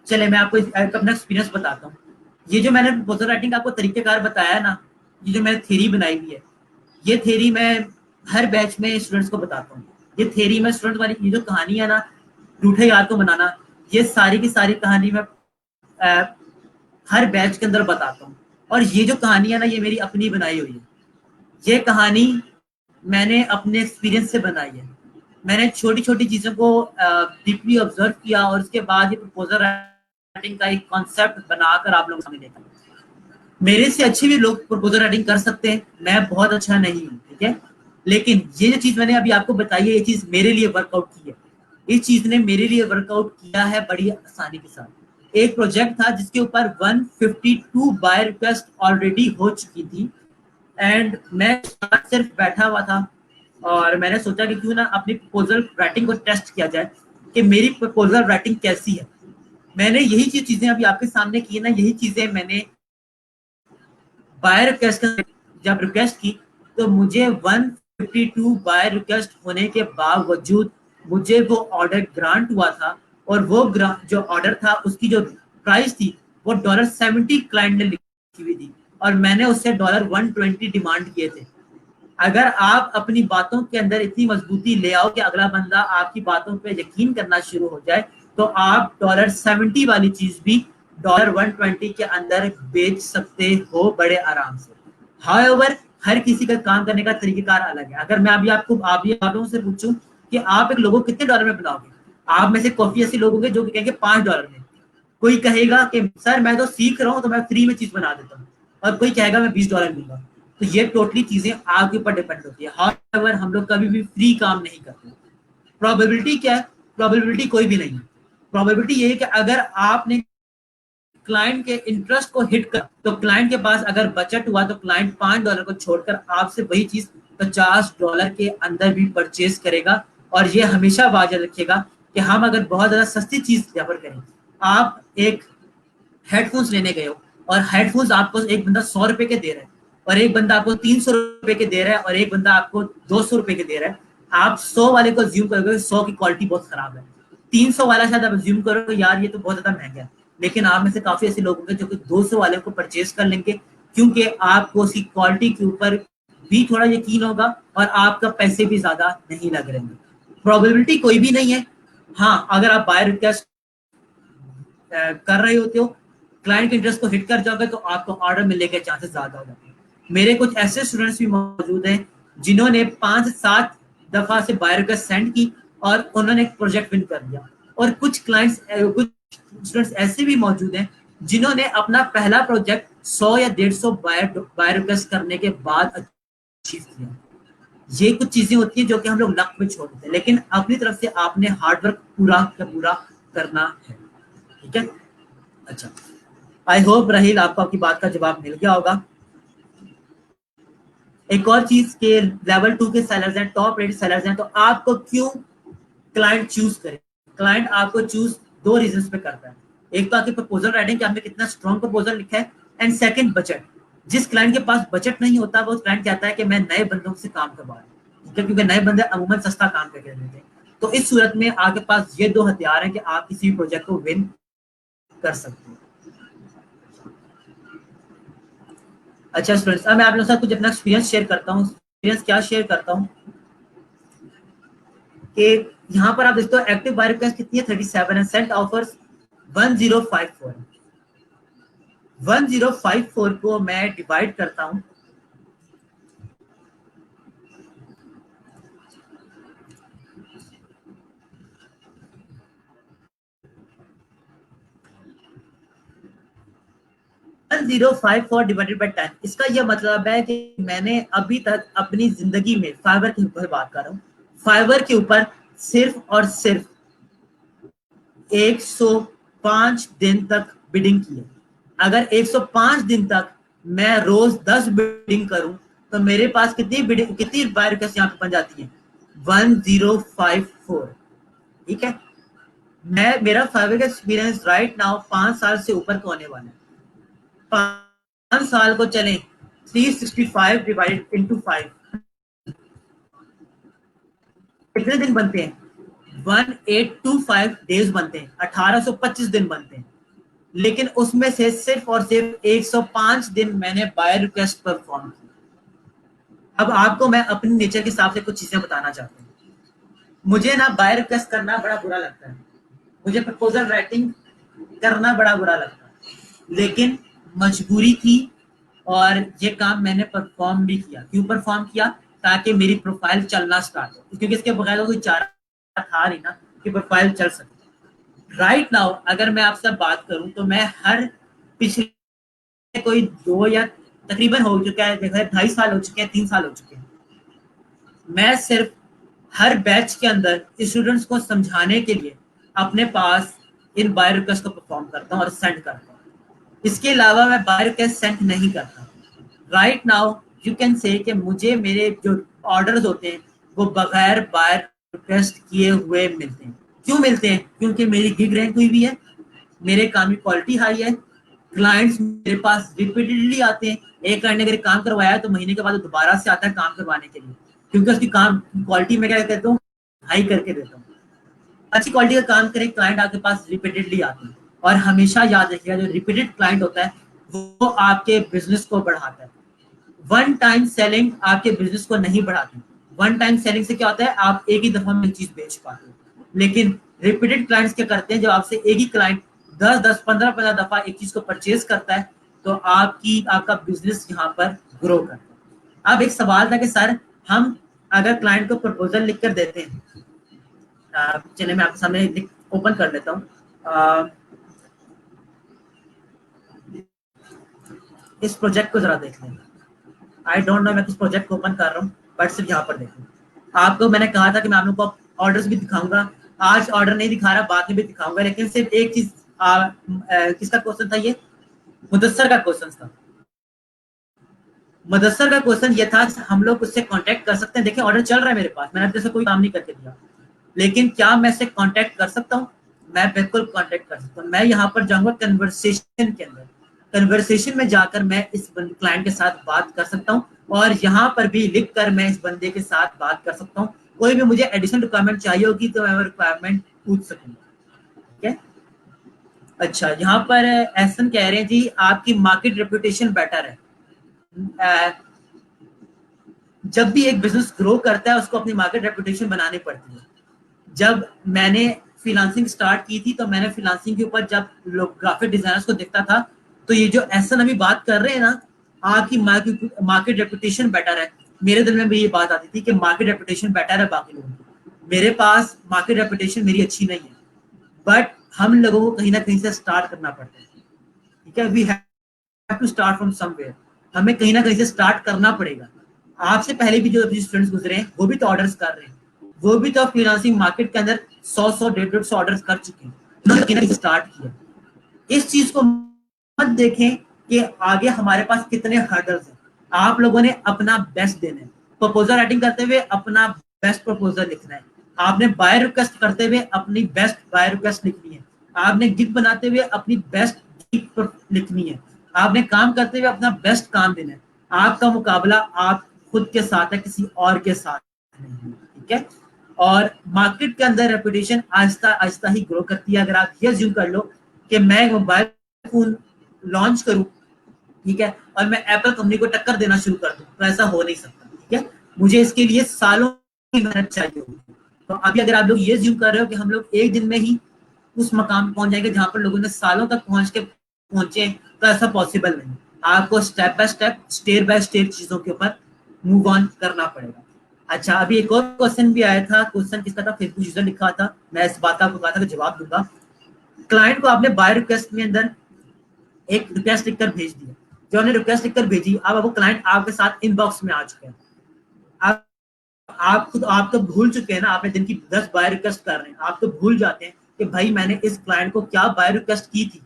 चले मैं आपको अपना एक्सपीरियंस बताता हूँ। ये जो मैंने प्रपोजल राइटिंग का आपको तरीकेकार बताया है ना, ये जो मैंने थ्योरी बनाई हुई है, ये थ्योरी मैं हर बैच में स्टूडेंट्स को बताता हूँ। ये थ्योरी में स्टूडेंट वाली ये जो कहानी है ना, रूठे याद को मनाना, ये सारी की सारी कहानी मैं हर बैच के अंदर बताता हूँ। और ये जो कहानी है ना, ये मेरी अपनी बनाई हुई है। ये कहानी मैंने अपने एक्सपीरियंस से बनाई है। मैंने छोटी छोटी चीजों को डीपली ऑब्जर्व किया और उसके बाद ये प्रपोजल राइटिंग का एक कॉन्सेप्ट बनाकर आप लोगों के सामने देखा। मेरे से अच्छे भी लोग प्रपोजल राइटिंग कर सकते हैं, मैं बहुत अच्छा नहीं हूँ। ठीक है? लेकिन ये जो चीज मैंने अभी आपको बताई है, ये चीज मेरे लिए वर्कआउट की है। इस चीज ने मेरे लिए वर्कआउट किया है बड़ी आसानी के साथ। एक प्रोजेक्ट था जिसके ऊपर 152 बाय रिक्वेस्ट ऑलरेडी हो चुकी थी, एंड मैं सिर्फ बैठा हुआ था और मैंने सोचा कि क्यों ना अपनी प्रपोजल राइटिंग को टेस्ट किया जाए कि मेरी प्रपोजल राइटिंग कैसी है। मैंने यही चीजें अभी आपके सामने की ना, यही चीजें मैंने बाय रिक्वेस्ट जब रिक्वेस्ट की, तो मुझे 152 बाय रिक्वेस्ट होने के बावजूद मुझे वो ऑर्डर ग्रांट हुआ था। और वो जो ऑर्डर था उसकी जो प्राइस थी वो $70 क्लाइंट ने लिखी हुई थी, और मैंने उससे $120 डिमांड किए थे। अगर आप अपनी बातों के अंदर इतनी मजबूती ले आओ कि अगला बंदा आपकी बातों पे यकीन करना शुरू हो जाए, तो आप $70 वाली चीज भी $120 के अंदर बेच सकते हो बड़े आराम से। हाउएवर हर किसी का काम करने का तरीकेकार अलग है। अगर मैं अभी आपको आप ये आप लोगों से पूछूं कि आप एक लोगो कितने डॉलर में बनाओगे, आप में से काफी ऐसे लोग होंगे जो कहेंगे $5 में, कोई कहेगा कि सर मैं तो सीख रहा हूँ तो मैं फ्री में चीज बना देता हूँ, और कोई कहेगा मैं $20 दूंगा। तो ये टोटली चीजें आपके ऊपर डिपेंड होती है। हाउएवर हम लोग कभी भी फ्री काम नहीं करते। प्रोबेबिलिटी क्या है? प्रोबेबिलिटी कोई भी नहीं है। प्रोबेबिलिटी ये है कि अगर आपने क्लाइंट के इंटरेस्ट को हिट कर, तो क्लाइंट के पास अगर बजट हुआ तो क्लाइंट $5 को छोड़कर आपसे वही चीज $50 के अंदर भी परचेज करेगा। और ये हमेशा वाजब रखेगा कि हम अगर बहुत ज्यादा सस्ती चीज रेफर करें, आप एक हेडफोन्स लेने गए हो और हेडफोन्स आपको एक बंदा $100 के दे रहा है और एक बंदा आपको $300 के दे रहा है और एक बंदा आपको $200 के दे रहा है, आप 100 वाले को अज्यूम करोगे 100 की क्वालिटी बहुत खराब है। 300 वाला शायद आप अज्यूम करोगे यार ये तो बहुत ज्यादा महंगा है, लेकिन आप में से काफी ऐसे लोग होंगे जो कि 200 वाले को परचेज कर लेंगे, क्योंकि आपको उसकी क्वालिटी के ऊपर भी थोड़ा यकीन होगा और आपका पैसे भी ज्यादा नहीं लग रहे हैं। प्रोबेबिलिटी कोई भी नहीं है। हाँ, अगर आप बाय रिक्वेस्ट कर रहे होते हो, क्लाइंट के इंटरेस्ट को हिट कर जाओगे तो आपको ऑर्डर मिलने के चांसेस ज्यादा हो जाते हैं। मेरे कुछ ऐसे स्टूडेंट्स भी मौजूद हैं जिन्होंने 5-7 दफा से बाय रिक्वेस्ट सेंड की और उन्होंने एक प्रोजेक्ट विन कर लिया। और कुछ कुछ स्टूडेंट्स ऐसे भी मौजूद हैं जिन्होंने अपना पहला प्रोजेक्ट 100 या 150 बाय रिक्वेस्ट करने के बाद अचीव किया। ये कुछ चीजें होती है जो कि हम लोग लक में छोड़ देते हैं, लेकिन अपनी तरफ से आपने हार्डवर्क पूरा का पूरा करना है। ठीक है, अच्छा, आई होप राहिल आपको आपकी बात का जवाब मिल गया होगा। एक और चीज के लेवल 2 के सेलर्स हैं, टॉप रेट सेलर्स हैं, तो आपको क्यों क्लाइंट चूज करें? क्लाइंट आपको चूज दो रीजंस पे करता है। एक तो आपकी प्रपोजल राइटिंग कि आपने कितना स्ट्रॉन्ग प्रपोजल लिखा है, एंड सेकंड बजट। जिस क्लाइंट के पास बजट नहीं होता वो क्लाइंट कहता है कि मैं नए बंदों से काम करवा रहा हूँ, क्योंकि नए बंदे अमूमन सस्ता काम करके देते हैं। तो इस सूरत में आपके पास ये दो हथियार हैं कि आप किसी भी प्रोजेक्ट को विन कर सकते हैं। अच्छा स्टूडेंट्स, अब मैं आप लोगों के साथ कुछ अपना एक्सपीरियंस शेयर करता हूँ। एक्सपीरियंस क्या शेयर करता हूँ कि यहाँ पर आप देखते हो एक्टिव बाय रिक्वेस्ट कितनी है, 37 है। सेंट ऑफर्स 1054 है। 1054 को मैं डिवाइड करता हूँ 1054 डिवाइडेड बाई 10। इसका यह मतलब है कि मैंने अभी तक अपनी जिंदगी में फाइवर के ऊपर बात कर रहा हूँ, फाइवर के ऊपर सिर्फ और सिर्फ 105 दिन तक बिडिंग की है। अगर 105 दिन तक मैं रोज 10 बिडिंग करूं तो मेरे पास कितनी बाय रिक्वेस्ट यहाँ पे बन जाती है? 1054। ठीक है, मैं मेरा फाइवर का एक्सपीरियंस राइट नाउ 5 साल से ऊपर का होने वाला है। 5 साल को चलें 365 डिवाइडेड इंटू 5 कितने दिन बनते हैं? 1825 डेज बनते हैं, 1825 दिन बनते हैं। लेकिन उसमें से सिर्फ और सिर्फ 105 दिन मैंने बाय रिक्वेस्ट परफॉर्म की। अब आपको मैं अपने नेचर के हिसाब से कुछ चीजें बताना चाहता हूँ। मुझे ना बाय रिक्वेस्ट करना बड़ा बुरा लगता है, मुझे प्रपोजल राइटिंग करना बड़ा बुरा लगता है, लेकिन मजबूरी थी और ये काम मैंने परफॉर्म भी किया। क्यों परफॉर्म किया? ताकि मेरी प्रोफाइल चलना स्टार्ट हो, क्योंकि इसके बगैर तो कोई चारा था नहीं ना कि प्रोफाइल चल सके। राइट नाउ अगर मैं आपसे बात करूं तो मैं हर पिछले कोई 2 या तकरीबन हो चुका है, 2.5 साल हो चुके हैं, 3 साल हो चुके हैं, मैं सिर्फ हर बैच के अंदर स्टूडेंट्स को समझाने के लिए अपने पास इन बाय रिक्वेस्ट को परफॉर्म करता हूँ और सेंड करता हूँ। इसके अलावा मैं बाय रिक्वेस्ट सेंड नहीं करता। Right now you can say कि मुझे मेरे जो ऑर्डर्स होते हैं वो बगैर बाय रिक्वेस्ट किए हुए मिलते हैं। क्यों मिलते हैं? क्योंकि मेरी गिग रैंक हुई भी है, मेरे काम की क्वालिटी हाई है, क्लाइंट्स मेरे पास रिपीटेडली आते हैं। एक क्लाइंट ने अगर काम करवाया है तो महीने के बाद दोबारा से आता है काम करवाने के लिए, क्योंकि उसकी काम क्वालिटी में क्या कहता हूँ हाई करके देता हूँ। अच्छी क्वालिटी का काम करें, क्लाइंट आपके पास रिपीटेडली आते हैं। और हमेशा याद रखिएगा जो रिपीटेड क्लाइंट होता है वो आपके बिजनेस को बढ़ाता है। वन टाइम सेलिंग आपके बिजनेस को नहीं बढ़ाती। वन टाइम सेलिंग से क्या होता है, आप एक ही दफा में चीज बेच पाते हो, लेकिन रिपीटेड क्लाइंट्स क्या करते हैं, जब आपसे एक ही क्लाइंट 10 15 दफा एक चीज को परचेज करता है तो आपका बिजनेस यहाँ पर ग्रो करता है। अब एक सवाल था कि सर हम अगर क्लाइंट को प्रपोजल लिख कर देते हैं, चलिए मैं आपके सामने ओपन कर लेता हूँ इस प्रोजेक्ट को जरा देख लें। आई डोंट नो मैं किस प्रोजेक्ट को ओपन कर रहा हूँ, बट सिर्फ यहाँ पर देखें। आपको मैंने कहा था कि मैं आप लोगों को ऑर्डर्स भी दिखाऊंगा, आज ऑर्डर नहीं दिखा रहा, बाद में भी दिखाऊंगा, लेकिन सिर्फ एक चीज किसका क्वेश्चन था ये? मुदस्सर का क्वेश्चन था। मुदस्सर का क्वेश्चन ये था हम लोग उससे कांटेक्ट कर सकते हैं। देखिए ऑर्डर चल रहा है मेरे पास, मैंने जैसे कोई काम नहीं करके दिया, लेकिन क्या मैं इससे कांटेक्ट कर सकता हूँ? मैं बिल्कुल कांटेक्ट कर सकता हूँ। मैं यहाँ पर जाऊंगा कन्वर्सेशन के अंदर, कन्वर्सेशन में जाकर मैं इस क्लाइंट के साथ बात कर सकता हूँ और यहाँ पर भी लिख कर मैं इस बंदे के साथ बात कर सकता हूँ। कोई भी मुझे एडिशनल रिक्वायरमेंट चाहिए होगी तो मैं वो रिक्वायरमेंट पूछ सकूंगा। ठीक है। अच्छा, यहाँ पर एहसन कह रहे हैं जी आपकी मार्केट रेपुटेशन बेटर है। जब भी एक बिजनेस ग्रो करता है उसको अपनी मार्केट रेपुटेशन बनानी पड़ती है। जब मैंने फ्रीलांसिंग स्टार्ट की थी तो मैंने फ्रीलांसिंग के ऊपर जब लोग ग्राफिक डिजाइनर्स को देखता था तो ये जो एहसन अभी बात कर रहे हैं ना, आपकी मार्केट रेपुटेशन बेटर है, मेरे दिल में भी ये बात आती थी कि मार्केट रेपुटेशन बेटर है बाकी लोगों की। मेरे पास मार्केट रेपुटेशन मेरी अच्छी नहीं है, बट हम लोगों को कहीं ना कहीं से स्टार्ट करना पड़ता है। ठीक है, we have to start from somewhere. हमें कहीं ना कहीं से स्टार्ट करना पड़ेगा। आपसे पहले भी जो स्टूडेंट्स गुजरे हैं वो भी तो ऑर्डर्स कर रहे हैं, वो भी तो फ्रीलांसिंग मार्केट के अंदर 100 150 ऑर्डर्स कर चुके हैं, उन्होंने कहीं ना कहीं स्टार्ट किया। इस चीज को मत देखें कि आगे हमारे पास कितने हर्डल्स हैं। आप लोगों ने अपना बेस्ट देना है। प्रपोजल राइटिंग करते हुए अपना बेस्ट प्रपोजल लिखना है। आपने बाय रिक्वेस्ट करते हुए अपनी बेस्ट बाय रिक्वेस्ट लिखनी है। आपने गिग बनाते हुए अपनी बेस्ट गिग लिखनी है। आपने काम करते हुए अपना बेस्ट काम देना है। आपका मुकाबला आप खुद के साथ है, किसी और के साथ नहीं। ठीक है। और मार्केट के अंदर रेपुटेशन आहिस्ता आहिस्ता ही ग्रो करती है। अगर आप ये ज्यूम कर लो कि मैं मोबाइल फोन लॉन्च करूं, ठीक है, और मैं एप्पल कंपनी को टक्कर देना शुरू कर दूं, तो ऐसा हो नहीं सकता। ठीक है, मुझे इसके लिए सालों की मेहनत चाहिए होगी। तो अभी अगर आप लोग ये ज्यूम कर रहे हो कि हम लोग एक दिन में ही उस मकाम पहुंच जाएंगे जहां पर लोगों ने सालों तक पहुंचे, तो ऐसा पॉसिबल नहीं। आपको step by step, step by step चीजों के ऊपर मूव ऑन करना पड़ेगा। अच्छा, अभी एक और क्वेश्चन भी आया था। क्वेश्चन किसका था? फेसबुक यूजर लिखा था। मैं इस बात का आपको कहा था कि जवाब दूंगा। क्लाइंट को आपने बाय रिक्वेस्ट में अंदर एक रिक्वेस्ट लिखकर भेज दिया। जो हमने रिक्वेस्ट लिखकर भेजी, अब वो क्लाइंट आपके साथ इनबॉक्स में आ चुके हैं। आप तो भूल चुके हैं ना, आपने दिन की 10 बाय रिक्वेस्ट कर रहे हैं, आप तो भूल जाते हैं कि भाई मैंने इस क्लाइंट को क्या बाय रिक्वेस्ट की थी।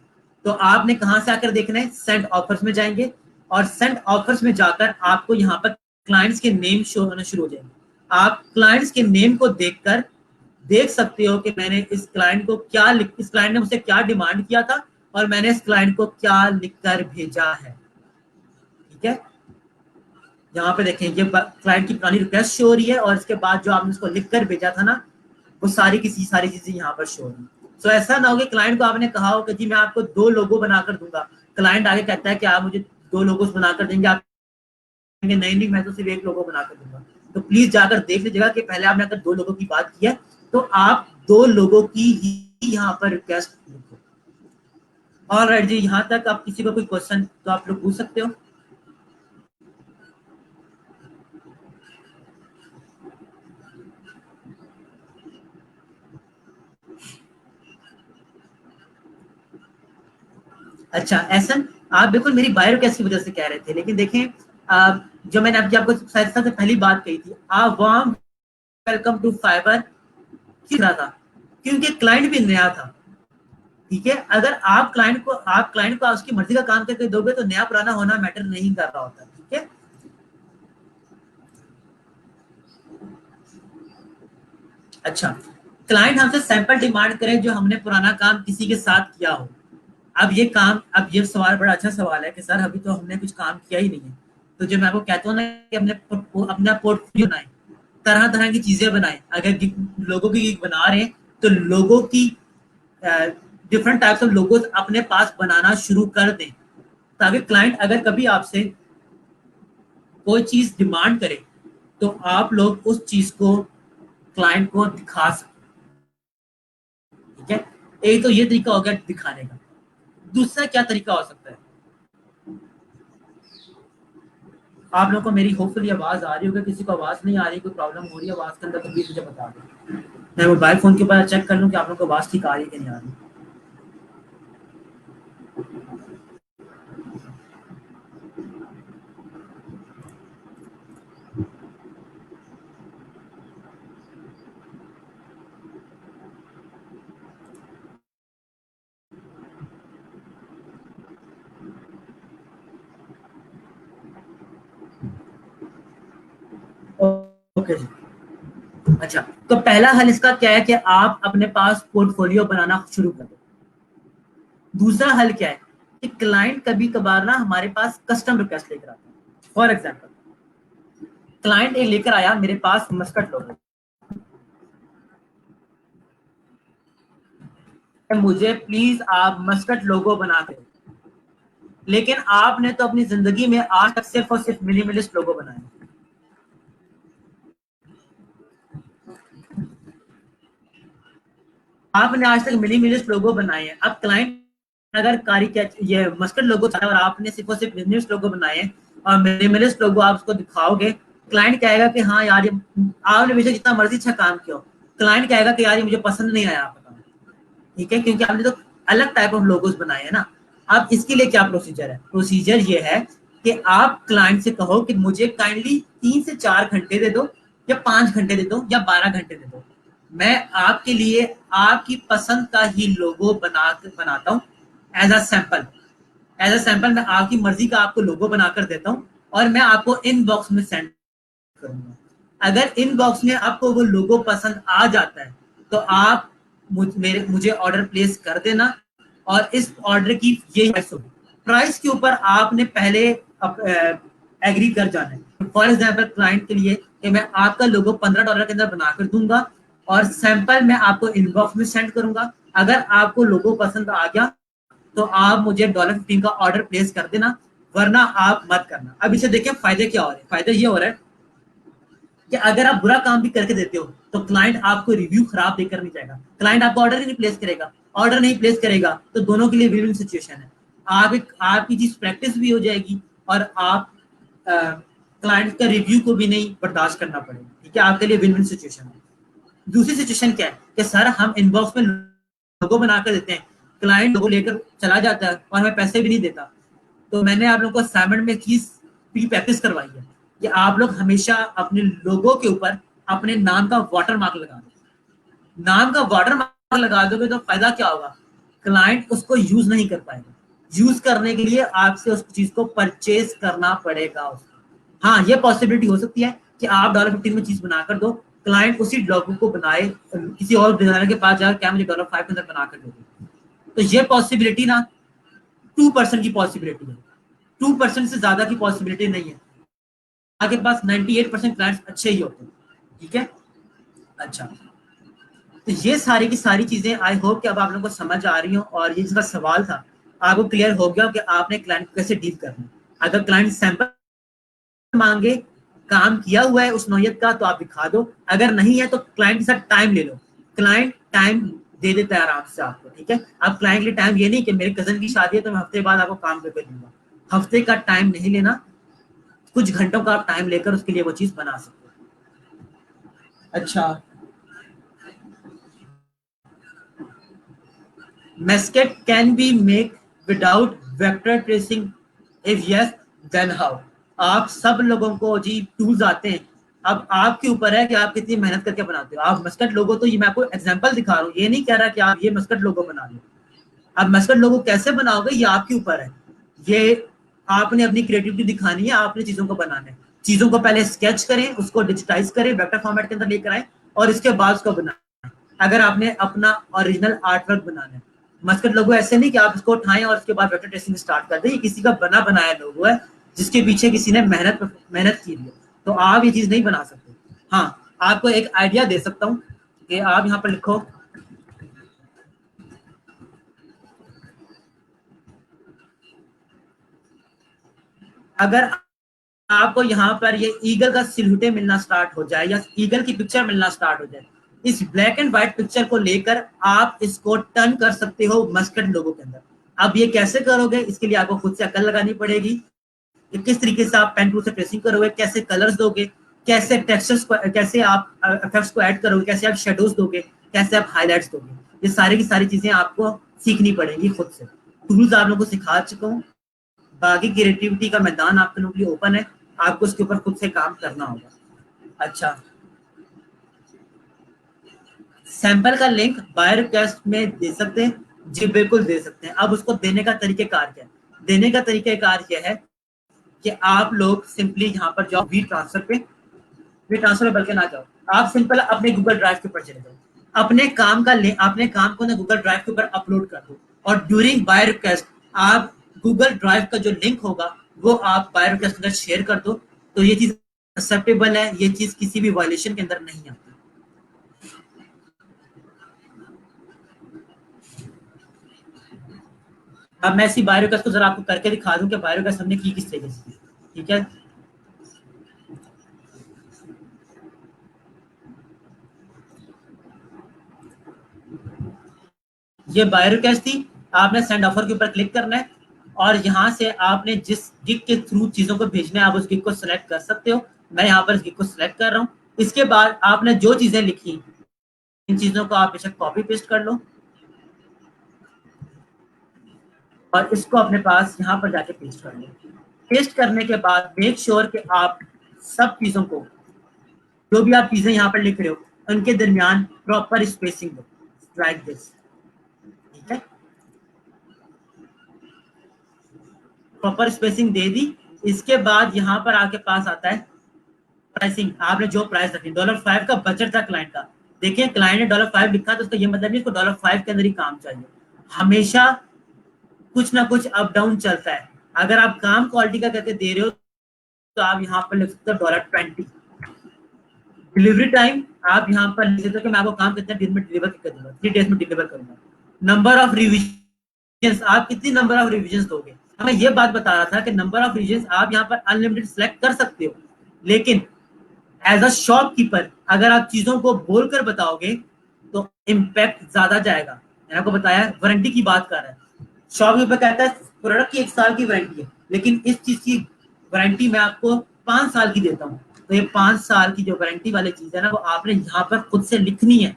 तो आपने कहां से आकर देखना है? सेंड ऑफर्स में जाएंगे और सेंड ऑफर्स में जाकर आपको यहाँ पर क्लाइंट्स के नेम शो होना शुरू हो जाएंगे। आप क्लाइंट्स के नेम को देखकर देख सकते हो कि मैंने इस क्लाइंट को क्या इस क्लाइंट ने मुझसे क्या डिमांड किया था और मैंने इस क्लाइंट को क्या लिखकर भेजा है। ठीक है, यहाँ पे देखें ये क्लाइंट की पुरानी रिक्वेस्ट शो हो रही है और इसके बाद जो आपने उसको लिख कर भेजा था ना, वो सारी की सारी चीजें यहाँ पर शो हो रही है। सो ऐसा ना हो कि क्लाइंट को आपने कहा हो कि जी मैं आपको 2 लोगो बनाकर दूंगा, क्लाइंट आगे कहता है कि आप मुझे 2 लोगोस बनाकर देंगे, आप नहीं नहीं मैं तो सिर्फ एक लोगो बनाकर दूंगा। तो प्लीज जाकर देख लीजिएगा कि पहले आपने अगर 2 लोगों की बात की है तो आप 2 लोगों की ही यहाँ पर रिक्वेस्ट लिखो। ऑलराइट जी, यहाँ तक आप किसी को कोई क्वेश्चन तो आप लोग पूछ सकते हो। अच्छा ऐसा, आप बिल्कुल मेरी बायो कैसी वजह से कह रहे थे, लेकिन देखें जो मैंने आपको शायद सबसे पहली बात कही थी, आ वार्म वेलकम टू फाइबर क्यों रहा था? क्योंकि क्लाइंट भी नया था। ठीक है, अगर आप क्लाइंट को उसकी मर्जी का काम करके दोगे तो नया पुराना होना मैटर नहीं कर रहा होता। ठीक है। अच्छा, क्लाइंट हमसे सैंपल डिमांड करे जो हमने पुराना काम किसी के साथ किया हो। अब ये सवाल बड़ा अच्छा सवाल है कि सर अभी तो हमने कुछ काम किया ही नहीं है। तो जो मैं आपको कहता हूँ ना कि अपना पोर्टफोलियो बनाए, तरह तरह की चीजें बनाए। अगर लोगों की गिग बना रहे हैं तो लोगों की डिफरेंट टाइप्स ऑफ लोगोस अपने पास बनाना शुरू कर दें, ताकि क्लाइंट अगर कभी आपसे कोई चीज डिमांड करे तो आप लोग उस चीज को क्लाइंट को दिखा सकें। ठीक है। एक तो ये तरीका हो गया दिखाने का। दूसरा क्या तरीका हो सकता है, आप लोगों को मेरी होपफुली आवाज आ रही होगी, किसी को आवाज नहीं आ रही, कोई प्रॉब्लम हो रही है आवाज के अंदर तो प्लीज मुझे बता दो, मैं मोबाइल फोन के ऊपर चेक कर लूँ कि आप लोगों को आवाज ठीक आ रही है कि नहीं आ रही। ओके जी। अच्छा, तो पहला हल इसका क्या है कि आप अपने पास पोर्टफोलियो बनाना शुरू कर दो। दूसरा हल क्या है कि क्लाइंट कभी कभार ना हमारे पास कस्टम रिक्वेस्ट लेकर आता है। फॉर एग्जाम्पल, क्लाइंट एक लेकर आया मेरे पास मस्कट लोगो, मुझे प्लीज आप मस्कट लोगो बना दो। लेकिन आपने तो अपनी जिंदगी में आज तक सिर्फ और सिर्फ मिनिमलिस्ट लोगो बनाए, आपने आज तक मिनिमलिस्ट लोगो बनाए हैं। अब क्लाइंट अगर कारी क्या ये मस्कट लोगो था और आपने सिर्फ और सिर्फ मिनिमलिस्ट लोगो बनाए हैं और मिनिमलिस्ट लोगो आप उसको दिखाओगे, क्लाइंट कहेगा कि हाँ यार ये आपने मुझे जितना मर्जी अच्छा काम किया, क्लाइंट कहेगा कि यार ये मुझे पसंद नहीं आया आपका काम। ठीक है, क्योंकि आपने तो अलग टाइप ऑफ लोगोस बनाए हैं ना। अब इसके लिए क्या प्रोसीजर है, प्रोसीजर ये है कि आप क्लाइंट से कहो कि मुझे काइंडली 3 से 4 घंटे दे दो, या 5 घंटे दे दो, या 12 घंटे दे दो, मैं आपके लिए आपकी पसंद का ही लोगो बनाता हूँ as a sample. As a sample मैं आपकी मर्जी का आपको लोगो बनाकर देता हूँ और मैं आपको इनबॉक्स में सेंड करूंगा। अगर इनबॉक्स में आपको वो लोगो पसंद आ जाता है तो आप मुझे ऑर्डर प्लेस कर देना, और इस ऑर्डर की ये प्राइस होगी। प्राइस के ऊपर आपने पहले एग्री कर जाना है। फॉर एग्जाम्पल क्लाइंट के लिए कि मैं आपका लोगो $15 के अंदर बनाकर दूंगा और सैंपल मैं आपको इनबॉक्स में सेंड करूंगा। अगर आपको लोगो पसंद आ गया तो आप मुझे $15 का ऑर्डर प्लेस कर देना, वरना आप मत करना। अब इसे देखिए फायदे क्या हो रहे हैं। फायदा ये हो रहा है कि अगर आप बुरा काम भी करके देते हो तो क्लाइंट आपको रिव्यू खराब देकर नहीं जाएगा, क्लाइंट आपको ऑर्डर ही नहीं प्लेस करेगा। ऑर्डर नहीं प्लेस करेगा तो दोनों के लिए विन विन सिचुएशन है। आपकी चीज प्रैक्टिस भी हो जाएगी और आप क्लाइंट का रिव्यू को भी नहीं बर्दाश्त करना पड़ेगा। ठीक है, आपके लिए विन विन सिचुएशन है। दूसरी सिचुएशन क्या है कि सर हम इनबॉक्स में लोगो बनाकर देते हैं, क्लाइंट लोगो लेकर चला जाता है और हमें पैसे भी नहीं देता। तो मैंने आप लोगों को असाइनमेंट में चीज की प्रैक्टिस करवाई है कि आप लोग हमेशा अपने लोगों के ऊपर अपने नाम का वाटर मार्क लगा दो। नाम का वाटर मार्क लगा दोगे तो फायदा क्या होगा, क्लाइंट उसको यूज नहीं कर पाएगा। यूज करने के लिए आपसे उस चीज को परचेज करना पड़ेगा उसको। हाँ, ये पॉसिबिलिटी हो सकती है कि आप $15 में चीज बनाकर दो, क्लाइंट उसी लोगो को बनाए किसी और डिजाइनर के पास जाकर क्या मुझे $5 के अंदर बनाकर दे दो। तो ये पॉसिबिलिटी ना 2% की पॉसिबिलिटी है, 2% से ज्यादा की पॉसिबिलिटी नहीं है। आपके पास 98% क्लाइंट्स अच्छे ही होते हैं। ठीक है। अच्छा, तो ये सारी की सारी चीजें आई होप कि अब आप लोगों को समझ आ रही हो और ये जिसका सवाल था आपको क्लियर हो गया कि आपने क्लाइंट को कैसे डील करना है। अगर क्लाइंट सैंपल मांगे, काम किया हुआ है उस नौयत का तो आप दिखा दो, अगर नहीं है तो क्लाइंट के साथ टाइम ले लो। क्लाइंट टाइम दे देता है आराम से आपको। ठीक है, आप क्लाइंट के लिए टाइम ये नहीं कि मेरे कजन की शादी है तो मैं हफ्ते बाद आपको काम करके दूंगा। हफ्ते का टाइम नहीं लेना, कुछ घंटों का आप टाइम लेकर उसके लिए वो चीज बना सकते हो। अच्छा, Mesket can be made without vector tracing? If yes, then how? आप सब लोगों को जी टूल्स आते हैं। अब आपके ऊपर है कि आप कितनी मेहनत करके बनाते हो। आप मस्कट लोगो तो ये मैं आपको एग्जांपल दिखा रहा हूँ, ये नहीं कह रहा कि आप ये मस्कट लोगो बना लो। आप मस्कट लोगो कैसे बनाओगे ये आपके ऊपर है। ये आपने अपनी क्रिएटिविटी दिखानी है, आपने चीजों को बनाना है। चीजों को पहले स्केच करें, उसको डिजिटाइज करें, वेक्टर फॉर्मेट के अंदर लेकर आए और इसके बाद उसको बनाएं। अगर आपने अपना ओरिजिनल आर्ट वर्क बनाना है, मस्कट लोगो ऐसे नहीं कि आप इसको उठाएं और उसके बाद वेक्टर ट्रेसिंग स्टार्ट कर दें। ये किसी का बना बनाया लोगो है जिसके पीछे किसी ने मेहनत मेहनत की है। तो आप ये चीज नहीं बना सकते। हाँ, आपको एक आइडिया दे सकता हूँ कि आप यहाँ पर लिखो, अगर आपको यहाँ पर ये ईगल का सिलहुटे मिलना स्टार्ट हो जाए या ईगल की पिक्चर मिलना स्टार्ट हो जाए इस ब्लैक एंड व्हाइट पिक्चर को लेकर आप इसको टर्न कर सकते हो मस्टर्ड लोगो के अंदर। अब ये कैसे करोगे, इसके लिए आपको खुद से अकल लगानी पड़ेगी कि किस तरीके से आप पेन टूल से ट्रेसिंग करोगे, कैसे कलर्स दोगे, कैसे टेक्सचर्स को, कैसे आप इफेक्ट्स को ऐड करोगे, कैसे आप शेडोज दोगे, कैसे आप हाईलाइट्स दोगे। ये सारी की सारी चीजें आपको सीखनी पड़ेंगी खुद से। टूल्स आप लोगों को सिखा चुका हूँ, बाकी क्रिएटिविटी का मैदान आपके लोगों के लिए ओपन है, आपको उसके ऊपर खुद से काम करना होगा। अच्छा, सैंपल का लिंक बायर रिक्वेस्ट में दे सकते हैं? जी बिल्कुल दे सकते हैं। अब उसको देने का तरीकेकार क्या है? देने का तरीकेकार यह है कि आप लोग सिंपली यहाँ पर जाओ, वी ट्रांसफर पे, वी ट्रांसफर बल्कि ना जाओ, आप सिंपल अपने गूगल ड्राइव के ऊपर चले जाओ, अपने काम का लिंक, अपने काम को ना गूगल ड्राइव के ऊपर अपलोड कर दो, और ड्यूरिंग बाय रिक्वेस्ट आप गूगल ड्राइव का जो लिंक होगा वो आप बाय रिक्वेस्ट के अंदर शेयर कर दो। तो ये चीज एक्सेप्टेबल है, ये चीज किसी भी वायलेशन के अंदर नहीं आती। अब मैं इसी बाय रिक्वेस्ट को जरा आपको करके दिखा दूं कि बाय रिक्वेस्ट हमने की किस तरीके से। ठीक है, ये बाय रिक्वेस्ट थी। आपने सेंड ऑफर के ऊपर क्लिक करना है और यहाँ से आपने जिस गिग के थ्रू चीजों को भेजना है आप उस गिग को सिलेक्ट कर सकते हो। मैं यहाँ पर इस गिग को सिलेक्ट कर रहा हूँ। इसके बाद आपने जो चीजें लिखी, इन चीजों को आप बेशक कॉपी पेस्ट कर लो और इसको अपने पास यहाँ पर जाके पेस्ट कर लो। पेस्ट करने के बाद मेक श्योर कि आप सब चीजों को, जो भी आप चीजें यहाँ पर लिख रहे हो, उनके दरमियान प्रॉपर स्पेसिंग दो, लाइक दिस। ठीक है, प्रॉपर स्पेसिंग दे दी। इसके बाद यहाँ पर आपके पास आता है प्राइसिंग। आपने जो प्राइस रखी $5 का बजट था क्लाइंट का। देखिए क्लाइंट ने $5 लिखा तो उसका ये मतलब नहीं इसको $5 के अंदर ही काम चाहिए। हमेशा कुछ ना कुछ अप डाउन चलता है। अगर आप काम क्वालिटी का करके दे रहे हो तो आप यहाँ पर लिख सकते हो $20। डिलीवरी टाइम आप यहाँ पर लिख सकते हो कि मैं आपको काम कितने दिन में डिलीवर कर दूंगा, 3 डेज में डिलीवर करूंगा। नंबर ऑफ रिविजन, आप कितनी नंबर ऑफ रिविजन दोगे। हमें ये बात बता रहा था कि नंबर ऑफ रिविजन आप यहाँ पर अनलिमिटेड सेलेक्ट कर सकते हो, लेकिन एज अ शॉपकीपर अगर आप चीजों को बोलकर बताओगे तो इम्पैक्ट ज्यादा जाएगा। मैंने आपको बताया वारंटी की बात कर रहा है, शॉपकीपर कहता है प्रोडक्ट की 1 साल की वारंटी है, लेकिन इस चीज की वारंटी मैं आपको 5 साल की देता हूँ। तो ये 5 साल की जो वारंटी वाली चीज है ना वो आपने यहाँ पर खुद से लिखनी है।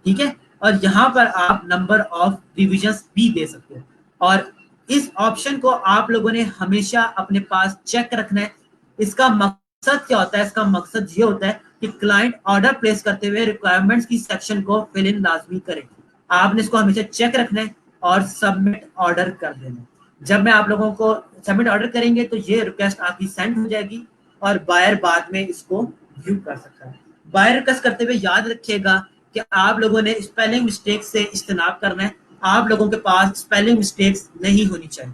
ठीक है, और यहाँ पर आप नंबर ऑफ रिविजन भी दे सकते हो। और इस ऑप्शन को आप लोगों ने हमेशा अपने पास चेक रखना है। इसका मकसद क्या होता है? इसका मकसद ये होता है कि क्लाइंट ऑर्डर प्लेस करते हुए रिक्वायरमेंट्स की सेक्शन को फिल इन लाजमी करे। आपने इसको हमेशा चेक रखना है और सबमिट ऑर्डर कर देना है। जब मैं आप लोगों को सबमिट ऑर्डर करेंगे तो ये रिक्वेस्ट आपकी सेंड हो जाएगी और बायर बाद में इसको व्यू कर सकता है। बायर रिक्वेस्ट करते हुए याद रखिएगा कि आप लोगों ने स्पेलिंग मिस्टेक से इज्तनाब करना है। आप लोगों के पास स्पेलिंग मिस्टेक्स नहीं होनी चाहिए।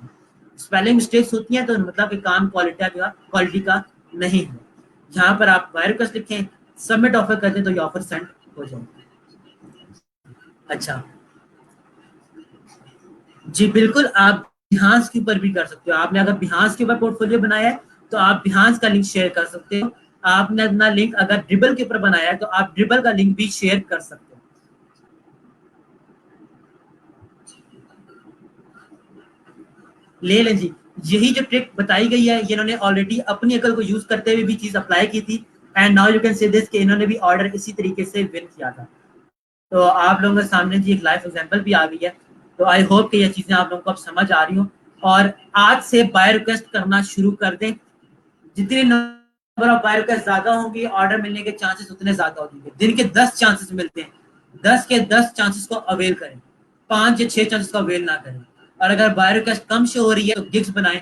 स्पेलिंग मिस्टेक्स होती हैं तो मतलब कि काम क्वालिटी का नहीं है। यहाँ पर आप बायर रिक्वेस्ट लिखें, सबमिट ऑफर कर दें तो ये ऑफर सेंड हो जाएगा। अच्छा, जी बिल्कुल, आप बिहांस के ऊपर भी कर सकते हो। आपने अगर बिहांस के ऊपर पोर्टफोलियो बनाया है तो आप बिहांस का लिंक शेयर कर सकते हो। आपने अपना लिंक अगर ड्रिबल के ऊपर बनाया है तो आप ड्रिबल का लिंक भी शेयर कर सकते हो। ले लें जी, यही जो ट्रिक बताई गई है ये इन्होंने ऑलरेडी अपनी अकल को यूज करते हुए भी चीज अप्लाई की थी। And now you can say this कि इन्होंने भी ऑर्डर इसी तरीके से विन किया था। तो आप लोगों के सामने जी एक लाइव एग्जांपल भी आ गई है। तो आई होप कि ये चीजें आप लोगों को अब समझ आ रही हो और आज से बाय रिक्वेस्ट करना शुरू कर दें। जितनी नंबर ऑफ बाय रिक्वेस्ट ज्यादा होंगी ऑर्डर मिलने के चांसेस उतने ज्यादा होंगे। दिन के 10 चांसेस मिलते हैं, 10 के 10 चांसेस को अवेल करें, 5 या 6 चांसेस को अवेल ना करें। और अगर बाय रिक्वेस्ट कम शो हो रही है तो गिग्स बनाएं।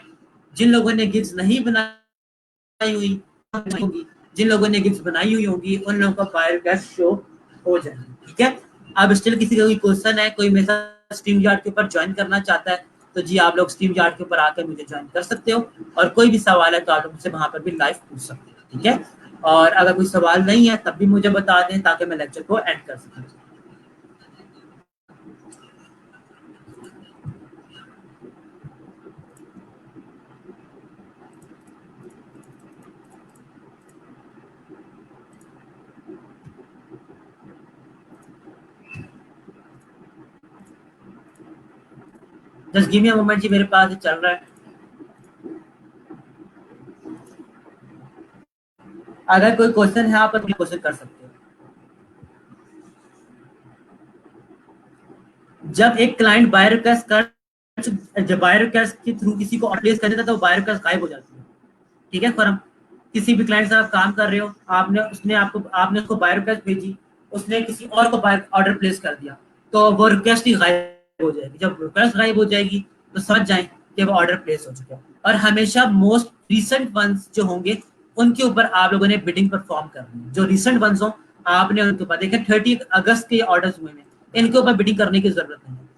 जिन लोगों ने गिग्स नहीं बनाई हुई होंगी, जिन लोगों ने गिग्स बनाई हुई होंगी उन लोगों का बाय रिक्वेस्ट शो हो जाएगी। ठीक है, अब स्टिल किसी का कोई क्वेश्चन है, कोई मेरे साथ स्ट्रीम यार्ड के ऊपर ज्वाइन करना चाहता है तो जी आप लोग स्ट्रीम यार्ड के ऊपर आकर मुझे ज्वाइन कर सकते हो। और कोई भी सवाल है तो आप लोग मुझसे वहां पर भी लाइव पूछ सकते हो। ठीक है, और अगर कोई सवाल नहीं है तब भी मुझे बता दें ताकि मैं लेक्चर को एंड कर सकूँ। Just give me a moment जी, मेरे पास ये चल रहा है। अगर कोई क्वेश्चन है आप अपनी क्वेश्चन कर सकते हो। जब एक क्लाइंट बाय रिक्वेस्ट कर, जब बाय रिक्वेस्ट के थ्रू किसी को प्लेस कर देता है तो बाय रिक्वेस्ट गायब हो जाती है। ठीक है, फॉर किसी भी क्लाइंट से आप काम कर रहे हो, आपने उसको बाय रिक्वेस्ट भेजी, उसने किसी और को बाय ऑर्डर प्लेस कर दिया, तो वो रिक्वेस्ट ही गायब हो जाएगी। जब रिक्वेस्ट गायब हो जाएगी तो समझ जाएं कि वो ऑर्डर प्लेस हो चुका है। और हमेशा मोस्ट रिसेंट वंस जो होंगे उनके ऊपर आप लोगों ने बिडिंग परफॉर्म करनी है। जो रिसेंट वंस हो आपने उनके ऊपर देखें, 30 अगस्त के ऑर्डर्स हुए हैं, इनके ऊपर बिडिंग करने की जरूरत नहीं है।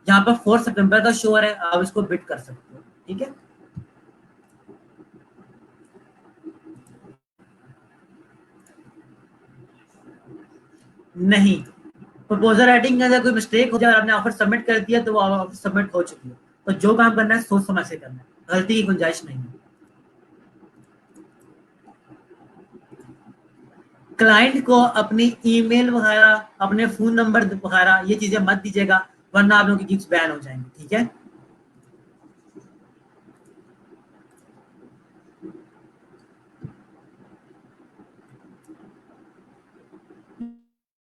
जहाँ पर 4 सितंबर का शो है आप इसको बिड कर सकते हो। ठीक है, नहीं, प्रपोजल राइटिंग के अंदर कोई मिस्टेक हो जाए, आपने ऑफर सबमिट कर दिया तो वो ऑफर सबमिट हो चुकी है। तो जो काम करना है सोच समझ से करना है, गलती की गुंजाइश नहीं है। क्लाइंट को अपनी ईमेल वगैरह, अपने फोन नंबर वगैरह ये चीजें मत दीजिएगा, वरना आप लोगों की गिग्स बैन हो जाएंगी। ठीक है,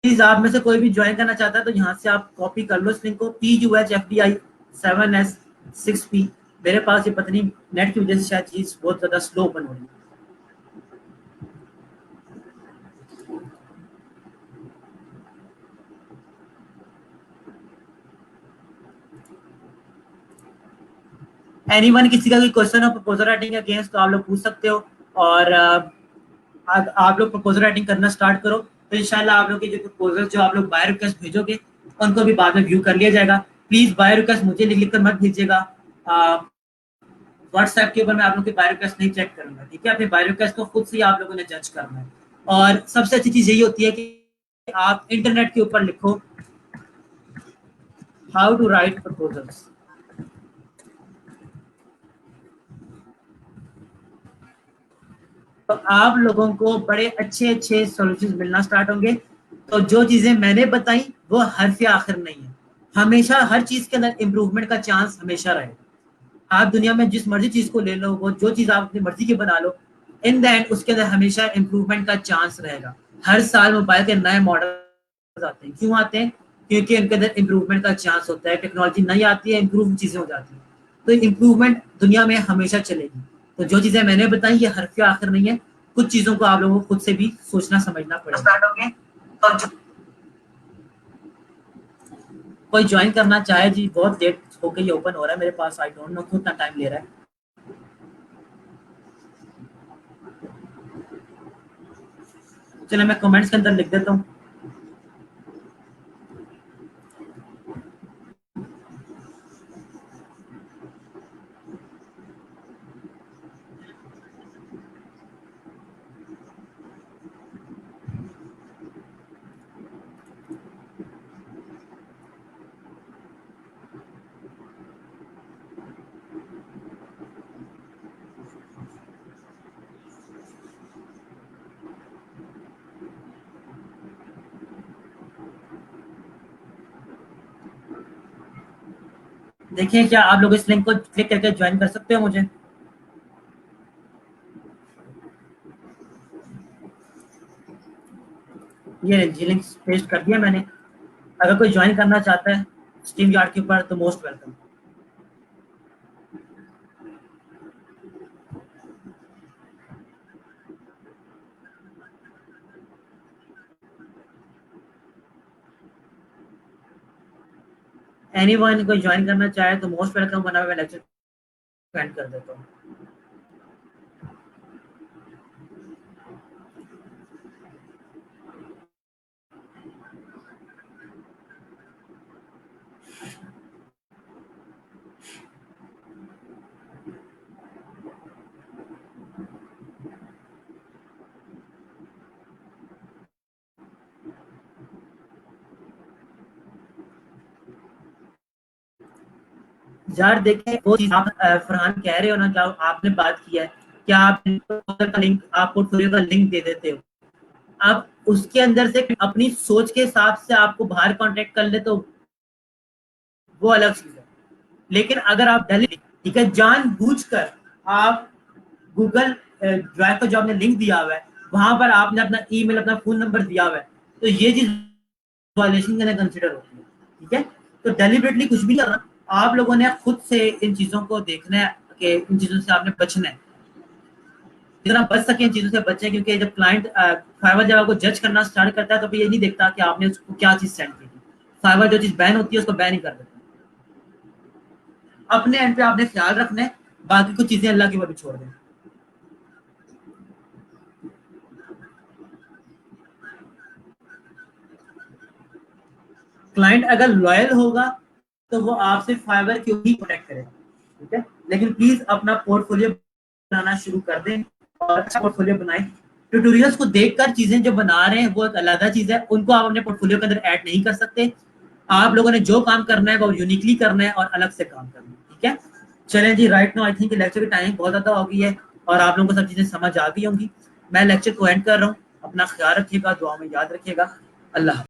प्लीज आप में से कोई भी ज्वाइन करना चाहता है तो यहाँ से आप कॉपी कर लो इस लिंक को, PUHFDI7S6P। मेरे पास ये पता नहीं नेट की वजह से शायद चीज बहुत ज्यादा स्लो ओपन हो रही है। एनीवन, किसी का कोई क्वेश्चन हो प्रपोजल राइटिंग के अगेंस्ट तो आप लोग पूछ सकते हो। और आप लोग प्रपोजल राइटिंग करना स्टार्ट करो तो इंशाल्लाह आप लोग के जो प्रपोजल जो आप लोग बाय रिक्वेस्ट भेजोगे उनको भी बाद में व्यू कर लिया जाएगा। प्लीज बाय रिक्वेस्ट मुझे लिख कर मत भेजिएगा। व्हाट्सएप के ऊपर मैं आप लोग की बाय रिक्वेस्ट नहीं चेक करूंगा। ठीक है, अपने बाय रिक्वेस्ट को खुद से ही आप लोगों ने जज करना है। और सबसे अच्छी चीज यही होती है कि आप इंटरनेट के ऊपर लिखो हाउ टू राइट प्रपोजल्स, तो आप लोगों को बड़े अच्छे अच्छे सॉल्यूशंस मिलना स्टार्ट होंगे। तो जो चीजें मैंने बताई वो हर से आखिर नहीं है, हमेशा हर चीज के अंदर इंप्रूवमेंट का चांस हमेशा रहेगा। आप दुनिया में जिस मर्जी चीज को ले लो, वो जो चीज आप अपनी मर्जी की बना लो, इन द एंड उसके अंदर हमेशा इंप्रूवमेंट का चांस रहेगा। हर साल मोबाइल के नए मॉडल आते हैं, क्यों आते हैं? क्योंकि उनके अंदर इंप्रूवमेंट का चांस होता है, टेक्नोलॉजी नई आती है, इंप्रूव चीजें हो जाती हैं। तो इंप्रूवमेंट दुनिया में हमेशा चलेगी। तो जो चीजें मैंने बताई ये हर के आखिर नहीं है, कुछ चीजों को आप लोगों को खुद से भी सोचना समझना पड़ेगा। स्टार्ट हो गए तो कोई ज्वाइन करना चाहे जी, बहुत लेट हो गई, ओपन हो रहा है मेरे पास, आई डोंट नो क्यों इतना टाइम ले रहा है। चलो मैं कमेंट्स के अंदर लिख देता हूँ। देखिए, क्या आप लोग इस लिंक को क्लिक करके ज्वाइन कर सकते हो मुझे? ये जी लिंक पेस्ट कर दिया मैंने। अगर कोई ज्वाइन करना चाहता है स्ट्रीम यार्ड के ऊपर तो मोस्ट वेलकम। एनीवन कोई ज्वाइन करना चाहे तो मोस्ट वेलकम, वरना मैं लेक्चर एंड कर देता हूँ। यार देखिए, वो चीज आप फरहान कह रहे हो ना, क्या आपने बात किया है, क्या आप का लिंक, आप पोर्टफोलियो का लिंक दे देते हो, आप उसके अंदर से अपनी सोच के हिसाब से आपको बाहर कांटेक्ट कर ले तो वो अलग चीज है। लेकिन अगर आप डेली, ठीक है, जानबूझकर आप गूगल ड्राइव का जो आपने लिंक दिया हुआ है वहां पर आपने अपना ईमेल, अपना फोन नंबर दिया हुआ है, तो ये चीज वायलेशन के अंदर कंसिडर होती है। ठीक है, तो डेलिबरेटली कुछ भी नहीं करना, आप लोगों ने खुद से इन चीजों को देखना है कि इन चीजों से आपने बचना है, जितना बच सके इन चीजों से बचें, क्योंकि जब क्लाइंट फाइवर जब आपको जज करना स्टार्ट करता है तो फिर ये नहीं देखता कि आपने उसको क्या चीज सेंड की थी। फाइवर जो चीज बैन होती है उसको बैन ही कर देता है। अपने एंड पे आपने ख्याल रखना है, बाकी कुछ चीजें अल्लाह के ऊपर भी छोड़ दें। क्लाइंट अगर लॉयल होगा तो वो आपसे फाइबर क्यों ही कनेक्ट करेगा। ठीक है, लेकिन प्लीज अपना पोर्टफोलियो बनाना शुरू कर दें और अच्छा पोर्टफोलियो बनाएं। ट्यूटोरियल्स को देखकर चीजें जो बना रहे हैं वो एक अलग चीज है, उनको आप अपने पोर्टफोलियो के अंदर ऐड नहीं कर सकते। आप लोगों ने जो काम करना है वो यूनिकली करना है और अलग से काम करना है। ठीक है, चलें जी, right now I think lecture की टाइम बहुत ज्यादा हो गई है और आप लोगों को सब चीजें समझ आ गई होंगी। मैं लेक्चर को एंड कर रहा हूँ। अपना ख्याल रखिएगा, दुआ में याद रखिएगा। अल्लाह।